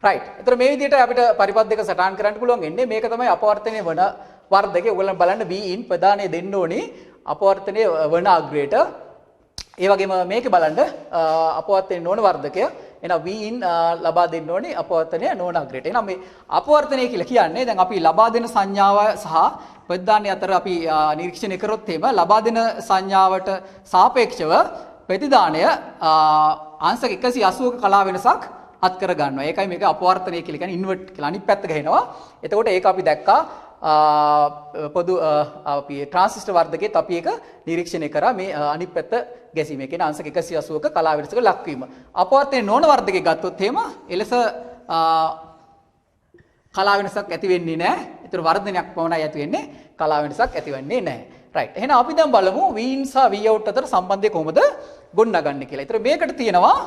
[SPEAKER 1] right. එතකොට මේ විදිහට අපිට පරිපථ දෙක සටහන් කරන්න පුළුවන් වෙන්නේ. මේක තමයි අපවර්තනයේ වන වර්ධකය. ඔයගොල්ලන් බලන්න V in ප්‍රදානය දෙන්න ඕනේ අපවර්තනයේ වන අග්‍රයට. ඒ වගේම මේකේ බලන්න අපවර්තනයේ නොවන වර්ධකය. එහෙනම් V in ලබා දෙන්න ඕනේ අපවර්තනයේ නොවන අග්‍රයට. එහෙනම් මේ අපවර්තනය කියලා කියන්නේ දැන් අපි ලබා දෙන සංඥාව සහ ප්‍රතිදානය අතර අපි නිරීක්ෂණය කරොත් එහෙම ලබා දෙන සංඥාවට සාපේක්ෂව ප්‍රතිදානය අංශක 180ක කලා වෙනසක් අත් කර ගන්නවා. ඒකයි මේක අපවර්තනය කියලා කියන්නේ ඉන්වර්ට් කියලා අනිත් පැත්ත ගහනවා. එතකොට ඒක අපි දැක්කා පොදු අපි ට්‍රාන්සිස්ටර් වර්ධකයේත් අපි ඒක නිරීක්ෂණය කරා මේ අනිත් පැත්ත ගැසීම. ඒ කියන්නේ අංශක 180ක කලා වෙනසක ලක්වීම. අපවර්තනයේ නොවන වර්ධකයේ ගත්තොත් එහෙම එලෙස කලා වෙනසක් ඇති වෙන්නේ නැහැ. ඒතර වර්ධනයක් පමණයි ඇති වෙන්නේ. කලා වෙනසක් ඇති වෙන්නේ නැහැ. right. එහෙනම් අපි දැන් බලමු V in සහ V out අතර සම්බන්ධය කොහොමද ගොඩනගන්නේ කියලා. ඒතර මේකට තියෙනවා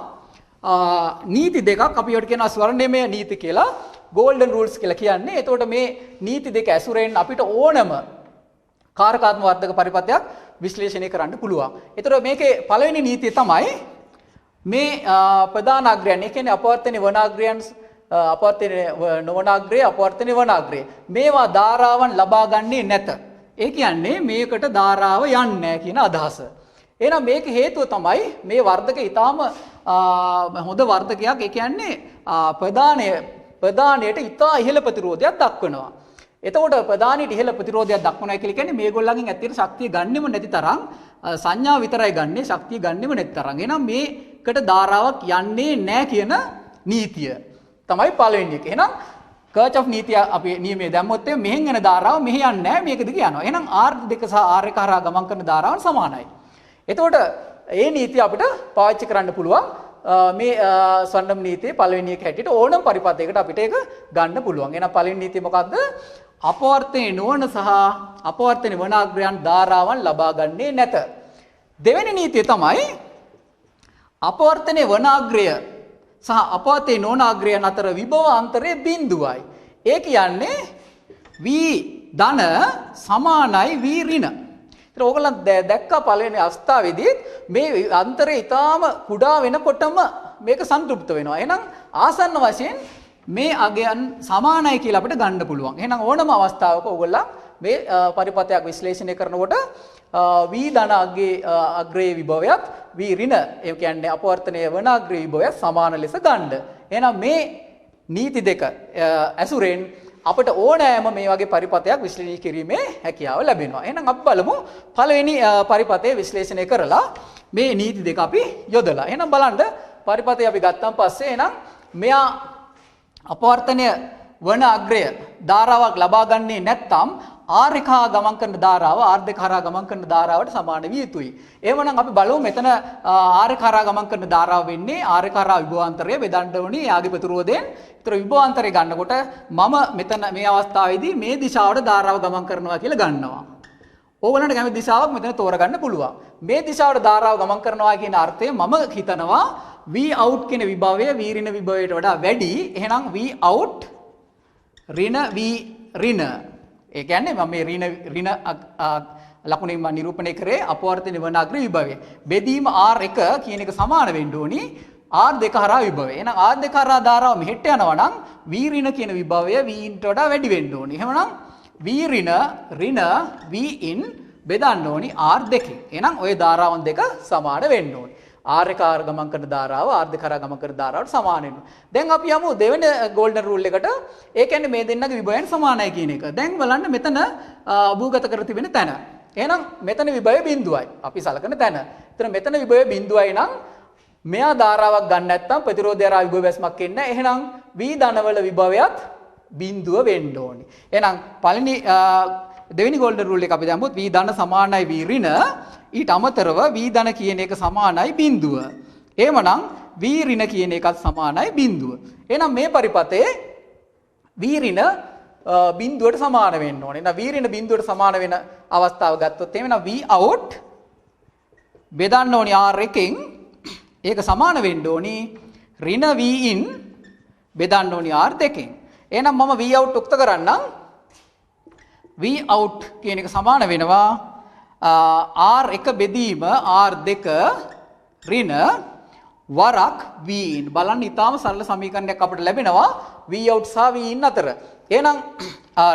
[SPEAKER 1] නීති දෙකක්. අපි ඒකට කියනවා ස්වර්ණමය නීති කියලා, golden rules කියලා කියන්නේ. එතකොට මේ නීති දෙක ඇසුරෙන් අපිට ඕනම කාරකාත්මක වර්ධක පරිපථයක් විශ්ලේෂණය කරන්න පුළුවන්. එතකොට මේකේ පළවෙනි නීතිය තමයි මේ ප්‍රධාන අග්‍රයන්, ඒ කියන්නේ අපවර්තනයේ වන අග්‍රයන් අපවර්තනය නොවන අග්‍රය අපවර්තනය වන අග්‍රය. මේවා ධාරාවන් ලබා ගන්නේ නැත. ඒ කියන්නේ මේකට ධාරාව යන්නේ නැහැ කියන අදහස. එහෙනම් මේක හේතුව තමයි මේ වර්ධක ඊටාම හොඳ වර්ධකයක්. ඒ කියන්නේ ප්‍රධානයට ඊටා ඉහළ ප්‍රතිරෝධයක් දක්වනවා. එතකොට ප්‍රධානීට ඉහළ ප්‍රතිරෝධයක් දක්වනවා කියලා කියන්නේ මේගොල්ලන්ගෙන් ඇත්තට ශක්තිය ගන්නෙම නැති තරම් සංඥා විතරයි ගන්නෙ ශක්තිය ගන්නෙම නැති තරම්. එහෙනම් මේකට ධාරාවක් යන්නේ නැහැ කියන නීතිය තමයි පළවෙනි එක. එහෙනම් කර්චොෆ් නීතිය අපි නියමයේ දැම්මොත් මෙහෙන් එන ධාරාව මෙහෙ යන්නේ නැහැ මේක දිගේ යනවා. එහෙනම් R2 සහ R1 හරහා ගමන් කරන ධාරාවන් සමානයි. එතකොට මේ නීතිය අපිට පාවිච්චි කරන්න පුළුවන් මේ ස්වර්ණම් නීතියේ පළවෙනි එක හැටියට ඕනම පරිපථයකට අපිට ඒක ගන්න පුළුවන්. එහෙනම් පළවෙනි නීතිය මොකක්ද? අපවර්තනයේ නොවන සහ අපවර්තනයේ වන අග්‍රයන් ධාරාවන් ලබා ගන්නේ නැත. දෙවෙනි නීතිය තමයි අපවර්තනයේ වන අග්‍රය සහ අපවර්තනයේ නොවන අග්‍රයන් අතර විභව අන්තරය බිඳුවයි. ඒ කියන්නේ v ධන සමානයි v ඍණ. ඒත් ඕගොල්ලන් දැක්කා පළවෙනි අවස්ථාවේදී මේ අන්තරය ඊටාම කුඩා වෙනකොටම මේක සන්තුෂ්ත වෙනවා. එහෙනම් ආසන්න වශයෙන් මේ අගයන් සමානයි කියලා අපිට ගන්න පුළුවන්. එහෙනම් ඕනම අවස්ථාවක ඕගොල්ලන් මේ පරිපථයක් විශ්ලේෂණය කරනකොට v ධන අග්‍රයේ විභවයත් v ඍණ ඒ කියන්නේ අපවර්තනයේ වන අග්‍රයේ විභවයත් සමාන ලෙස ගන්න. එහෙනම් මේ නීති දෙක ඇසුරෙන් අපිට ඕනෑම මේ වගේ පරිපථයක් විශ්ලේෂණය කිරීමේ හැකියාව ලැබෙනවා. එහෙනම් අපි බලමු පළවෙනි පරිපථය විශ්ලේෂණය කරලා මේ නීති දෙක අපි යොදලා. එහෙනම් බලන්න පරිපථය අපි ගත්තාන් පස්සේ එහෙනම් මෙයා අපවර්තනය වන අග්‍රය ධාරාවක් ලබා ගන්නේ නැත්නම් R1 හා ගමන් කරන ධාරාව R2 හරහා ගමන් කරන ධාරාවට සමාන විය යුතුයි. එහෙමනම් අපි බලමු මෙතන R1 හරහා ගමන් කරන ධාරාව වෙන්නේ R1 හරහා විභවාන්තරය බෙදන්න ඕනි යාගේ ප්‍රතිරෝධයෙන්. ඒතර විභවාන්තරය ගන්නකොට මම මෙතන මේ අවස්ථාවේදී මේ දිශාවට ධාරාව ගමන් කරනවා කියලා ගන්නවා. ඕගොල්ලන්ට කැමති දිශාවක් මෙතන තෝරගන්න පුළුවන්. මේ දිශාවට ධාරාව ගමන් කරනවා කියන අර්ථය මම හිතනවා V out කියන විභවය V ඍණ විභවයට වඩා වැඩි. එහෙනම් V out ඍණ V ඍණ. ඒ කියන්නේ මම මේ ඍණ ලකුණෙන් මම නිරූපණය කරේ අපවර්තනයේ වන අග්‍ර විභවය. බෙදීම R1 කියන එක සමාන වෙන්න ඕනි R2 හරහා විභවය. එහෙනම් R2 හරහා ධාරාව මෙහෙට යනවා නම් V ඍණ කියන විභවය V ට වඩා වැඩි වෙන්න ඕනි. එහෙනම් V ඍණ V in බෙදන්න ඕනි R2. එහෙනම් ওই ධාරාවන් දෙක සමාන වෙන්න ඕනි. R1 හරහා ගමන් කරන ධාරාව R2 හරහා ගමන් කරන ධාරාවට සමාන වෙනවා. දැන් අපි යමු දෙවෙනි ගෝල්ඩන් රූල් එකට. ඒ කියන්නේ මේ දෙන්නගේ විභවයන් සමානයි කියන එක. දැන් බලන්න මෙතන භූගත කර තිබෙන තැන. එහෙනම් මෙතන විභවය බිඳුවයි. අපි සලකන තැන. එතන මෙතන විභවය බිඳුවයි නම් මෙයා ධාරාවක් ගන්න නැත්නම් ප්‍රතිරෝධය හරහා විභව වැස්මක් එන්නේ නැහැ. එහෙනම් V ධනවල විභවයත් බිඳුව වෙන්න ඕනි. එහෙනම් පළවෙනි දෙවෙනි ගෝල්ඩන් රූල් එක අපි දැම්මොත් V ධන සමානයි V ඍණ ඊට අමතරව V ධන කියන එක සමානයි බිඳුව. එහෙමනම් V ඍණ කියන එකත් සමානයි බිඳුව. එහෙනම් මේ පරිපථයේ V ඍණ බිඳුවට සමාන වෙන්න ඕනේ. එහෙනම් V ඍණ බිඳුවට සමාන වෙන අවස්ථාව ගත්තොත් එහෙනම් V out බෙදන්න ඕනි R1කින් ඒක සමාන වෙන්න ඕනි ඍණ V in බෙදන්න ඕනි R2කින්. එහෙනම් මම V out උක්ත කරන්නම්. V out කියන එක සමාන වෙනවා R1 බෙදීම R2 ඍණ වරක් V in. බලන්න ඊටාම සරල සමීකරණයක් අපිට ලැබෙනවා V out සහ V in අතර. එහෙනම්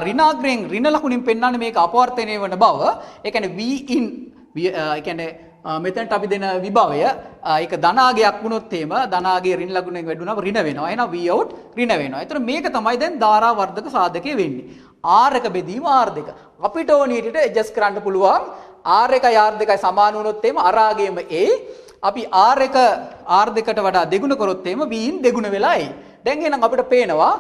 [SPEAKER 1] ඍණාග්‍රයෙන් ඍණ ලකුණින් පෙන්වන්නේ මේක අපවර්තනය වෙන බව. ඒ කියන්නේ V in ඒ කියන්නේ මෙතනට අපි දෙන විභවය ඒක ධනාගයක් වුණොත් එහෙම ධනාගයේ ඍණ ලකුණෙන් වැඩුණාම ඍණ වෙනවා. එහෙනම් V out ඍණ වෙනවා. ඒතර මේක තමයි දැන් ධාරා වර්ධක සාධකයේ වෙන්නේ. R1 බෙදීම R2. අපිට ඕන විදිහට ඇඩ්ජස්ට් කරන්න පුළුවන්. R1යි R2යි සමාන වුණොත් එහෙම අරාගයේම A අපි R1 R2ට වඩා දෙගුණ කරොත් එහෙම V in දෙගුණ වෙලා එයි. දැන් එහෙනම් අපිට පේනවා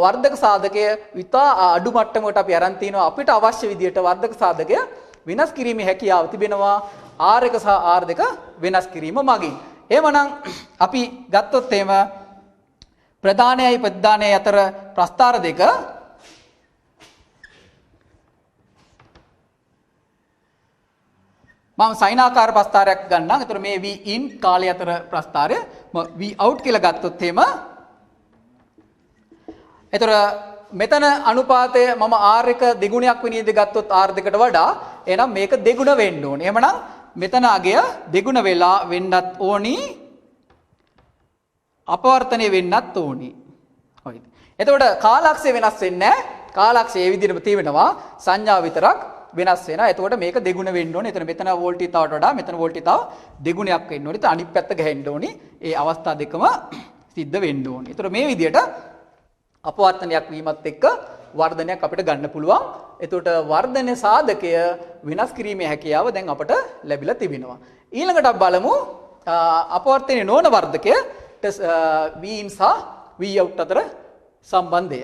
[SPEAKER 1] වර්ධක සාධකය විතා අඩු මට්ටමකට අපි අරන් තිනවා. අපිට අවශ්‍ය විදිහට වර්ධක සාධකය වෙනස් කිරීමේ හැකියාව තිබෙනවා R1 සහ R2 වෙනස් කිරීම මගින්. එහෙමනම් අපි ගත්තොත් එහෙම ප්‍රධානයයි ප්‍රධානයයි අතර ප්‍රස්ථාර දෙක මම සයිනාකාර ප්‍රස්ථාරයක් ගන්නම්. ඒතර මේ V in කාලය අතර ප්‍රස්ථාරය V out කියලා ගත්තොත් එහෙම ඒතර මෙතන අනුපාතය මම R1 දෙගුණයක් විනිවිද ගත්තොත් R2කට වඩා එහෙනම් මේක දෙගුණ වෙන්න ඕනේ. එහෙමනම් මෙතන අගය දෙගුණ වෙලා වෙන්නත් ඕනි අපවර්තනය වෙන්නත් ඕනි. ඔය එතකොට කාලක්ෂය වෙනස් වෙන්නේ නැහැ. කාලක්ෂය ඒ විදිහටම තියෙනවා. සංඥාව විතරක් වෙනස් වෙනවා. එතකොට මේක දෙගුණ වෙන්න ඕනේ. එතන මෙතන වෝල්ටීතාවට වඩා මෙතන වෝල්ටීතාව දෙගුණයක් වෙන්න ඕනේ. එතන අනිත් පැත්ත ගහන්න ඕනේ. ඒ අවස්ථා දෙකම සිද්ධ වෙන්න ඕනේ. එතකොට මේ විදිහට අපවර්තනයක් වීමත් එක්ක වර්ධනයක් අපිට ගන්න පුළුවන්. එතකොට වර්ධන සාධකය වෙනස් කිරීමේ හැකියාව දැන් අපට ලැබිලා තිබෙනවා. ඊළඟට බලමු අපවර්තනයේ නොවන වර්ධකයට V in සහ V out අතර සම්බන්ධය.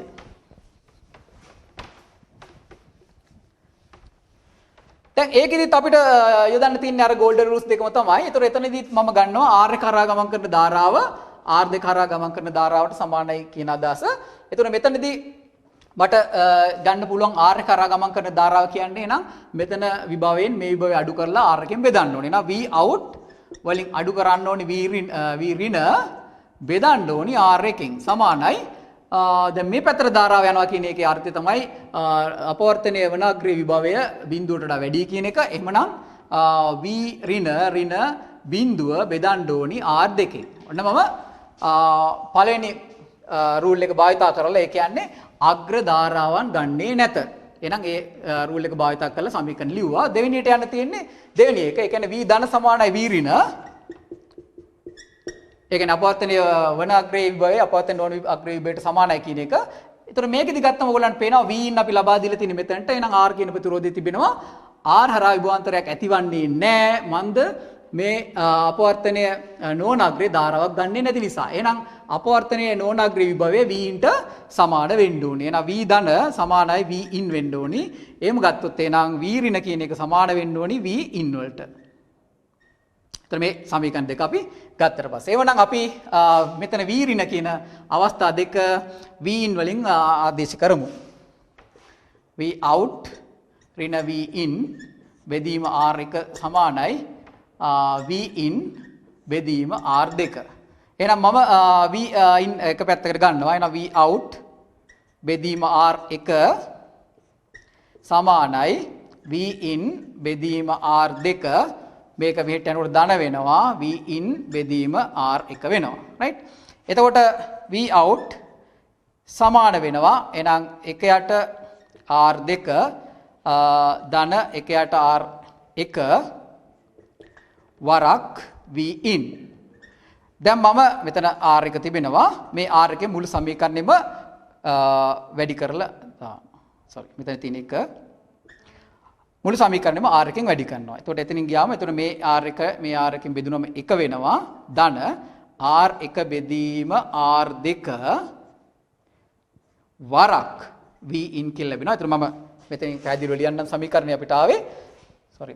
[SPEAKER 1] දැන් ඒකෙදිත් අපිට යොදන්න තියෙන්නේ අර ගෝල්ඩන් රූල්ස් දෙකම තමයි. ඒතර එතනදිත් මම ගන්නවා R එක කරා ගමන් කරන ධාරාව R දෙක කරා ගමන් කරන ධාරාවට සමානයි කියන අදහස. ඒතර මෙතනදී මට ගන්න පුළුවන් R එක කරා ගමන් කරන ධාරාව කියන්නේ නම් මෙතන විභවයෙන් මේ විභවය අඩු කරලා R එකෙන් බෙදන්න ඕනේ. එහෙනම් V out වලින් අඩු කරන්න ඕනේ V ඍණ බෙදන්න ඕනේ R එකෙන් සමානයි. දැන් මේ පැත්තට ධාරාව යනවා කියන එකේ අර්ථය තමයි අපවර්තනයේ වන අග්‍රේ විභවය බිඳුවට වඩා වැඩි කියන එක. එහෙමනම් V ඍණ බිඳුව බෙදන්න ඕනි R දෙකෙන්. ඔන්න මම පළවෙනි රූල් එක භාවිතා කරලා ඒ කියන්නේ අග්‍ර ධාරාවන් ගන්නේ නැත. එහෙනම් ඒ රූල් එක භාවිතා කරලා සමීකරණ ලිව්වා. දෙවෙනියට යන්න තියෙන්නේ දෙවෙනි එක. ඒ කියන්නේ V ධන සමානයි V ඍණ. ඒ කියන්නේ අපවර්තනීය වන අග්‍රේ විභවය අපවර්තන නොවන අග්‍රේ විභවයට සමානයි කියන එක. ඒතර මේකෙදි ගත්තම ඔයගොල්ලන්ට පේනවා V in අපි ලබා දීලා තියෙන මෙතනට. එහෙනම් R කියන ප්‍රතිරෝධය තිබෙනවා. R හරහා විභවාන්තරයක් ඇතිවන්නේ නැහැ. මන්ද මේ අපවර්තනීය නොවන අග්‍රේ ධාරාවක් ගන්නේ නැති නිසා. එහෙනම් අපවර්තනීය නොවන අග්‍රේ විභවය V in ට සමාන වෙන්න ඕනේ. එහෙනම් V ධන සමානයි V in වෙන්න ඕනේ. එහෙම ගත්තොත් එහෙනම් V ඍණ කියන එක සමාන වෙන්න ඕනේ V in වලට. එතන මේ සමීකරණ දෙක අපි ගත්තට පස්සේ එවනම් අපි මෙතන V ඍණ කියන අවස්ථා දෙක V in වලින් ආදේශ කරමු. V out ඍණ V in බෙදීම R1 සමානයි V in බෙදීම R2. එහෙනම් මම V in එක පැත්තකට ගන්නවා. එහෙනම් V out බෙදීම R1 සමානයි V in බෙදීම R2. මේක මෙහෙට යනකොට ධන වෙනවා V in බෙදීම R1 වෙනවා. right? එතකොට V out සමාන වෙනවා. එහෙනම් 1 යට R2 ධන 1 යට R1 වරක් V in. දැන් මම මෙතන R1 තිබෙනවා. මේ R1 මුළු සමීකරණෙම වැඩි කරලා මෙතන තියෙන එක මුළු සමීකරණයම R එකෙන් වැඩි කරනවා. එතකොට එතනින් ගියාම එතකොට මේ R1 මේ R එකෙන් බෙදුනම 1 වෙනවා. ධන R1 බෙදීම R2 වරක් V in කියලා ලැබෙනවා. එතකොට මම මෙතනින් පැහැදිලිව ලියන්නම් සමීකරණය අපිට ආවේ.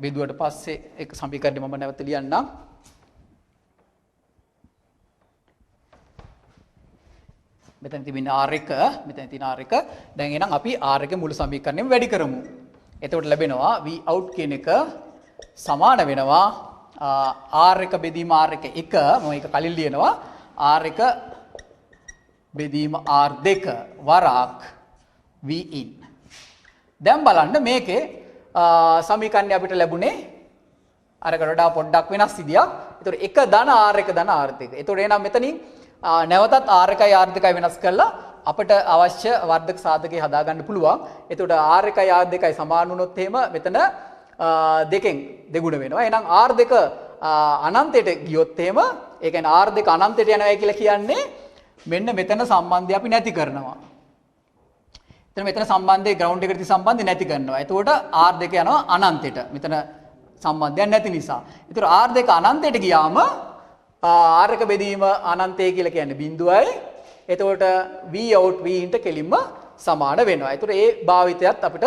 [SPEAKER 1] බෙදුවට පස්සේ එක සමීකරණය මම නැවත ලියන්නම්. මෙතන තිබෙන R1 මෙතන තියෙන R1. දැන් එහෙනම් අපි R1 මුළු සමීකරණයම වැඩි කරමු. එතකොට ලැබෙනවා V out කියන එක සමාන වෙනවා R1 බෙදීම R1 1 මම ඒක කලින් ලියනවා R1 බෙදීම R2 වරක් V in. දැන් බලන්න මේකේ සමීකරණය අපිට ලැබුණේ අරකට වඩා පොඩ්ඩක් වෙනස් විදියක්. ඒතකොට 1 ධන R1 ධන R2. ඒතකොට එහෙනම් මෙතනින් නැවතත් R1යි R2යි වෙනස් කරලා අපට අවශ්‍ය වර්ධක සාධකය හදාගන්න පුළුවන්. එතකොට R1යි R2යි සමාන වුණොත් එහෙම මෙතන දෙකෙන් දෙගුණ වෙනවා. එහෙනම් R2 අනන්තයට ගියොත් එහෙම ඒ කියන්නේ R2 අනන්තයට යනවා කියලා කියන්නේ මෙන්න මෙතන සම්බන්ධය අපි නැති කරනවා. එතන මෙතන සම්බන්ධය ග්‍රවුන්ඩ් එකට සම්බන්ධය නැති කරනවා. එතකොට R2 යනවා අනන්තයට. මෙතන සම්බන්ධයක් නැති නිසා. ඒතර R2 අනන්තයට ගියාම R1 බෙදීම අනන්තය කියලා කියන්නේ බිඳුවයි. එතකොට V out V in ට කෙලින්ම සමාන වෙනවා. ඒතර ඒ භාවිතයත් අපිට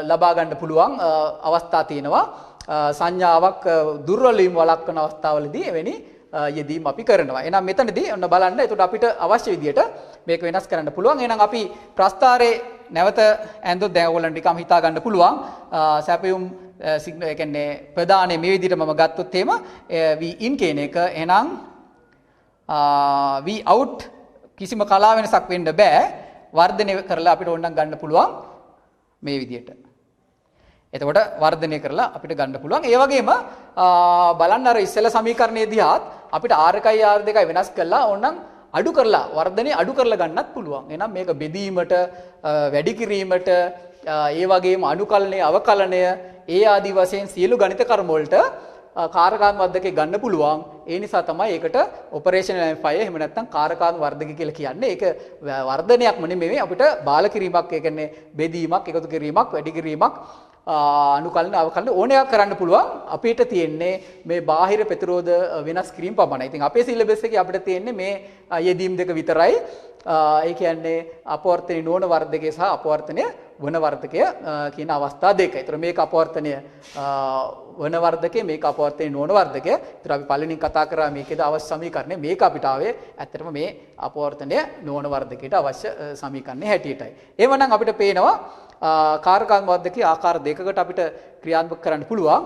[SPEAKER 1] ලබා ගන්න පුළුවන් අවස්ථා තියෙනවා. සංඥාවක් දුර්වල වීම වළක්වන අවස්ථාවලදී එවැනි යෙදීම් අපි කරනවා. එහෙනම් මෙතනදී ඔන්න බලන්න. එතකොට අපිට අවශ්‍ය විදියට මේක වෙනස් කරන්න පුළුවන්. එහෙනම් අපි ප්‍රස්ථාරේ නැවත ඇඳොත් දැන් ඕගොල්ලන්ට නිකම් හිතා ගන්න පුළුවන්. සැපයුම් සිග්නල් ඒ කියන්නේ ප්‍රදානයේ මේ විදිහට මම ගත්තොත් එහෙම V in කියන එක එහෙනම් V out කිසිම කලා වෙනසක් වෙන්න බෑ. වර්ධනය කරලා අපිට ඕනනම් ගන්න පුළුවන් මේ විදිහට. එතකොට වර්ධනය කරලා අපිට ගන්න පුළුවන්. ඒ වගේම බලන්න අර ඉස්සෙල්ලා සමීකරණයේ දිහාත් අපිට R1යි R2යි වෙනස් කළා ඕනනම් අඩු කරලා වර්ධනය අඩු කරලා ගන්නත් පුළුවන්. එහෙනම් මේක බෙදීමට වැඩි කිරීමට ඒ වගේම අනුකලනය අවකලනය ඒ ආදි වශයෙන් සියලු ගණිත කර්ම වලට කාරකාන් වර්ධකේ ගන්න පුළුවන්. ඒ නිසා තමයි ඒකට ඔපරේෂනල් ඇම්ප්ලිෆයර් එහෙම නැත්නම් කාරකාන් වර්ධක කියලා කියන්නේ. ඒක වර්ධනයක්ම නෙමෙයි අපිට බාල කිරීමක් ඒ කියන්නේ බෙදීමක් එකතු කිරීමක් වැඩි කිරීමක් අනුකලන අවකලන ඕනෑවක් කරන්න පුළුවන්. අපිට තියෙන්නේ මේ බාහිර ප්‍රතිරෝධ වෙනස් කිරීම පමණයි. ඉතින් අපේ සිලබස් එකේ අපිට තියෙන්නේ මේ යෙදීම් දෙක විතරයි. ඒ කියන්නේ අපවර්තන නොවන වර්ධකය සහ අපවර්තනය වන වර්ධකය කියන අවස්ථා දෙකයි. ඒතර මේක අපවර්තනය වන වර්ධකය මේක අපවර්තනය නොවන වර්ධකය. ඒතර අපි පළවෙනින් කතා කරා මේකේද අවශ්‍ය සමීකරණය මේක අපිට ආවේ ඇත්තටම මේ අපවර්තනය නොවන වර්ධකයට අවශ්‍ය සමීකරණය හැටියටයි. එවනම් අපිට පේනවා කාරකාන් වර්ධකයේ ආකාර දෙකකට අපිට ක්‍රියාත්මක කරන්න පුළුවන්.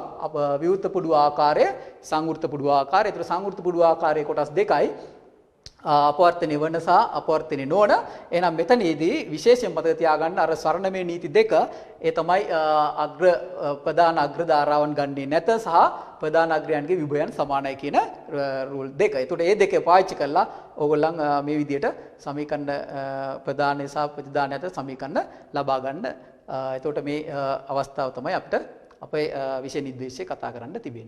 [SPEAKER 1] විවෘත පුඩු ආකාරය, සංවෘත පුඩු ආකාරය. ඒතර සංවෘත පුඩු ආකාරයේ කොටස් දෙකයි. අපවර්තනය වන සහ අපවර්තනය නොවන. එහෙනම් මෙතනදී විශේෂයෙන් මතක තියාගන්න අර සරණමය නීති දෙක ඒ තමයි අග්‍ර ප්‍රධාන අග්‍ර ධාරාවන් ගන්නේ නැත සහ ප්‍රධාන අග්‍රයන්ගේ විභවයන් සමානයි කියන රූල් දෙක. ඒතකොට මේ දෙක පාවිච්චි කරලා ඕගොල්ලන් මේ විදිහට සමීකරණ ප්‍රධාන සහ ප්‍රතිධාන අතර සමීකරණ ලබා ගන්න. එතකොට මේ අවස්ථාව තමයි අපිට අපේ විෂය නිර්දේශයේ කතා කරන්න තිබෙන්නේ.